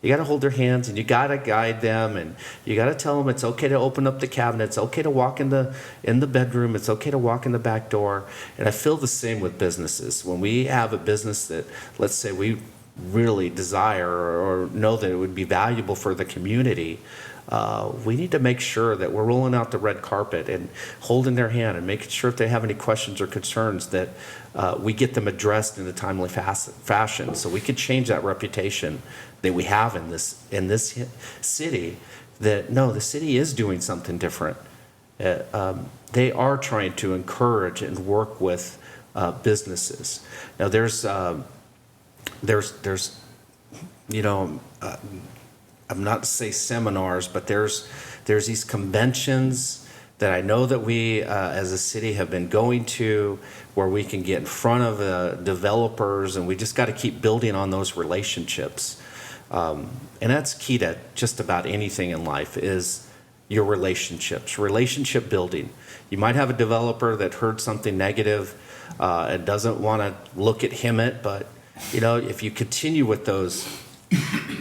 You got to hold their hands, and you got to guide them, and you got to tell them it's okay to open up the cabinet. It's okay to walk in the bedroom. It's okay to walk in the back door. And I feel the same with businesses. When we have a business that, let's say, we really desire or know that it would be valuable for the community, we need to make sure that we're rolling out the red carpet and holding their hand and making sure if they have any questions or concerns that we get them addressed in a timely fashion, so we could change that reputation that we have in this city, that no, the city is doing something different. They are trying to encourage and work with businesses. Now there's I'm not to say seminars, but there's these conventions that I know that we as a city have been going to, where we can get in front of developers, and we just got to keep building on those relationships. And that's key to just about anything in life, is your relationships, relationship building. You might have a developer that heard something negative and doesn't want to look at hemet, but, you know, if you continue with those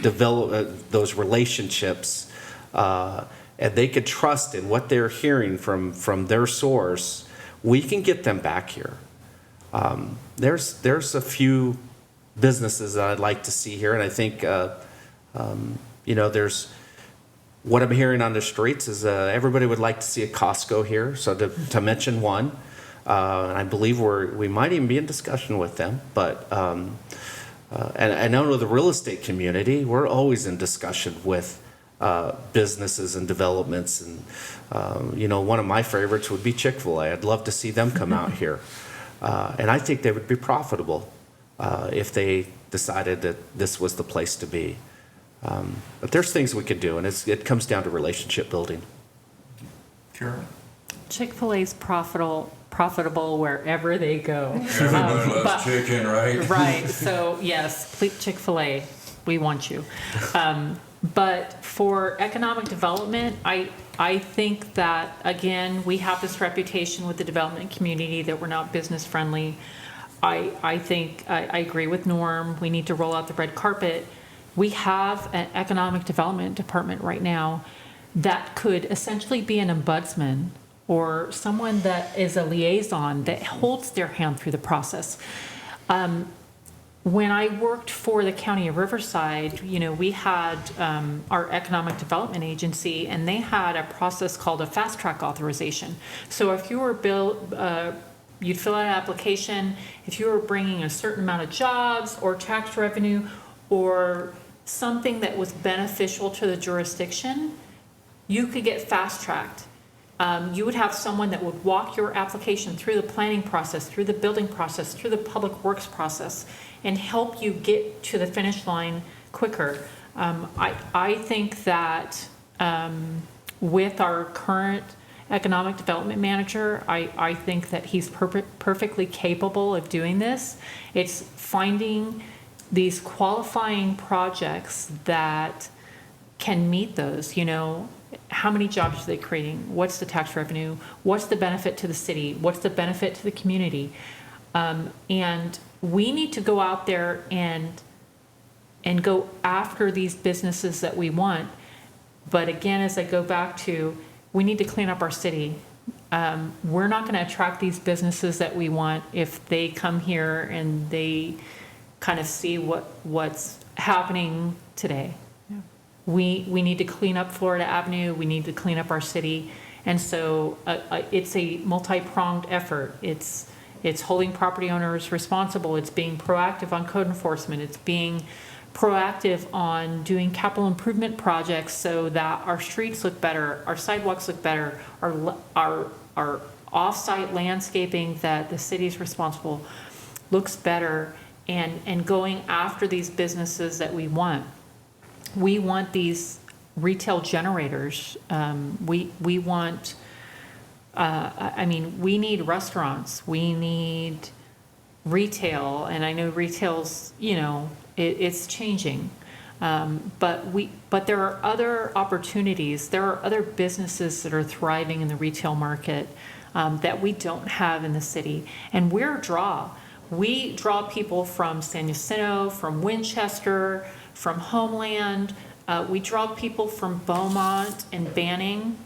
those relationships, and they could trust in what they're hearing from their source, we can get them back here. There's a few businesses that I'd like to see here, and I think, you know, there's what I'm hearing on the streets is everybody would like to see a Costco here. So to mention one, and I believe we might even be in discussion with them, but. And I know the real estate community, we're always in discussion with businesses and developments. And, you know, one of my favorites would be Chick-fil-A. I'd love to see them come out here. And I think they would be profitable if they decided that this was the place to be. But there's things we could do, and it comes down to relationship building. Karen? Chick-fil-A's profitable wherever they go. Everybody loves chicken, right? Right. So yes, Chick-fil-A, we want you. But for economic development, I think that, again, we have this reputation with the development community that we're not business friendly. I think I agree with Norm. We need to roll out the red carpet. We have an economic development department right now that could essentially be an ombudsman or someone that is a liaison that holds their hand through the process. When I worked for the County of Riverside, you know, we had our economic development agency, and they had a process called a fast track authorization. So if you were you'd fill out an application, if you were bringing a certain amount of jobs or tax revenue or something that was beneficial to the jurisdiction, you could get fast tracked. You would have someone that would walk your application through the planning process, through the building process, through the public works process, and help you get to the finish line quicker. I think that with our current economic development manager, I think that he's perfectly capable of doing this. It's finding these qualifying projects that can meet those, you know. How many jobs are they creating? What's the tax revenue? What's the benefit to the city? What's the benefit to the community? And we need to go out there and go after these businesses that we want. But again, as I go back to, we need to clean up our city. We're not going to attract these businesses that we want if they come here and they kind of see what's happening today. We need to clean up Florida Avenue. We need to clean up our city. And so it's a multi-pronged effort. It's holding property owners responsible. It's being proactive on code enforcement. It's being proactive on doing capital improvement projects so that our streets look better, our sidewalks look better, our off-site landscaping that the city's responsible looks better, and going after these businesses that we want. We want these retail generators. We want, I mean, we need restaurants. We need retail. And I know retail's, you know, it's changing. But there are other opportunities. There are other businesses that are thriving in the retail market that we don't have in the city. And we're a draw. We draw people from San Jacinto, from Winchester, from Homeland. We draw people from Beaumont and Banning.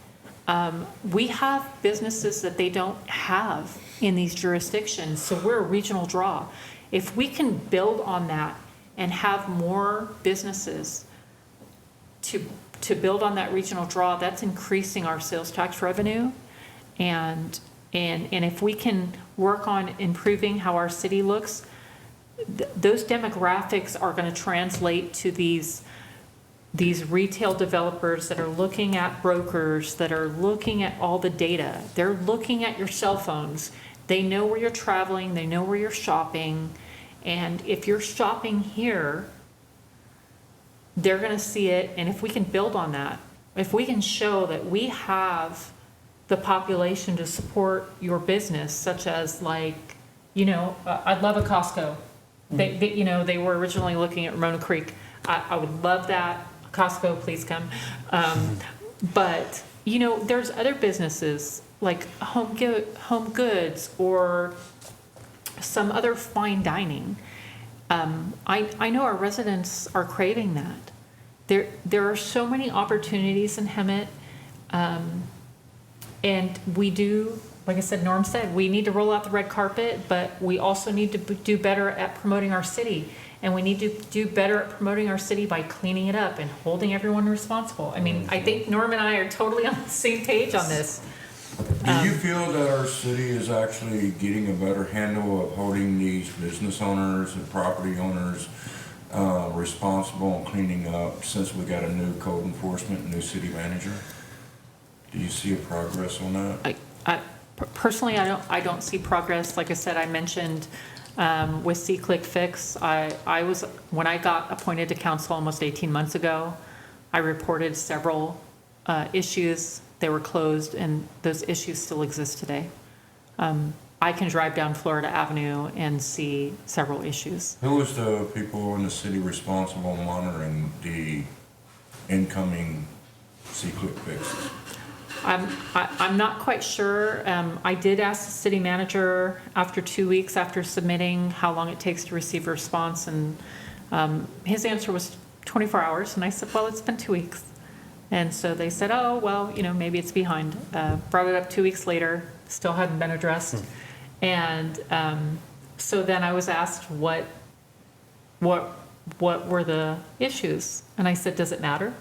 We have businesses that they don't have in these jurisdictions, so we're a regional draw. If we can build on that and have more businesses to build on that regional draw, that's increasing our sales tax revenue. And if we can work on improving how our city looks, those demographics are going to translate to these retail developers that are looking at brokers, that are looking at all the data. They're looking at your cell phones. They know where you're traveling. They know where you're shopping. And if you're shopping here, they're going to see it. And if we can build on that, if we can show that we have the population to support your business, such as, like, you know, I'd love a Costco. They you know, they were originally looking at Ramona Creek. I would love that. Costco, please come. But, you know, there's other businesses like Home Goods or some other fine dining. I know our residents are craving that. There are so many opportunities in Hemet, and we do, like I said, Norm said, we need to roll out the red carpet, but we also need to do better at promoting our city. And we need to do better at promoting our city by cleaning it up and holding everyone responsible. I mean, I think Norm and I are totally on the same page on this. Do you feel that our city is actually getting a better handle of holding these business owners and property owners responsible and cleaning up since we got a new code enforcement, new city manager? Do you see a progress on that? Personally, I don't see progress. Like I said, I mentioned with C-Click Fix, when I got appointed to council almost 18 months ago, I reported several issues. They were closed, and those issues still exist today. I can drive down Florida Avenue and see several issues. Who is the people in the city responsible monitoring the incoming C-Click fixes? I'm not quite sure. I did ask the city manager after 2 weeks after submitting how long it takes to receive a response, and his answer was 24 hours. And I said, well, it's been 2 weeks. And so they said, oh, well, maybe it's behind. Brought it up 2 weeks later, still hadn't been addressed. And so then I was asked what were the issues? And I said, does it matter?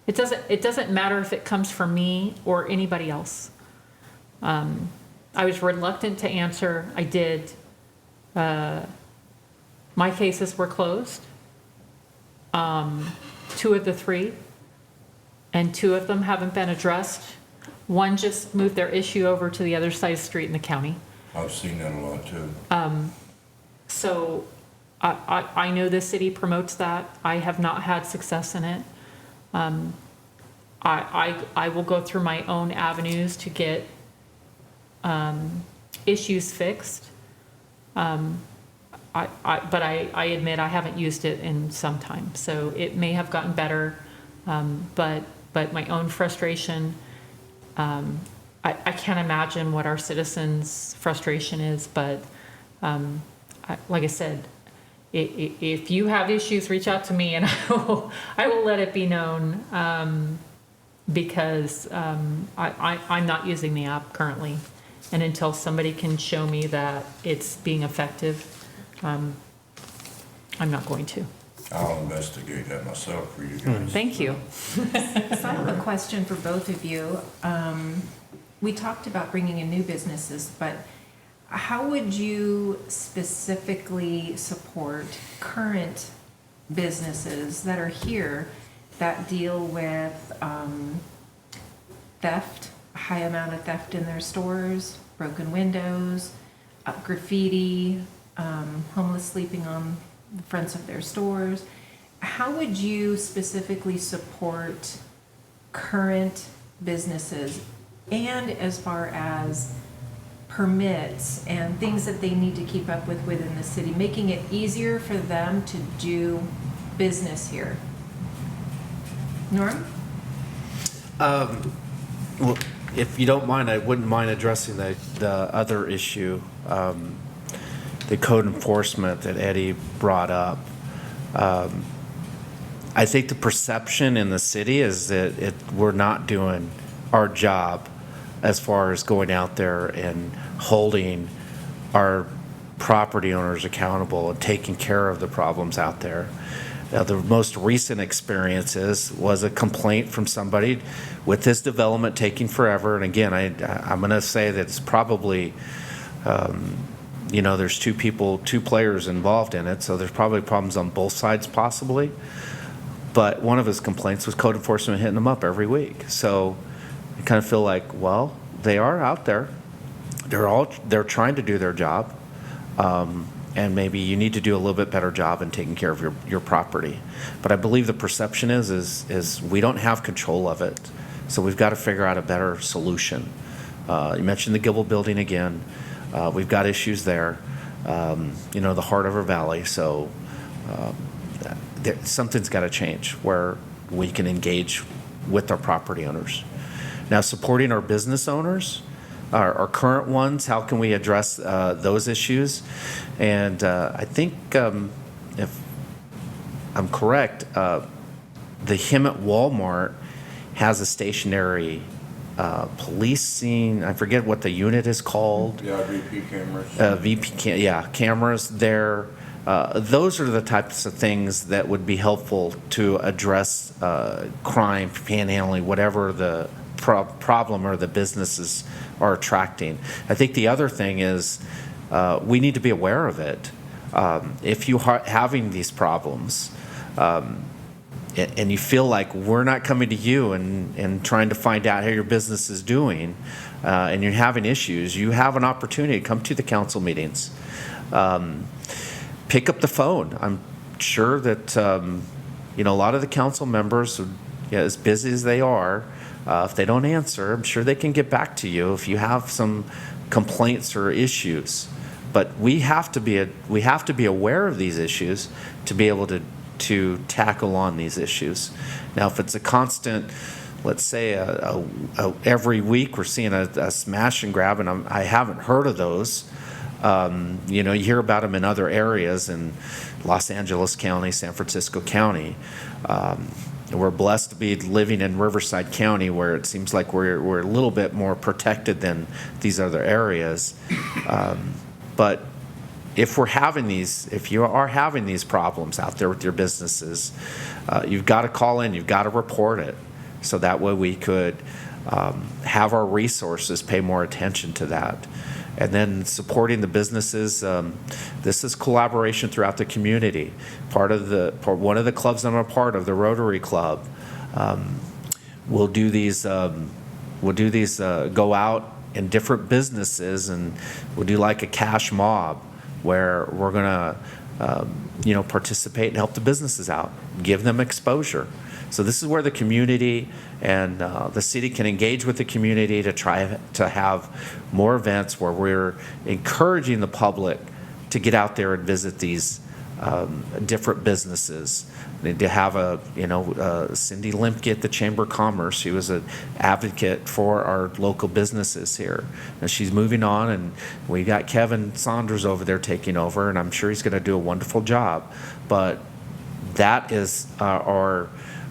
It doesn't matter if it comes from me or anybody else. I was reluctant to answer. I did. My cases were closed. 2 of the 3. And 2 of them haven't been addressed. One just moved their issue over to the other side of the street in the county. I've seen that a lot too. So I know the city promotes that. I have not had success in it. I will go through my own avenues to get issues fixed. But I admit I haven't used it in some time. So it may have gotten better. But my own frustration, I can't imagine what our citizens' frustration is, but like I said, if you have issues, reach out to me and I will let it be known, because I'm not using the app currently. And until somebody can show me that it's being effective, I'm not going to. I'll investigate that myself for you guys. Thank you. So I have a question for both of you. We talked about bringing in new businesses, but how would you specifically support current businesses that are here that deal with theft, a high amount of theft in their stores, broken windows, graffiti, homeless sleeping on the fronts of their stores? How would you specifically support current businesses, and as far as permits and things that they need to keep up with within the city, making it easier for them to do business here? Norm? Well, if you don't mind, I wouldn't mind addressing the other issue, the code enforcement that Eddie brought up. I think the perception in the city is that we're not doing our job as far as going out there and holding our property owners accountable and taking care of the problems out there. The most recent experiences was a complaint from somebody with this development taking forever. And again, I'm going to say that it's probably, there's two players involved in it, so there's probably problems on both sides possibly. But one of his complaints was code enforcement hitting them up every week. So I kind of feel like, well, they are out there. They're trying to do their job. And maybe you need to do a little bit better job in taking care of your property. But I believe the perception is we don't have control of it. So we've got to figure out a better solution. You mentioned the Gibble building again. We've got issues there, the heart of our valley. So something's got to change where we can engage with our property owners. Now, supporting our business owners, our current ones, how can we address those issues? And I think, if I'm correct, the Hemet Walmart has a stationary policing, I forget what the unit is called. Yeah, VP cameras. Cameras there. Those are the types of things that would be helpful to address crime, panhandling, whatever the problem or the businesses are attracting. I think the other thing is we need to be aware of it. If you are having these problems, and you feel like we're not coming to you and trying to find out how your business is doing, and you're having issues, you have an opportunity to come to the council meetings. Pick up the phone. I'm sure that a lot of the council members, as busy as they are, if they don't answer, I'm sure they can get back to you if you have some complaints or issues. But we have to be aware of these issues to be able to tackle on these issues. Now, if it's a constant, let's say every week we're seeing a smash and grab, and I haven't heard of those. You hear about them in other areas in Los Angeles County, San Francisco County. We're blessed to be living in Riverside County, where it seems like we're a little bit more protected than these other areas. But if you are having these problems out there with your businesses, you've got to call in, you've got to report it, so that way we could have our resources pay more attention to that. And then supporting the businesses, this is collaboration throughout the community. One of the clubs I'm a part of, the Rotary Club, we'll do these go out in different businesses, and we'll do like a cash mob where we're gonna participate and help the businesses out, give them exposure. So this is where the community and the city can engage with the community to try to have more events where we're encouraging the public to get out there and visit these different businesses. To have Cindy Limke at the Chamber of Commerce. She was an advocate for our local businesses here. And she's moving on, and we got Kevin Saunders over there taking over, and I'm sure he's going to do a wonderful job. But that is our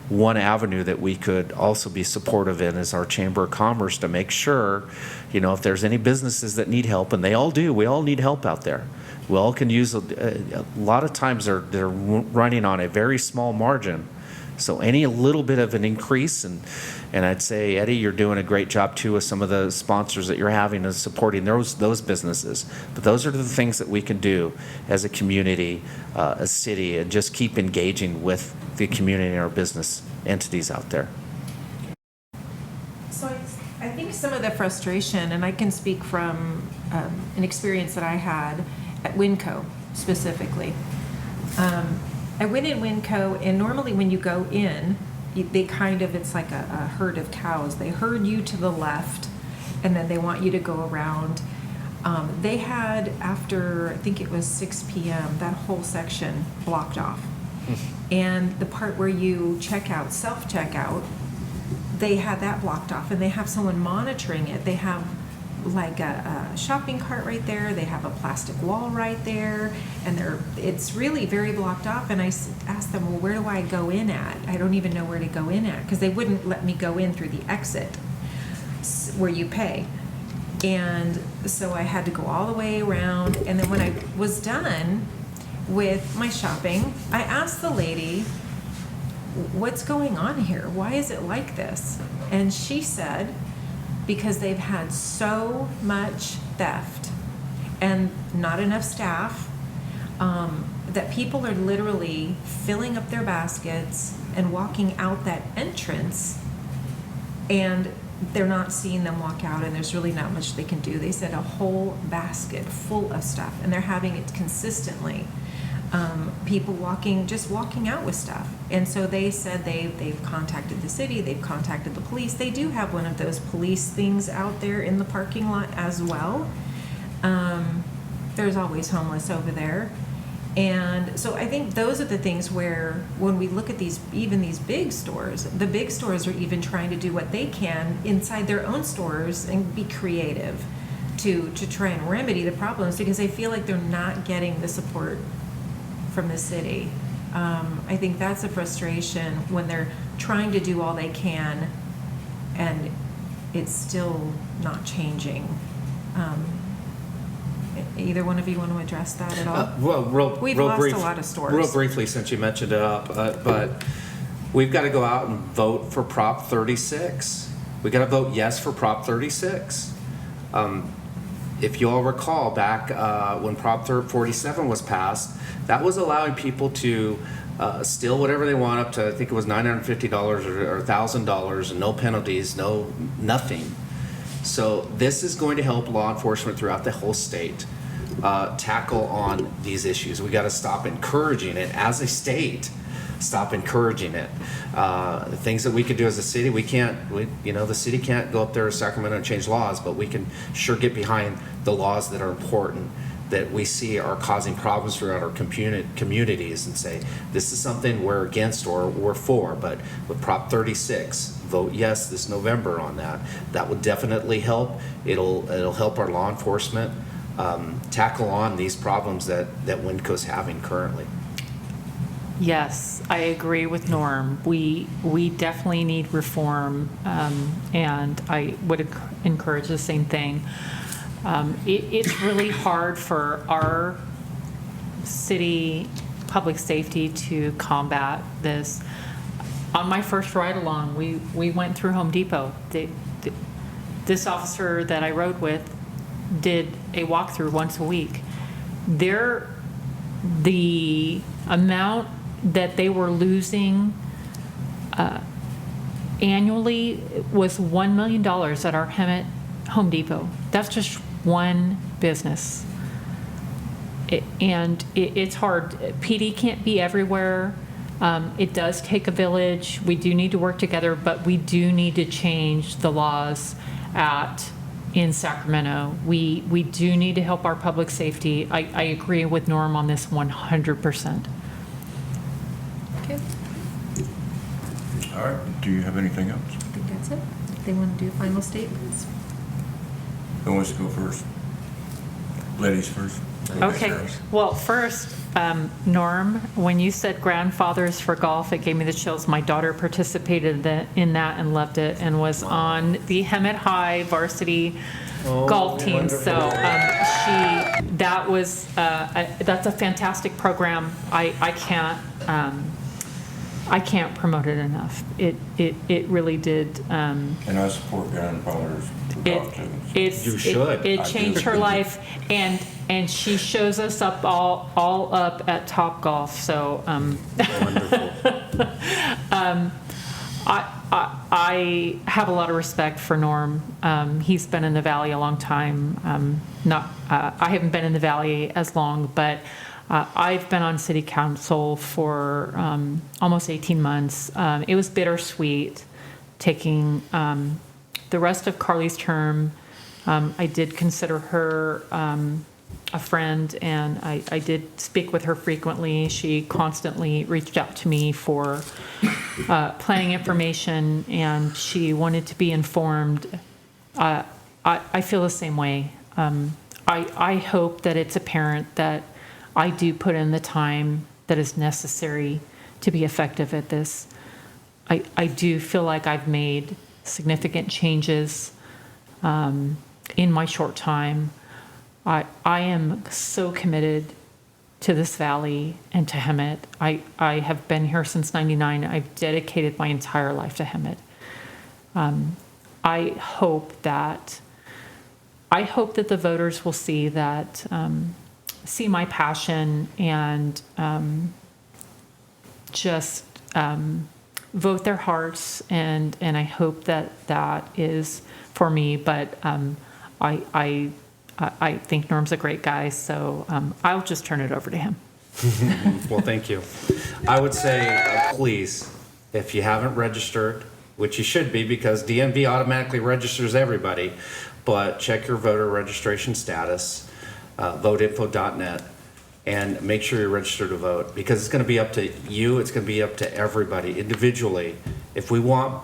one avenue that we could also be supportive in, is our Chamber of Commerce, to make sure, if there's any businesses that need help, and they all do, we all need help out there. We all can use, a lot of times they're running on a very small margin. So any little bit of an increase, and I'd say, Eddie, you're doing a great job too with some of the sponsors that you're having and supporting those businesses. But those are the things that we can do as a community, a city, and just keep engaging with the community and our business entities out there. So I think some of the frustration, and I can speak from an experience that I had at Winco specifically. I went in Winco, and normally when you go in, it's like a herd of cows. They herd you to the left, and then they want you to go around. They had, after I think it was 6 p.m., that whole section blocked off. And the part where you check out, self-checkout, they had that blocked off, and they have someone monitoring it. They have like a shopping cart right there. They have a plastic wall right there, and it's really very blocked off. And I asked them, well, where do I go in at? I don't even know where to go in at, because they wouldn't let me go in through the exit where you pay. And so I had to go all the way around. And then when I was done with my shopping, I asked the lady, what's going on here? Why is it like this? And she said, because they've had so much theft and not enough staff, that people are literally filling up their baskets and walking out that entrance, and they're not seeing them walk out, and there's really not much they can do. They said a whole basket full of stuff, and they're having it consistently. People just walking out with stuff. And so they said they've contacted the city, they've contacted the police. They do have one of those police things out there in the parking lot as well. There's always homeless over there. And so I think those are the things where, when we look at even these big stores, the big stores are even trying to do what they can inside their own stores and be creative to try and remedy the problems, because they feel like they're not getting the support from the city. I think that's a frustration when they're trying to do all they can and it's still not changing. Either one of you want to address that at all? We've lost a lot of stores. Real briefly, since you mentioned it up, but we've got to go out and vote for Prop 36. We got to vote yes for Prop 36. If you all recall, back when Prop 47 was passed, that was allowing people to steal whatever they want up to, I think it was $950 or $1,000, and no penalties, nothing. So this is going to help law enforcement throughout the whole state tackle on these issues. We got to stop encouraging it as a state. Stop encouraging it. The things that we could do as a city, the city can't go up there to Sacramento and change laws, but we can sure get behind the laws that are important, that we see are causing problems throughout our communities, and say, this is something we're against or we're for. But with Prop 36, vote yes this November on that. That would definitely help. It'll help our law enforcement tackle on these problems that Winco's having currently. Yes, I agree with Norm. We definitely need reform, and I would encourage the same thing. It's really hard for our city public safety to combat this. On my first ride along, we went through Home Depot. This officer that I rode with did a walkthrough once a week. The amount that they were losing annually was $1 million at our Hemet Home Depot. That's just one business. It's hard. PD can't be everywhere. It does take a village. We do need to work together, but we do need to change the laws in Sacramento. We do need to help our public safety. I agree with Norm on this 100%. Okay, All right, do you have anything else? I think that's it. If they want to do final statements. Who wants to go first? Ladies first. Okay, well, first, Norm, when you said grandfathers for golf, it gave me the chills. My daughter participated in that and loved it, and was on the Hemet High varsity golf team. Wonderful. So that's a fantastic program. I can't promote it enough. It really did. And I support grandfathers for golf too. You should. It changed her life, and she shows us up all up at Top Golf. So Wonderful. I have a lot of respect for Norm. He's been in the Valley a long time. I haven't been in the Valley as long, but I've been on city council for almost 18 months. It was bittersweet taking the rest of Carly's term. I did consider her a friend, and I did speak with her frequently. She constantly reached out to me for planning information, and she wanted to be informed. I feel the same way. I hope that it's apparent that I do put in the time that is necessary to be effective at this. I do feel like I've made significant changes in my short time. I am so committed to this valley and to Hemet. I have been here since '99. I've dedicated my entire life to Hemet. I hope that the voters will see that, see my passion, and just vote their hearts, and I hope that is for me. But I think Norm's a great guy, so I'll just turn it over to him. Well, thank you. I would say, please, if you haven't registered, which you should be because DMV automatically registers everybody, but check your voter registration status, voteinfo.net. and make sure you're registered to vote, because it's going to be up to you, it's going to be up to everybody individually. If we want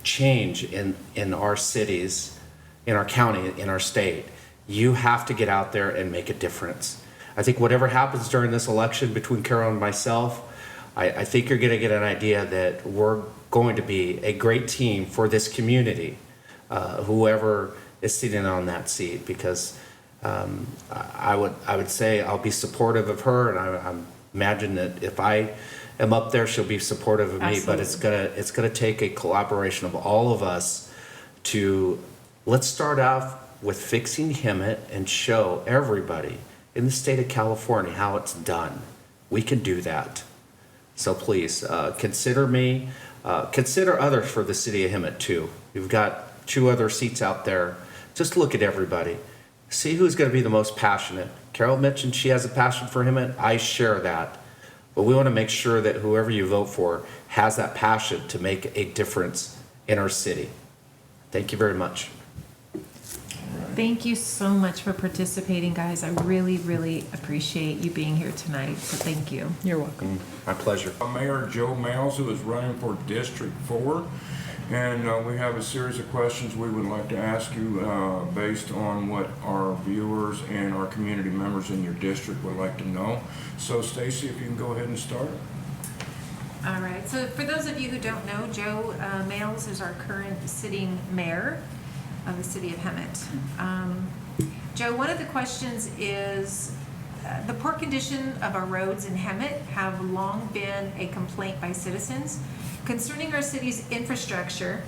change in our cities, in our county, in our state, you have to get out there and make a difference. I think whatever happens during this election between Carol and myself, I think you're going to get an idea that we're going to be a great team for this community, whoever is sitting on that seat, because I would say I'll be supportive of her, and I imagine that if I am up there, she'll be supportive of me. But it's gonna take a collaboration of all of us to, let's start off with fixing hemet and show everybody in the state of California how it's done. We can do that. So please consider me, consider others for the city of Hemet too. We've got 2 other seats out there. Just look at everybody. See who's going to be the most passionate. Carol mentioned she has a passion for Hemet. I share that. But we want to make sure that whoever you vote for has that passion to make a difference in our city. Thank you very much. Thank you so much for participating, guys. I really, really appreciate you being here tonight, so thank you. You're welcome. My pleasure. Mayor Joe Males, who is running for District 4. And we have a series of questions we would like to ask you based on what our viewers and our community members in your district would like to know. So Stacy, if you can go ahead and start. All right, so for those of you who don't know, Joe Males is our current sitting mayor of the city of Hemet. Joe, one of the questions is, the poor condition of our roads in Hemet have long been a complaint by citizens. Concerning our city's infrastructure,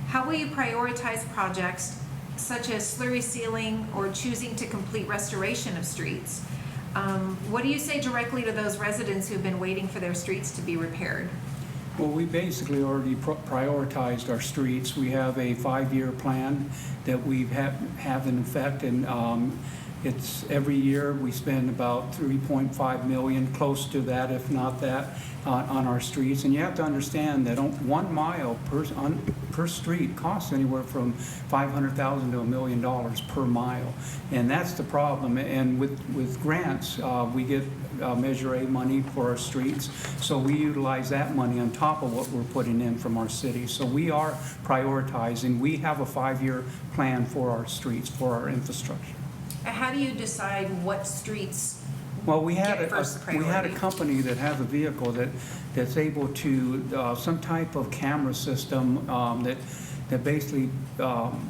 how will you prioritize projects such as slurry sealing or choosing to complete restoration of streets? What do you say directly to those residents who've been waiting for their streets to be repaired? Well, we basically already prioritized our streets. We have a 5-year plan that we have in effect, and it's every year we spend about 3.5 million, close to that, if not that, on our streets. And you have to understand that 1 mile per street costs anywhere from $500,000 to $1 million per mile, and that's the problem. And with grants, we get Measure A money for our streets, so we utilize that money on top of what we're putting in from our city. So we are prioritizing. We have a 5-year plan for our streets, for our infrastructure. How do you decide what streets? Well, we had Get first we had a priority. company that has a vehicle that's able to some type of camera system that basically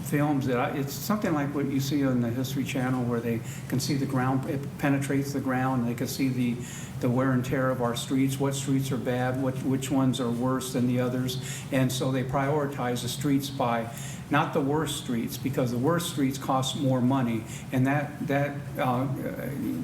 films it. It's something like what you see on the History Channel, where they can see the ground, it penetrates the ground, and they can see the wear and tear of our streets, what streets are bad, which ones are worse than the others. And so they prioritize the streets by not the worst streets, because the worst streets cost more money, and that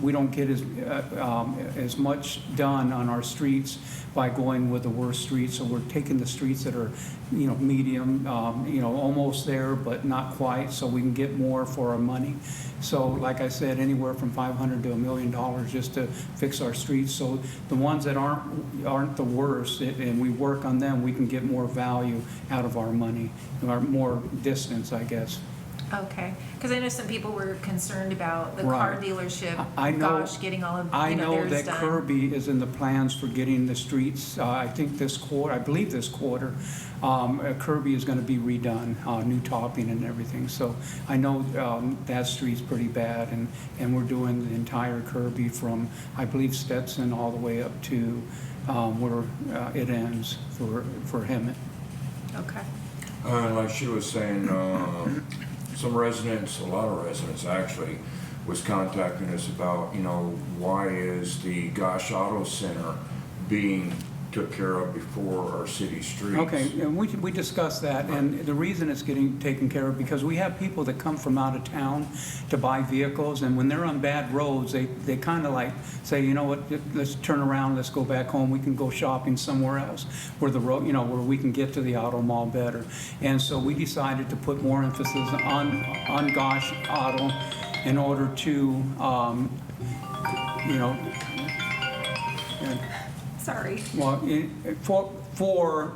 we don't get as much done on our streets by going with the worst streets. So we're taking the streets that are, medium, almost there, but not quite, so we can get more for our money. So like I said, anywhere from $500,000 to $1 million just to fix our streets. So the ones that aren't the worst, and we work on them, we can get more value out of our money, or more distance, I guess. Okay, because I know some people were concerned about the car Right. dealership. I know. Gosh, getting all of I know theirs that done. Kirby is in the plans for getting the streets, I think this quarter, I believe this quarter, Kirby is going to be redone, new topping and everything. So I know that street's pretty bad, and we're doing the entire Kirby from, I believe, Stetson all the way up to where it ends for Hemet. Okay. Like she was saying, some residents, a lot of residents actually, was contacting us about, why is the Gosh Auto Center being took care of before our city streets? Okay, and we discussed that, and the reason it's getting taken care of, because we have people that come from out of town to buy vehicles, and when they're on bad roads, they kind of like say, you know what, let's turn around, let's go back home, we can go shopping somewhere else where the road, where we can get to the auto mall better. And so we decided to put more emphasis on Gosh Auto in order to, Sorry. well, for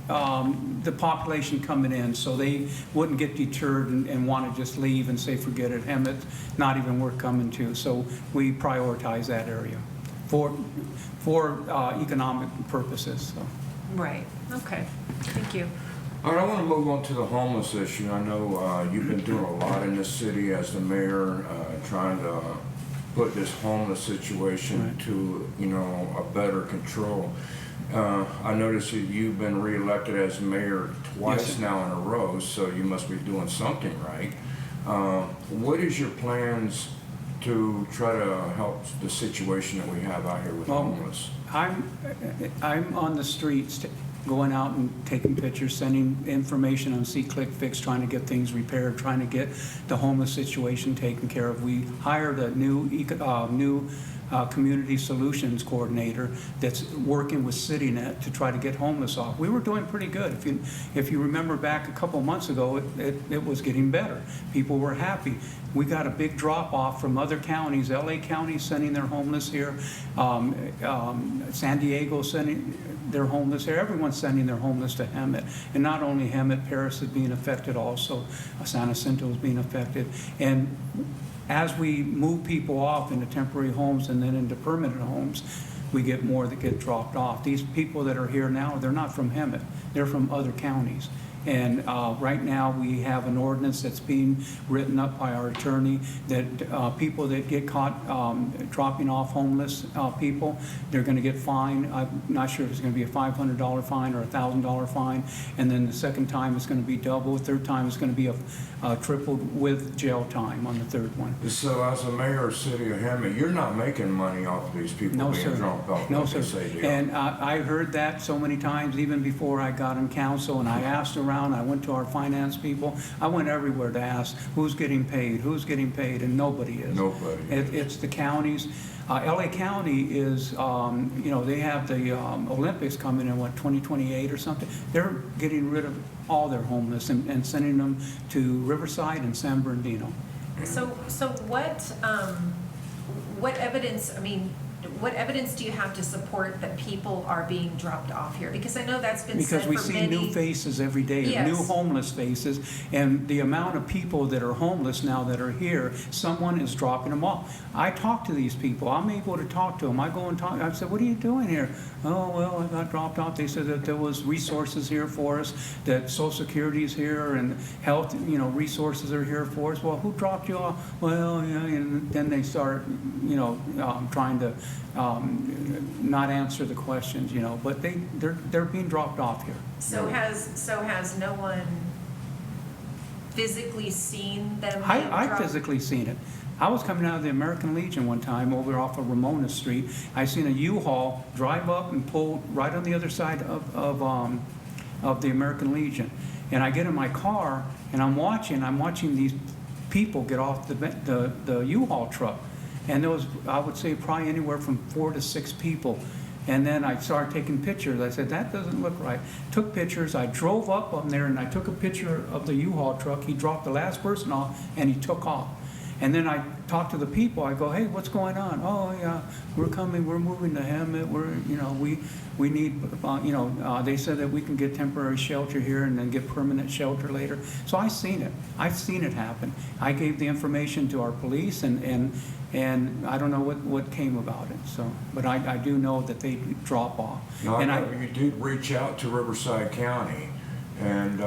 the population coming in, so they wouldn't get deterred and want to just leave and say, forget it, Hemet's not even worth coming to. So we prioritize that area for economic purposes. So. Right, okay, thank you. All right, I want to move on to the homeless issue. I know you've been doing a lot in this city as the mayor, trying to put this homeless situation to, a better control. I noticed that you've been reelected as mayor twice now in a row, so you must be doing something right. What is your plans to try to help the situation that we have out here with homeless? I'm on the streets, going out and taking pictures, sending information on See Click Fix, trying to get things repaired, trying to get the homeless situation taken care of. We hired a new community solutions coordinator that's working with CityNet to try to get homeless off. We were doing pretty good. If you remember back a couple months ago, it was getting better. People were happy. We got a big drop off from other counties. LA County sending their homeless here. San Diego sending their homeless here. Everyone's sending their homeless to Hemet. And not only Hemet, Paris is being affected also. San Jacinto is being affected. And as we move people off into temporary homes and then into permanent homes, we get more that get dropped off. These people that are here now, they're not from Hemet. They're from other counties. And right now we have an ordinance that's being written up by our attorney that people that get caught dropping off homeless people, they're going to get fined. I'm not sure if it's going to be a $500 fine or a $1,000 fine. And then the second time it's going to be double. The third time it's going to be a tripled with jail time on the third one. So as a mayor of City of Hemet, you're not making money off of these people being dropped off? No, like sir. They say they are. And I heard that so many times, even before I got on council, and I asked around. I went to our finance people. I went everywhere to ask who's getting paid, and nobody is. Nobody. It's the counties. LA County is, they have the Olympics coming in, 2028 or something. They're getting rid of all their homeless and sending them to Riverside and San Bernardino. So what evidence, what evidence do you have to support that people are being dropped off here? Because I know that's been said Because we for see many. new faces every day, Yes. new homeless faces, and the amount of people that are homeless now that are here, someone is dropping them off. I talk to these people. I'm able to talk to them. I go and talk. I said, what are you doing here? Oh, well, I got dropped off. They said that there was resources here for us, that Social Security is here, and health, resources are here for us. Well, who dropped you off? Well, yeah, and then they start, trying to not answer the questions, but they're being dropped off here. So has no one physically seen them being I dropped? physically seen it. I was coming out of the American Legion one time over off of Ramona Street. I seen a U-Haul drive up and pull right on the other side of the American Legion. And I get in my car and I'm watching these people get off the U-Haul truck. And there was, I would say, probably anywhere from 4 to 6 people. And then I started taking pictures. I said, that doesn't look right. Took pictures. I drove up on there and I took a picture of the U-Haul truck. He dropped the last person off and he took off. And then I talked to the people. I go, hey, what's going on? Oh, yeah, we're coming. We're moving to Hemet. We need, they said that we can get temporary shelter here and then get permanent shelter later. So I've seen it. I've seen it happen. I gave the information to our police and I don't know what came about it. So, but I do know that they drop off. No, and I know you did reach out to Riverside County, and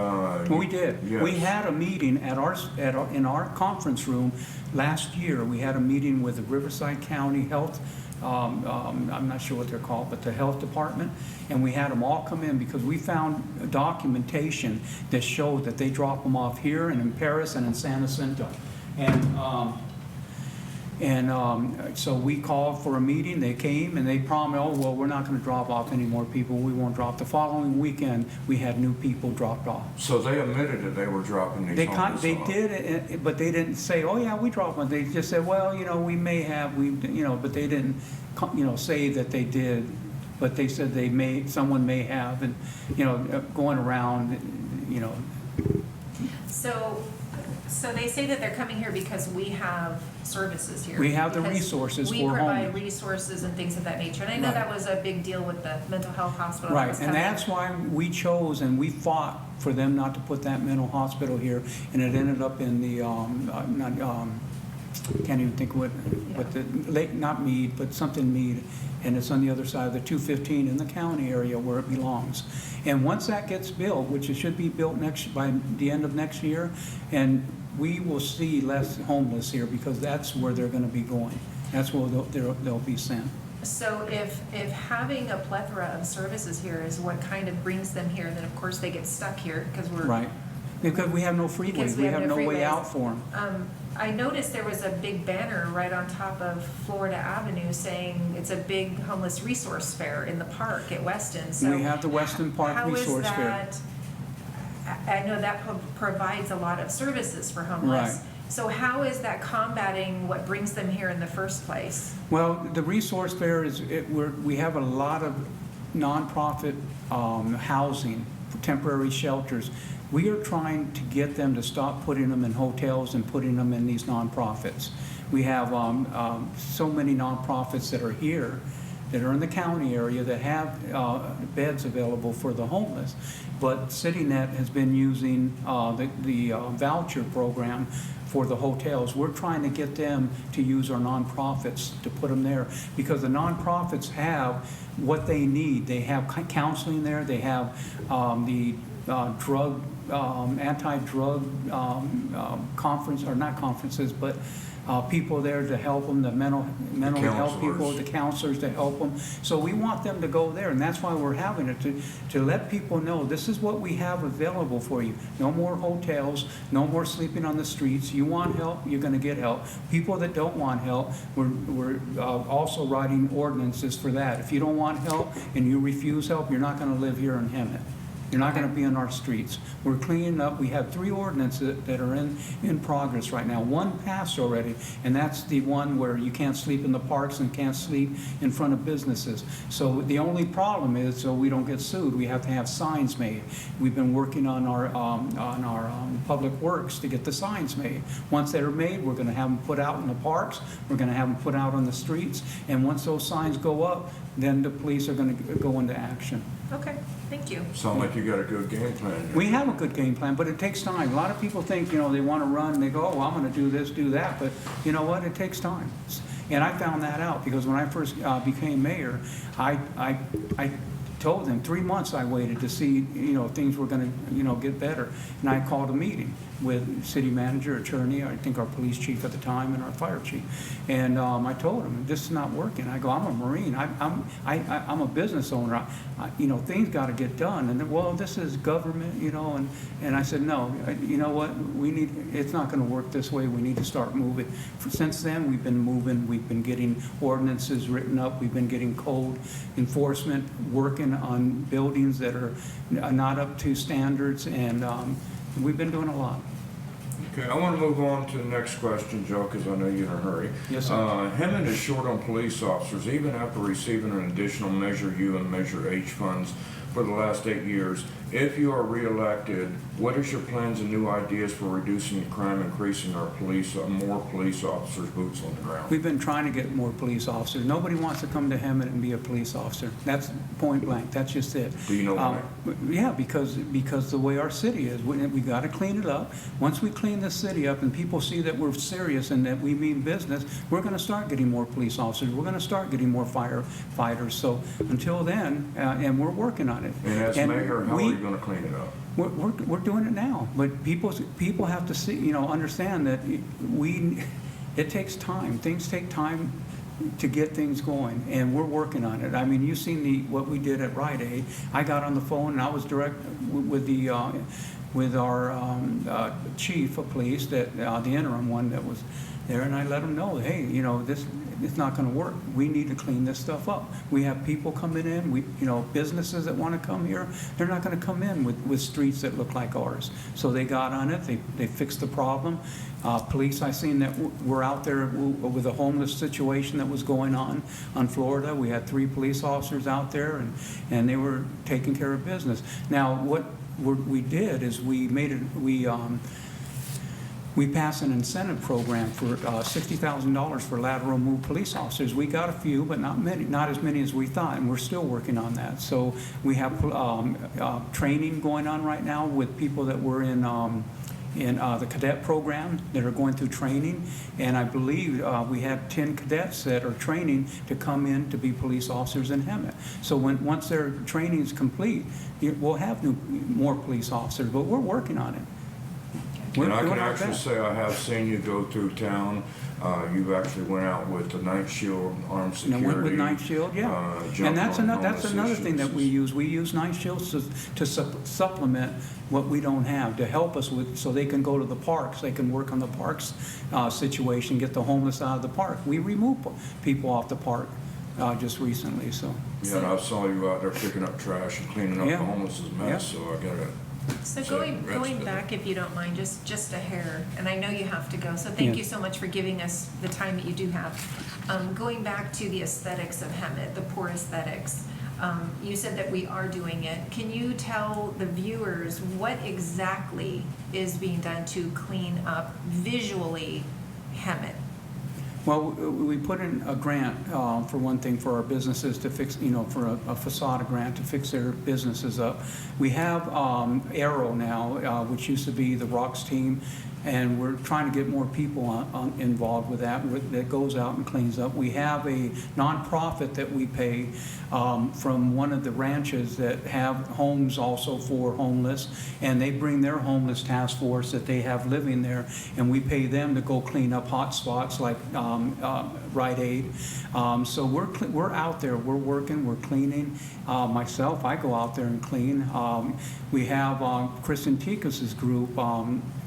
we did. Yes. We had a meeting in our conference room last year. We had a meeting with the Riverside County Health. I'm not sure what they're called, but the health department, and we had them all come in because we found documentation that showed that they drop them off here and in Paris and in San Jacinto, and so we called for a meeting. They came and they promised, oh, well, we're not going to drop off any more people. We won't drop. The following weekend, we had new people dropped off. So they admitted that they were dropping these homeless They off. did, but they didn't say, oh, yeah, we dropped one. They just said, well, we may have, but they didn't, say that they did. But they said someone may have, and, going around, So So they say that they're coming here because we have services here. We have the because resources we for provide homeless. resources and things of that nature. And I know Right. that was a big deal with the mental health hospital. that Right, was and coming. that's why we chose and we fought for them not to put that mental hospital here, and it ended up in the, can't even think what the, Lake, not Mead, but something Mead, and it's on the other side of the 215 in the county area where it belongs. And once that gets built, which it should be built by the end of next year, and we will see less homeless here because that's where they're gonna be going. That's where they'll be sent. So if having a plethora of services here is what kind of brings them here, then of course they get stuck here because we're. Right, because we have no Because freeways, we have no way freeways. out for them. I noticed there was a big banner right on top of Florida Avenue saying it's a big homeless resource fair in the park at Weston. So We have the Weston Park Resource Fair. How is that, I know that provides a lot of services for homeless. Right. So how is that combating what brings them here in the first place? Well, the resource fair is, we have a lot of nonprofit housing, temporary shelters. We are trying to get them to stop putting them in hotels and putting them in these nonprofits. We have so many nonprofits that are here, that are in the county area, that have beds available for the homeless. But CityNet has been using the voucher program for the hotels. We're trying to get them to use our nonprofits to put them there, because the nonprofits have what they need. They have counseling there. They have the drug, anti-drug conference, or not conferences, but people there to help them, the mental health people, the counselors to help them. So we want them to go there, and that's why we're having it, to let people know this is what we have available for you. No more hotels, no more sleeping on the streets. You want help, you're gonna get help. People that don't want help, we're also writing ordinances for that. If you don't want help and you refuse help, you're not gonna live here in Hemet. You're not going to be on our streets. We're cleaning up. We have 3 ordinances that are in progress right now. One passed already, and that's the one where you can't sleep in the parks and can't sleep in front of businesses. So the only problem is, so we don't get sued, we have to have signs made. We've been working on our public works to get the signs made. Once they're made, we're going to have them put out in the parks. We're going to have them put out on the streets. And once those signs go up, then the police are going to go into action. Okay, thank you. Sound like you got a good game plan. We have a good game plan, but it takes time. A lot of people think, they want to run, and they go, oh, well, I'm going to do this, do that, but you know what? It takes time. And I found that out because when I first became mayor, I told them 3 months I waited to see, things were going to, get better. And I called a meeting with city manager, attorney, I think our police chief at the time, and our fire chief. And I told him, this is not working. I go, I'm a Marine. I'm a business owner. Things got to get done. And well, this is government, and I said, no, you know what? It's not going to work this way. We need to start moving. Since then, we've been moving. We've been getting ordinances written up. We've been getting code enforcement, working on buildings that are not up to standards, and we've been doing a lot. Okay, I want to move on to the next question, Joe, because I know you're in a hurry. Yes, sir. Hemet is short on police officers, even after receiving an additional Measure U and Measure H funds for the last 8 years. If you are reelected, what is your plans and new ideas for reducing crime, increasing our more police officers, boots on the ground? We've been trying to get more police officers. Nobody wants to come to Hemet and be a police officer. That's point blank. That's just it. Do you know why? Yeah, because the way our city is, we got to clean it up. Once we clean this city up and people see that we're serious and that we mean business, we're going to start getting more police officers. We're going to start getting more firefighters. So until then, and we're working on it. And as mayor, how are you going to clean it up? We're doing it now, but people have to see, understand that it takes time. Things take time to get things going, and we're working on it. I mean, you've seen what we did at Rite Aid. I got on the phone and I was direct with our chief of police, the interim one that was there, and I let him know, hey, it's not going to work. We need to clean this stuff up. We have people coming in, businesses that want to come here, they're not going to come in with streets that look like ours. So they got on it, they fixed the problem. Police, I seen that were out there with a homeless situation that was going on Florida. We had 3 police officers out there, and they were taking care of business. Now, what we did is we we passed an incentive program for $60,000 for lateral move police officers. We got a few, but not many, not as many as we thought, and we're still working on that. So we have training going on right now with people that were in the cadet program that are going through training, and I believe we have 10 cadets that are training to come in to be police officers in Hemet. So once their training is complete, we'll have more police officers, but we're working on it. And I doing can our actually best. say I have seen you go through town. You actually went out with the Night Shield Armed And Security. I went with Night Shield, yeah. jumping And that's on another homeless thing that issues. we use. We use Night Shields to supplement what we don't have, to help us with, so they can go to the parks, they can work on the parks situation, get the homeless out of the park. We remove people off the park just recently, so. Yeah, and I saw you out there picking up trash and cleaning up Yeah. the homeless' mess, so I gotta. So say going congrats to back, if you don't mind, just a hair, and I know you have to go, so thank Yeah. you so much for giving us the time that you do have. Going back to the aesthetics of Hemet, the poor aesthetics, you said that we are doing it. Can you tell the viewers what exactly is being done to clean up visually Hemet? Well, we put in a grant, for one thing, for our businesses to fix, for a facade grant to fix their businesses up. We have Arrow now, which used to be the Rocks team, and we're trying to get more people involved with that goes out and cleans up. We have a nonprofit that we pay from one of the ranches that have homes also for homeless, and they bring their homeless task force that they have living there, and we pay them to go clean up hot spots like Rite Aid. So we're out there, we're working, we're cleaning. Myself, I go out there and clean. We have Kristen Tikas's group.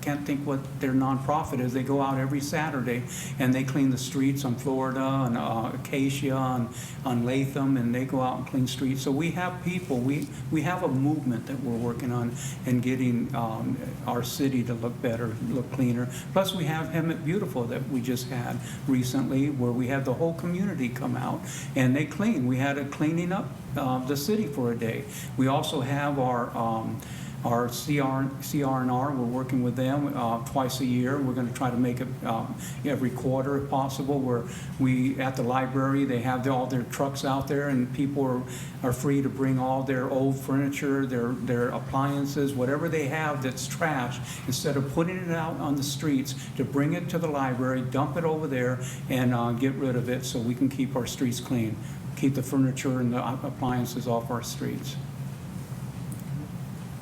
Can't think what their nonprofit is. They go out every Saturday and they clean the streets on Florida and Acacia on Latham, and they go out and clean streets. So we have people. We have a movement that we're working on and getting our city to look better, look cleaner. Plus we have Hemet Beautiful that we just had recently, where we had the whole community come out and they clean. We had a cleaning up the city for a day. We also have our CR&R, we're working with them twice a year. We're going to try to make it every quarter if possible, where at the library, they have all their trucks out there, and people are free to bring all their old furniture, their appliances, whatever they have that's trash, instead of putting it out on the streets, to bring it to the library, dump it over there, and get rid of it so we can keep our streets clean, keep the furniture and the appliances off our streets.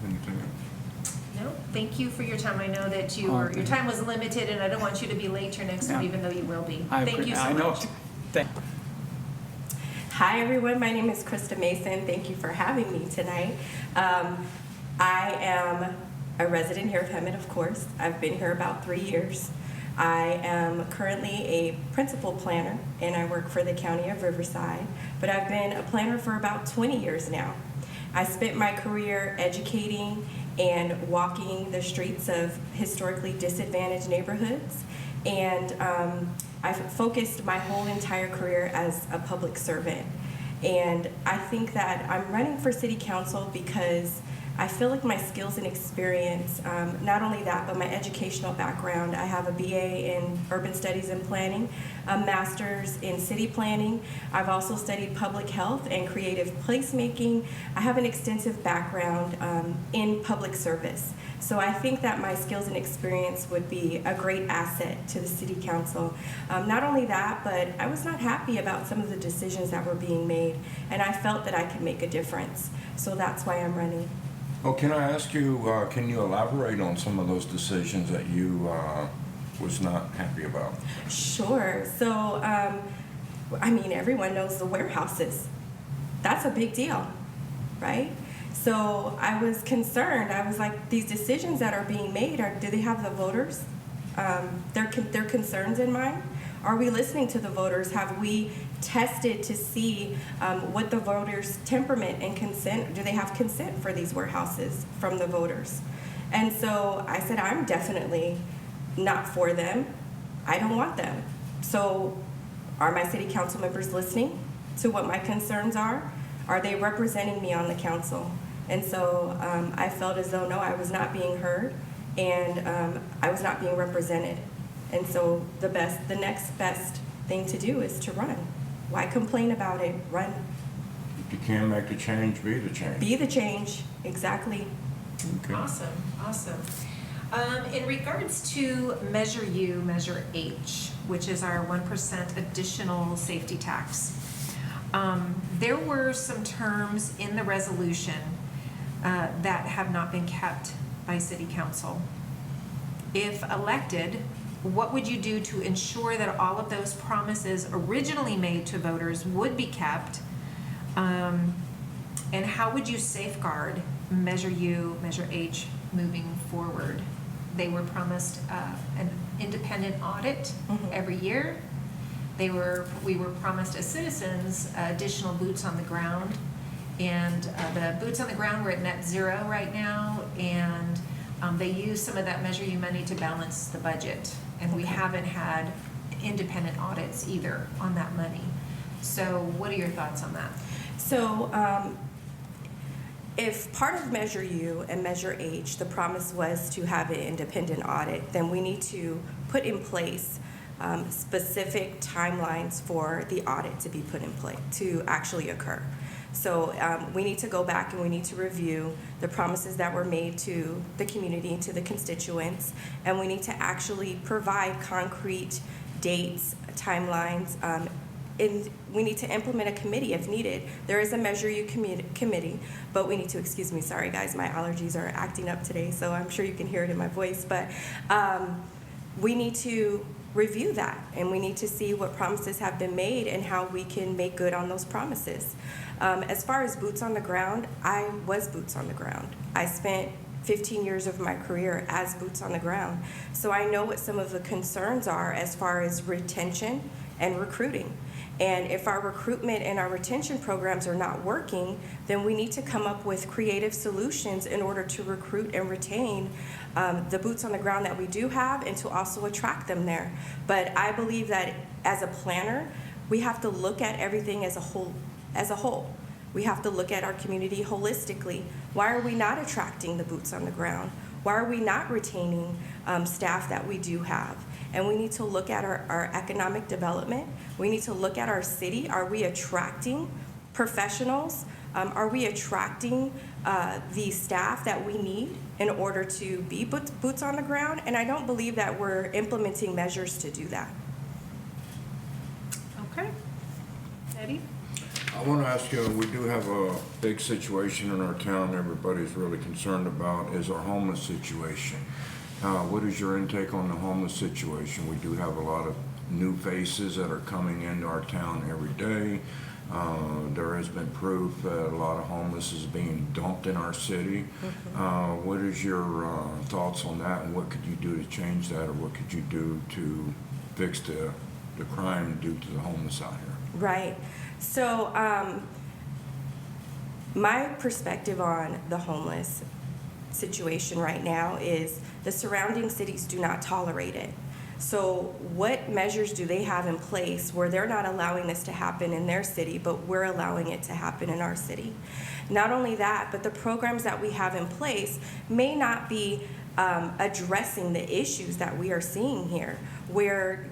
Anything else? No, thank you for your time. I know that your time was limited, and I don't want you to be late your next one, Yeah. even though you will be. I Thank you so I know. much. Hi, everyone. My name is Krista Mason. Thank you for having me tonight. I am a resident here of Hemet, of course. I've been here about 3 years. I am currently a principal planner, and I work for the County of Riverside, but I've been a planner for about 20 years now. I spent my career educating and walking the streets of historically disadvantaged neighborhoods, and I've focused my whole entire career as a public servant. And I think that I'm running for city council because I feel like my skills and experience, not only that, but my educational background. I have a BA in Urban Studies and Planning, a master's in city planning. I've also studied public health and creative placemaking. I have an extensive background in public service. So I think that my skills and experience would be a great asset to the city council. Not only that, but I was not happy about some of the decisions that were being made, and I felt that I could make a difference. So that's why I'm running. Oh, can I ask you, can you elaborate on some of those decisions that you was not happy about? Sure. So, I mean, everyone knows the warehouses. That's a big deal, right? So I was concerned. I was like, these decisions that are being made, do they have the voters, their concerns in mind? Are we listening to the voters? Have we tested to see what the voters' temperament and consent, do they have consent for these warehouses from the voters? And so I said, I'm definitely not for them. I don't want them. So are my city council members listening to what my concerns are? Are they representing me on the council? And so I felt as though, no, I was not being heard. and I was not being represented. And so the next best thing to do is to run. Why complain about it? Run. If you can make the change, be the change. Be the change. Exactly. Okay. Awesome, awesome. In regards to Measure U, Measure H, which is our 1% additional safety tax, there were some terms in the resolution that have not been kept by City Council. If elected, what would you do to ensure that all of those promises originally made to voters would be kept? And how would you safeguard Measure U, Measure H moving forward? They were promised an independent audit every year. We were promised as citizens additional boots on the ground, and the boots on the ground were at net zero right now, and they use some of that Measure U money to balance the budget, and we haven't had independent audits either on that money. So what are your thoughts on that? So if part of Measure U and Measure H, the promise was to have an independent audit, then we need to put in place specific timelines for the audit to be put in place, to actually occur. So we need to go back and we need to review the promises that were made to the community, to the constituents, and we need to actually provide concrete dates, timelines, and we need to implement a committee if needed. There is a Measure U committee, but we need to, excuse me, sorry guys, my allergies are acting up today, so I'm sure you can hear it in my voice, but we need to review that, and we need to see what promises have been made and how we can make good on those promises. As far as boots on the ground, I was boots on the ground. I spent 15 years of my career as boots on the ground. So I know what some of the concerns are as far as retention and recruiting. And if our recruitment and our retention programs are not working, then we need to come up with creative solutions in order to recruit and retain the boots on the ground that we do have, and to also attract them there. But I believe that as a planner, we have to look at everything as a whole. We have to look at our community holistically. Why are we not attracting the boots on the ground? Why are we not retaining staff that we do have? And we need to look at our economic development. We need to look at our city. Are we attracting professionals? Are we attracting the staff that we need in order to be boots on the ground? And I don't believe that we're implementing measures to do that. Okay. Eddie? I want to ask you, we do have a big situation in our town everybody's really concerned about, is our homeless situation. What is your intake on the homeless situation? We do have a lot of new faces that are coming into our town every day. There has been proof that a lot of homeless is being dumped in our city. What is your thoughts on that, and what could you do to change that, or what could you do to fix the crime due to the homeless out here? Right. So my perspective on the homeless situation right now is the surrounding cities do not tolerate it. So what measures do they have in place where they're not allowing this to happen in their city, but we're allowing it to happen in our city? Not only that, but the programs that we have in place may not be addressing the issues that we are seeing here, where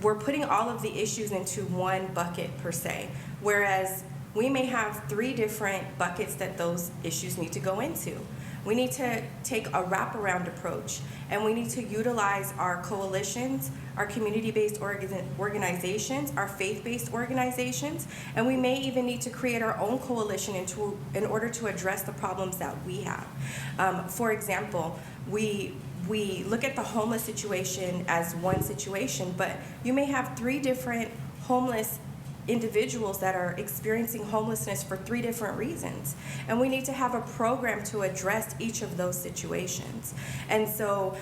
we're putting all of the issues into one bucket per se, whereas we may have 3 different buckets that those issues need to go into. We need to take a wraparound approach, and we need to utilize our coalitions, our community-based organizations, our faith-based organizations, and we may even need to create our own coalition in order to address the problems that we have. For example, we look at the homeless situation as one situation, but you may have 3 different homeless individuals that are experiencing homelessness for 3 different reasons. And we need to have a program to address each of those situations. And so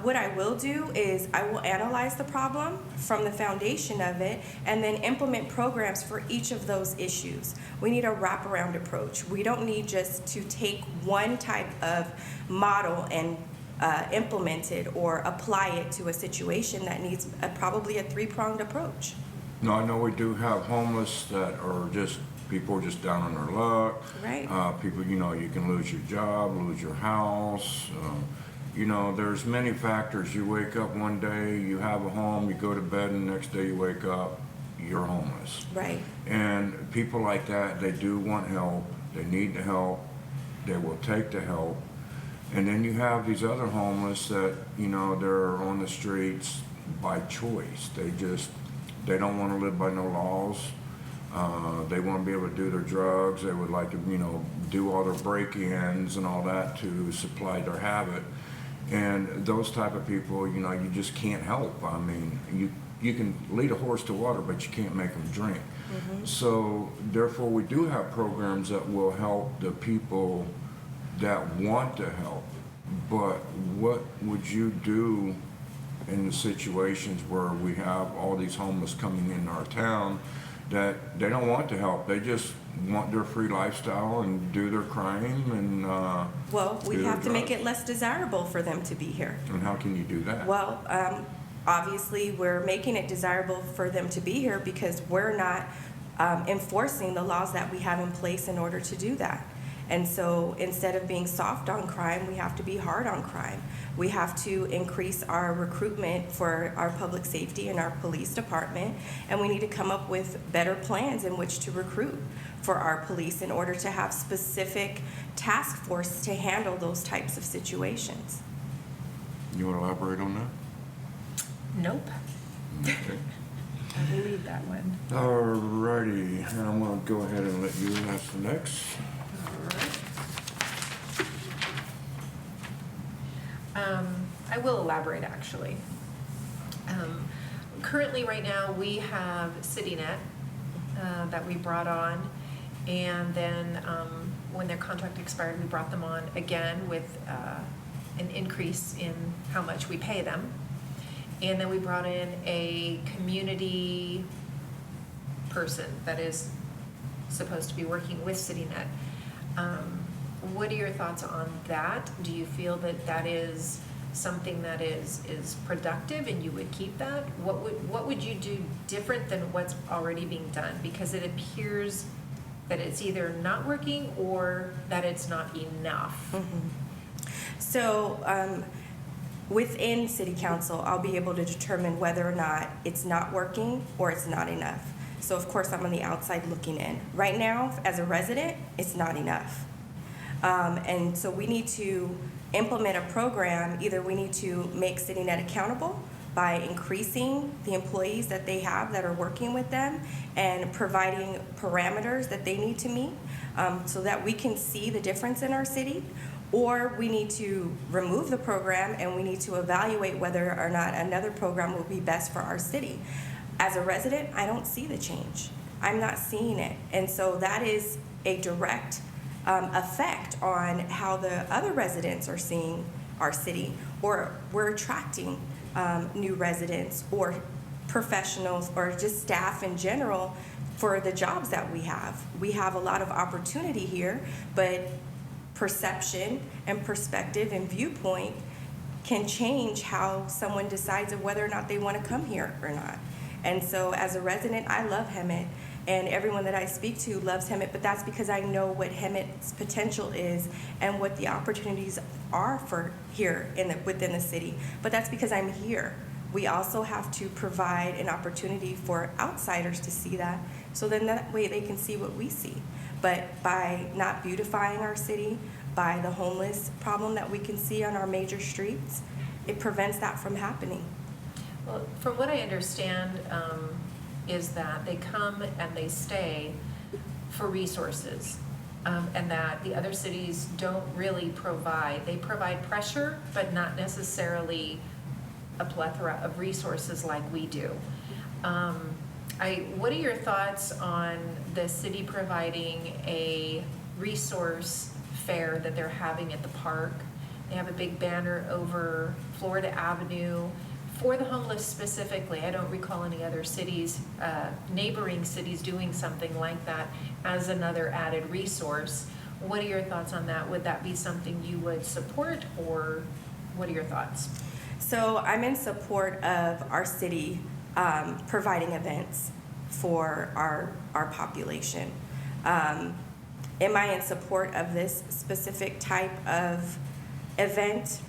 what I will do is I will analyze the problem from the foundation of it and then implement programs for each of those issues. We need a wraparound approach. We don't need just to take one type of model and implement it or apply it to a situation that needs probably a 3-pronged approach. No, I know we do have homeless that are just, people are just down on their luck. Right. People, you know, you can lose your job, lose your house, you know, there's many factors. You wake up one day, you have a home, you go to bed, and the next day you wake up, you're homeless. Right. And people like that, they do want help, they need the help, they will take the help. And then you have these other homeless that, you know, they're on the streets by choice. They don't want to live by no laws. They want to be able to do their drugs. They would like to, you know, do all their break-ins and all that to supply their habit. And those type of people, you know, you just can't help. I mean, you can lead a horse to water, but you can't make them drink. So therefore, we do have programs that will help the people that want to help. But what would you do in the situations where we have all these homeless coming in our town that they don't want to help? They just want their free lifestyle and do their crime and Well, we do their have to make drugs. it less desirable for them to be here. And how can you do that? Well, obviously, we're making it desirable for them to be here because we're not enforcing the laws that we have in place in order to do that. And so instead of being soft on crime, we have to be hard on crime. We have to increase our recruitment for our public safety and our police department, and we need to come up with better plans in which to recruit for our police in order to have specific task force to handle those types of situations. You want to elaborate on that? Nope. Okay. I will leave that one. Alrighty, and I'm going to go ahead and let you ask the next. I will elaborate, actually. Currently, right now, we have CityNet that we brought on, and then when their contract expired, we brought them on again with an increase in how much we pay them. And then we brought in a community person that is supposed to be working with CityNet. What are your thoughts on that? Do you feel that that is something that is productive and you would keep that? What would you do different than what's already being done? Because it appears that it's either not working or that it's not enough. So within City Council, I'll be able to determine whether or not it's not working or it's not enough. So of course, I'm on the outside looking in. Right now, as a resident, it's not enough. And so we need to implement a program. Either we need to make CityNet accountable by increasing the employees that they have that are working with them and providing parameters that they need to meet so that we can see the difference in our city, or we need to remove the program and we need to evaluate whether or not another program will be best for our city. As a resident, I don't see the change. I'm not seeing it. And so that is a direct effect on how the other residents are seeing our city, or we're attracting new residents or professionals or just staff in general for the jobs that we have. We have a lot of opportunity here, but perception and perspective and viewpoint can change how someone decides of whether or not they want to come here or not. And so as a resident, I love Hemet, and everyone that I speak to loves Hemet, but that's because I know what Hemet's potential is and what the opportunities are for here within the city. But that's because I'm here. We also have to provide an opportunity for outsiders to see that, so then that way they can see what we see. But by not beautifying our city, by the homeless problem that we can see on our major streets, it prevents that from happening. Well, from what I understand, is that they come and they stay for resources, and that the other cities don't really provide. They provide pressure, but not necessarily a plethora of resources like we do. What are your thoughts on the city providing a resource fair that they're having at the park? They have a big banner over Florida Avenue for the homeless specifically. I don't recall any other cities, neighboring cities doing something like that as another added resource. What are your thoughts on that? Would that be something you would support, or what are your thoughts? So I'm in support of our city providing events for our population. Am I in support of this specific type of event?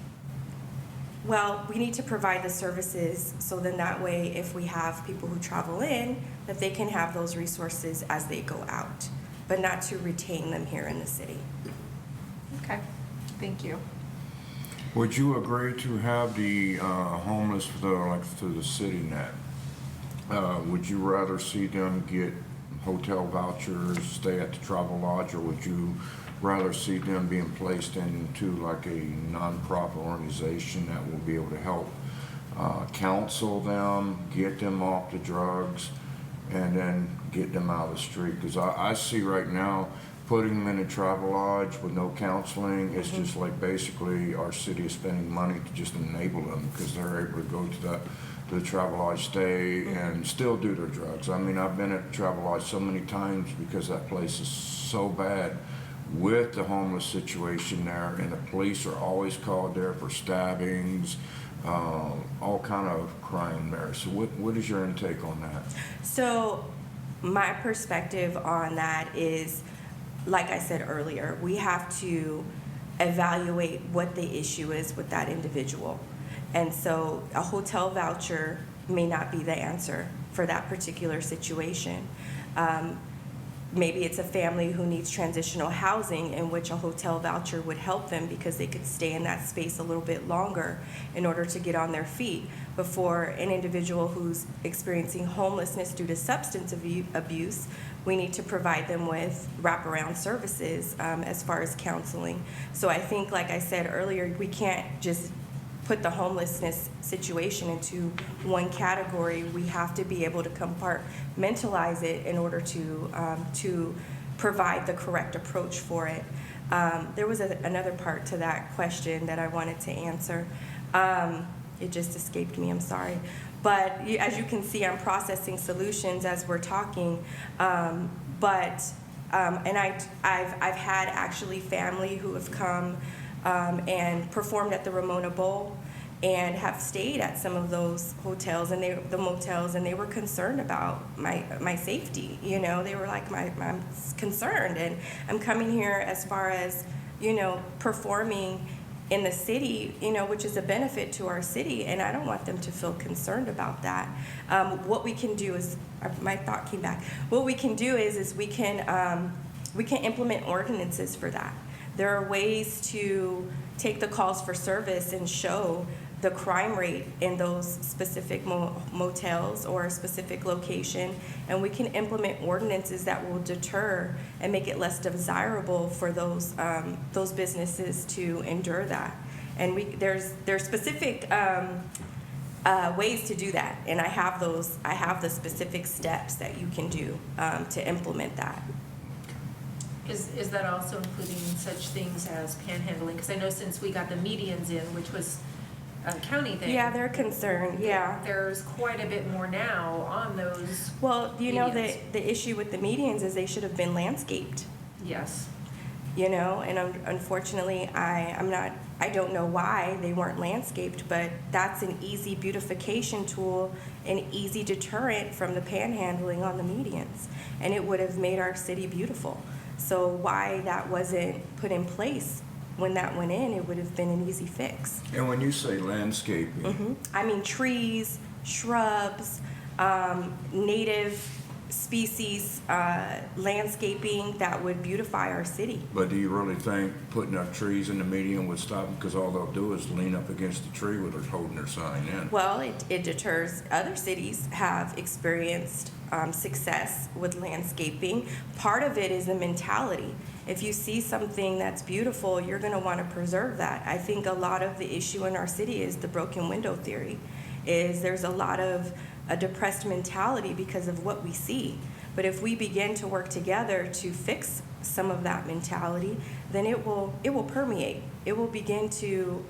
Well, we need to provide the services so then that way if we have people who travel in, that they can have those resources as they go out, but not to retain them here in the city. Okay, thank you. Would you agree to have the homeless through the city net? Would you rather see them get hotel vouchers, stay at the travel lodge, or would you rather see them being placed into like a nonprofit organization that will be able to help counsel them, get them off the drugs, and then get them out of the street? Because I see right now, putting them in a travel lodge with no counseling, it's just like basically our city is spending money to just enable them because they're able to go to the travel lodge, stay, and still do their drugs. I mean, I've been at the travel lodge so many times because that place is so bad with the homeless situation there, and the police are always called there for stabbings, all kind of crime there. So what is your intake on that? So my perspective on that is, like I said earlier, we have to evaluate what the issue is with that individual. And so a hotel voucher may not be the answer for that particular situation. Maybe it's a family who needs transitional housing in which a hotel voucher would help them because they could stay in that space a little bit longer in order to get on their feet. But for an individual who's experiencing homelessness due to substance abuse, we need to provide them with wraparound services as far as counseling. So I think, like I said earlier, we can't just put the homelessness situation into one category. We have to be able to compartmentalize it in order to provide the correct approach for it. There was another part to that question that I wanted to answer. It just escaped me, I'm sorry. But as you can see, I'm processing solutions as we're talking. And I've had actually family who have come and performed at the Ramona Bowl and have stayed at some of those hotels and the motels, and they were concerned about my safety. You know, they were like, I'm concerned, and I'm coming here as far as, you know, performing in the city, you know, which is a benefit to our city, and I don't want them to feel concerned about that. What we can do is, my thought came back. What we can do is we can implement ordinances for that. There are ways to take the calls for service and show the crime rate in those specific motels or a specific location, and we can implement ordinances that will deter and make it less desirable for those businesses to endure that. And there's specific ways to do that, and I have the specific steps that you can do to implement that. Is that also including such things as panhandling? Because I know since we got the medians in, which was a county thing. Yeah, they're concerned, yeah. There's quite a bit more now on those. Well, you know, medians. the issue with the medians is they should have been landscaped. Yes. You know, and unfortunately, I don't know why they weren't landscaped, but that's an easy beautification tool, an easy deterrent from the panhandling on the medians, and it would have made our city beautiful. So why that wasn't put in place when that went in, it would have been an easy fix. And when you say landscaping, I mean trees, shrubs, native species landscaping that would beautify our city. but do you really think putting up trees in the median would stop them? Because all they'll do is lean up against the tree with their holding their sign in. Well, it deters. Other cities have experienced success with landscaping. Part of it is the mentality. If you see something that's beautiful, you're going to want to preserve that. I think a lot of the issue in our city is the broken window theory. There's a lot of a depressed mentality because of what we see. But if we begin to work together to fix some of that mentality, then it will permeate. It will begin to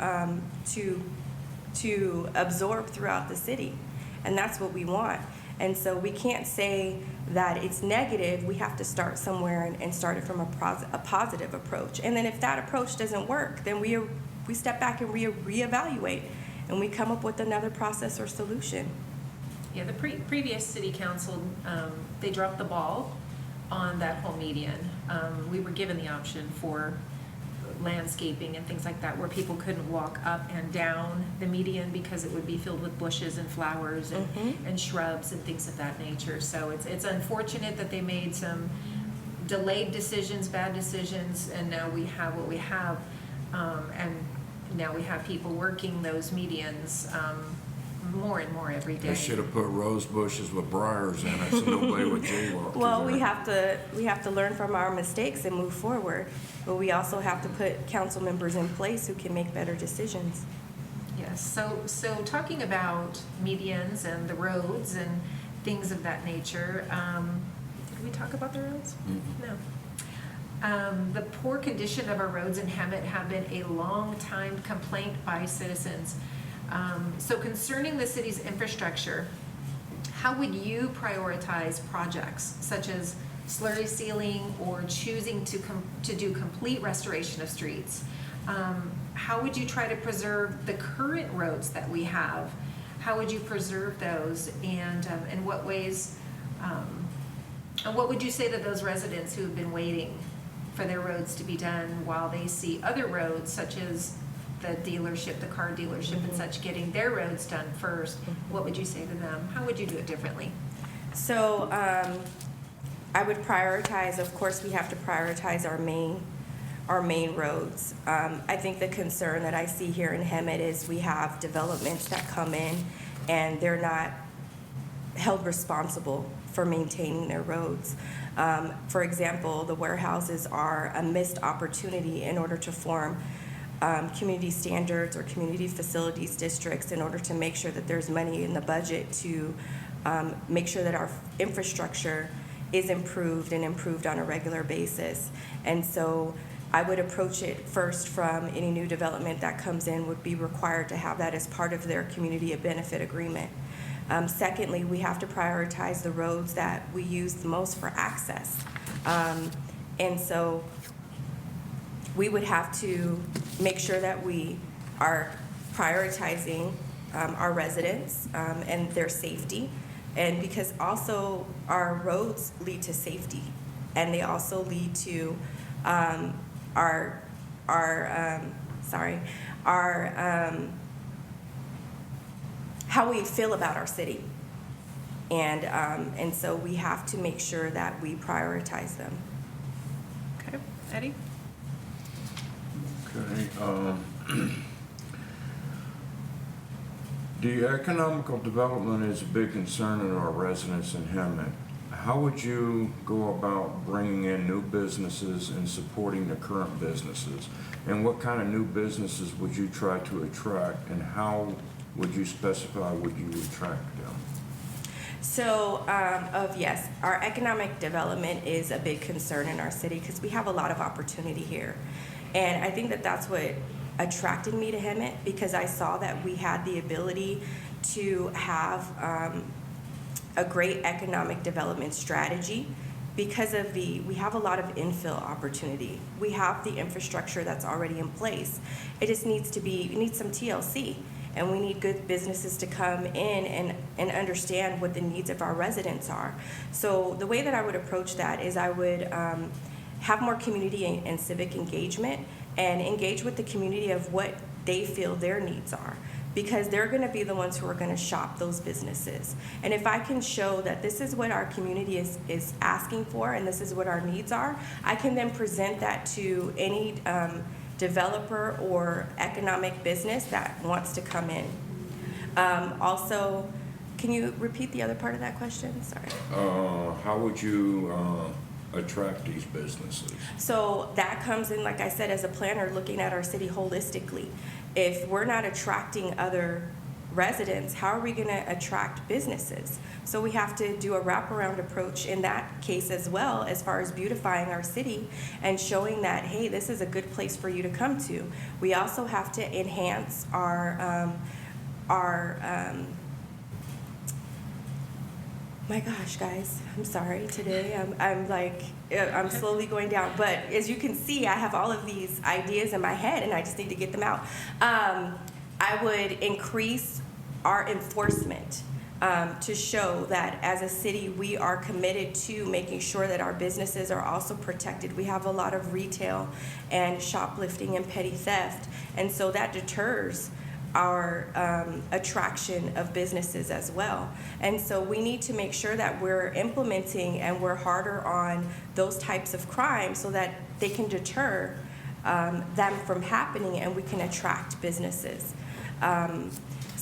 absorb throughout the city, and that's what we want. And so we can't say that it's negative. We have to start somewhere and start it from a positive approach. And then if that approach doesn't work, then we step back and reevaluate, and we come up with another process or solution. Yeah, the previous city council, they dropped the ball on that whole median. We were given the option for landscaping and things like that, where people couldn't walk up and down the median because it would be filled with bushes and flowers and shrubs and things of that nature. So it's unfortunate that they made some delayed decisions, bad decisions, and now we have what we have. And now we have people working those medians more and more every day. They should have put rose bushes with briars in it so nobody would jaywalk. Well, we have to learn from our mistakes and move forward, but we also have to put council members in place who can make better decisions. Yes, so talking about medians and the roads and things of that nature, did we talk about the roads? No. The poor condition of our roads in Hemet have been a long-time complaint by citizens. So concerning the city's infrastructure, how would you prioritize projects such as slurry sealing or choosing to do complete restoration of streets? How would you try to preserve the current roads that we have? How would you preserve those, and in what ways? And what would you say to those residents who have been waiting for their roads to be done while they see other roads, such as the dealership, the car dealership and such, getting their roads done first? What would you say to them? How would you do it differently? So I would prioritize, of course, we have to prioritize our main roads. I think the concern that I see here in Hemet is we have developments that come in and they're not held responsible for maintaining their roads. For example, the warehouses are a missed opportunity in order to form community standards or community facilities districts in order to make sure that there's money in the budget to make sure that our infrastructure is improved and improved on a regular basis. And so I would approach it first from any new development that comes in would be required to have that as part of their community benefit agreement. Secondly, we have to prioritize the roads that we use the most for access. And so we would have to make sure that we are prioritizing our residents and their safety. And because also our roads lead to safety, and they also lead to how we feel about our city. And so we have to make sure that we prioritize them. Okay, Eddie? Okay. The economical development is a big concern of our residents in Hemet. How would you go about bringing in new businesses and supporting the current businesses? And what kind of new businesses would you try to attract, and how would you specify would you attract them? So, yes, our economic development is a big concern in our city because we have a lot of opportunity here. And I think that that's what attracted me to Hemet, because I saw that we had the ability to have a great economic development strategy because of we have a lot of infill opportunity. We have the infrastructure that's already in place. It just needs some TLC. And we need good businesses to come in and understand what the needs of our residents are. So the way that I would approach that is I would have more community and civic engagement and engage with the community of what they feel their needs are, because they're going to be the ones who are going to shop those businesses. And if I can show that this is what our community is asking for and this is what our needs are, I can then present that to any developer or economic business that wants to come in. Also, can you repeat the other part of that question? Sorry. How would you attract these businesses? So that comes in, like I said, as a planner, looking at our city holistically. If we're not attracting other residents, how are we going to attract businesses? So we have to do a wraparound approach in that case as well, as far as beautifying our city and showing that, hey, this is a good place for you to come to. We also have to enhance our my gosh, guys, I'm sorry today. I'm slowly going down. But as you can see, I have all of these ideas in my head and I just need to get them out. I would increase our enforcement. to show that as a city, we are committed to making sure that our businesses are also protected. We have a lot of retail and shoplifting and petty theft, and so that deters our attraction of businesses as well. And so we need to make sure that we're implementing and we're harder on those types of crimes so that they can deter them from happening and we can attract businesses.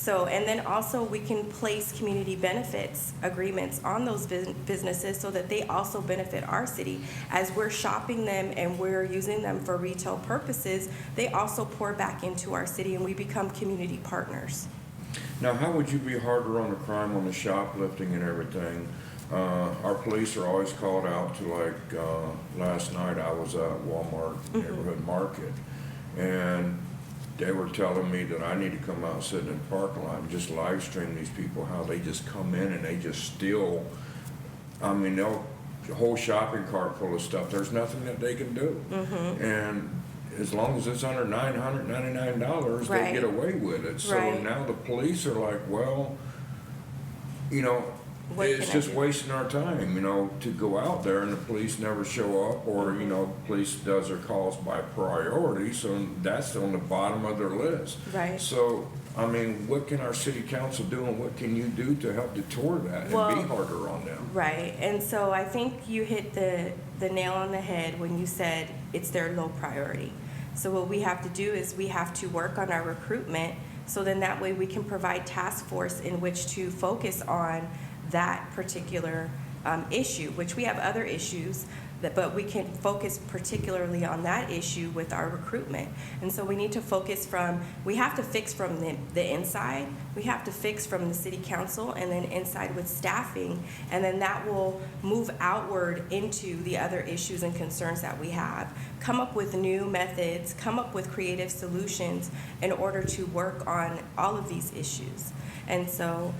And then also we can place community benefits agreements on those businesses so that they also benefit our city. As we're shopping them and we're using them for retail purposes, they also pour back into our city and we become community partners. Now, how would you be harder on the crime, on the shoplifting and everything? Our police are always called out to, like, last night I was at Walmart neighborhood market, and they were telling me that I need to come out and sit in the parking lot and just live stream these people, how they just come in and they just steal. I mean, they'll a whole shopping cart full of stuff. There's nothing that they can do. And as long as it's under $999, Right. they get away with it. So Right. now the police are like, well, you know, What it's can I just do? wasting our time, you know, to go out there and the police never show up, or, you know, police does their calls by priority, so that's on the bottom of their list. Right. So, I mean, what can our city council do and what can you do to help deter that and Well, be harder on them? Right, and so I think you hit the nail on the head when you said it's their low priority. So what we have to do is we have to work on our recruitment, so then that way we can provide task force in which to focus on that particular issue, which we have other issues, but we can focus particularly on that issue with our recruitment. And so we need to we have to fix from the inside, we have to fix from the city council, and then inside with staffing, and then that will move outward into the other issues and concerns that we have. Come up with new methods, come up with creative solutions in order to work on all of these issues. And so,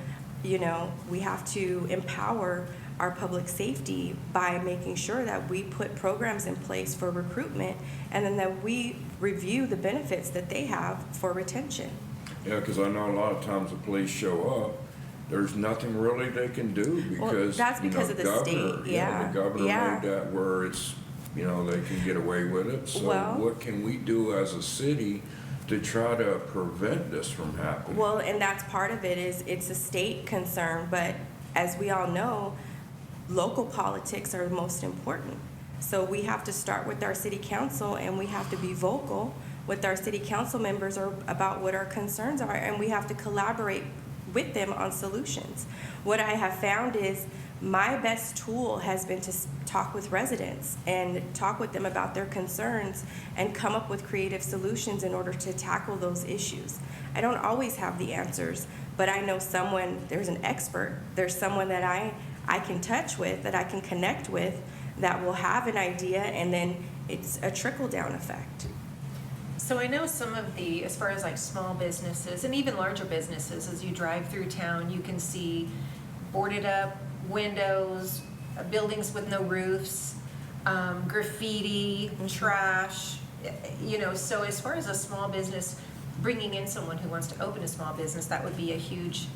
you know, we have to empower our public safety by making sure that we put programs in place for recruitment, and then that we review the benefits that they have for retention. Yeah, because I know a lot of times the police show up, there's nothing really they can do because, that's you know, because of the governor, state, you know, the governor yeah. made that where it's, you know, they can get away with it. So Well- what can we do as a city to try to prevent this from happening? Well, and that's part of it, is it's a state concern, but as we all know, local politics are most important. So we have to start with our city council, and we have to be vocal with our city council members about what our concerns are, and we have to collaborate with them on solutions. What I have found is my best tool has been to talk with residents and talk with them about their concerns and come up with creative solutions in order to tackle those issues. I don't always have the answers, but I know there's an expert, there's someone that I can touch with, that I can connect with, that will have an idea, and then it's a trickle-down effect. So I know some of as far as like small businesses and even larger businesses, as you drive through town, you can see boarded up windows, buildings with no roofs, graffiti, trash, you know, so as far as a small business, bringing in someone who wants to open a small business, that would be a huge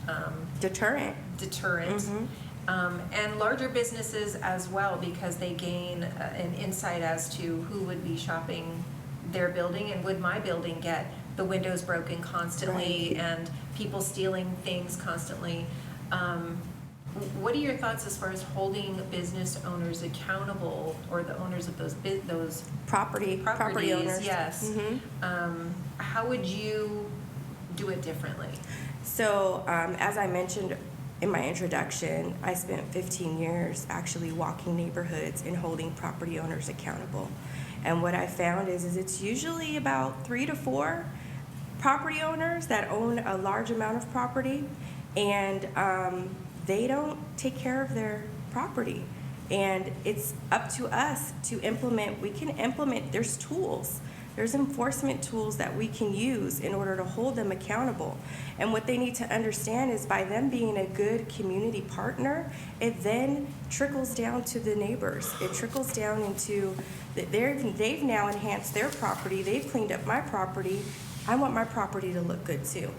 Deterrent. And larger businesses as well, because they gain an insight as to who would be shopping their building, and would my building get the windows broken constantly and people stealing things constantly. What are your thoughts as far as holding business owners accountable, or the owners of those Property owners. Yes. How would you do it differently? So, as I mentioned in my introduction, I spent 15 years actually walking neighborhoods and holding property owners accountable. And what I found is it's usually about 3 to 4 property owners that own a large amount of property, and they don't take care of their property. And it's up to us to implement. We can implement, there's tools. There's enforcement tools that we can use in order to hold them accountable. And what they need to understand is, by them being a good community partner, it then trickles down to the neighbors. It trickles down into, they've now enhanced their property, they've cleaned up my property, I want my property to look good too.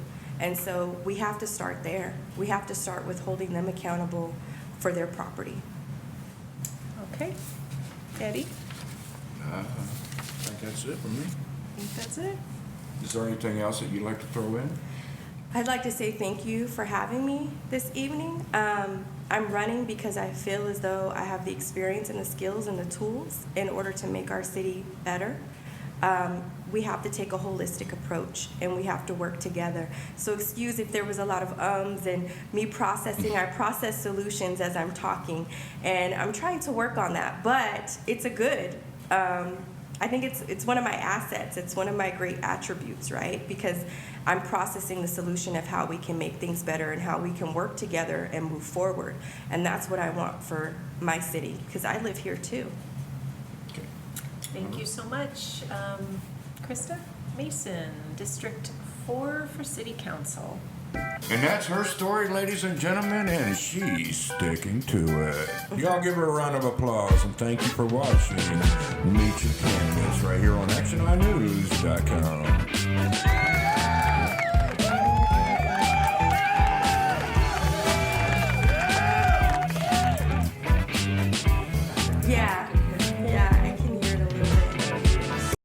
And so we have to start there. We have to start with holding them accountable for their property. Okay. Eddie, I think that's it for me. I think that's it. Is there anything else that you'd like to throw in? I'd like to say thank you for having me this evening. I'm running because I feel as though I have the experience and the skills and the tools in order to make our city better. We have to take a holistic approach and we have to work together. So excuse if there was a lot of ums and me processing. I process solutions as I'm talking, and I'm trying to work on that, but it's a good. I think it's one of my assets. It's one of my great attributes, right? Because I'm processing the solution of how we can make things better and how we can work together and move forward. And that's what I want for my city, because I live here too. Okay. Thank you so much. Krista Mason, District 4 for City Council. And that's her story, ladies and gentlemen, and she's sticking to it. Y'all give her a round of applause, and thank you for watching Meet Your Candidates right here on ActionEyeNews.com.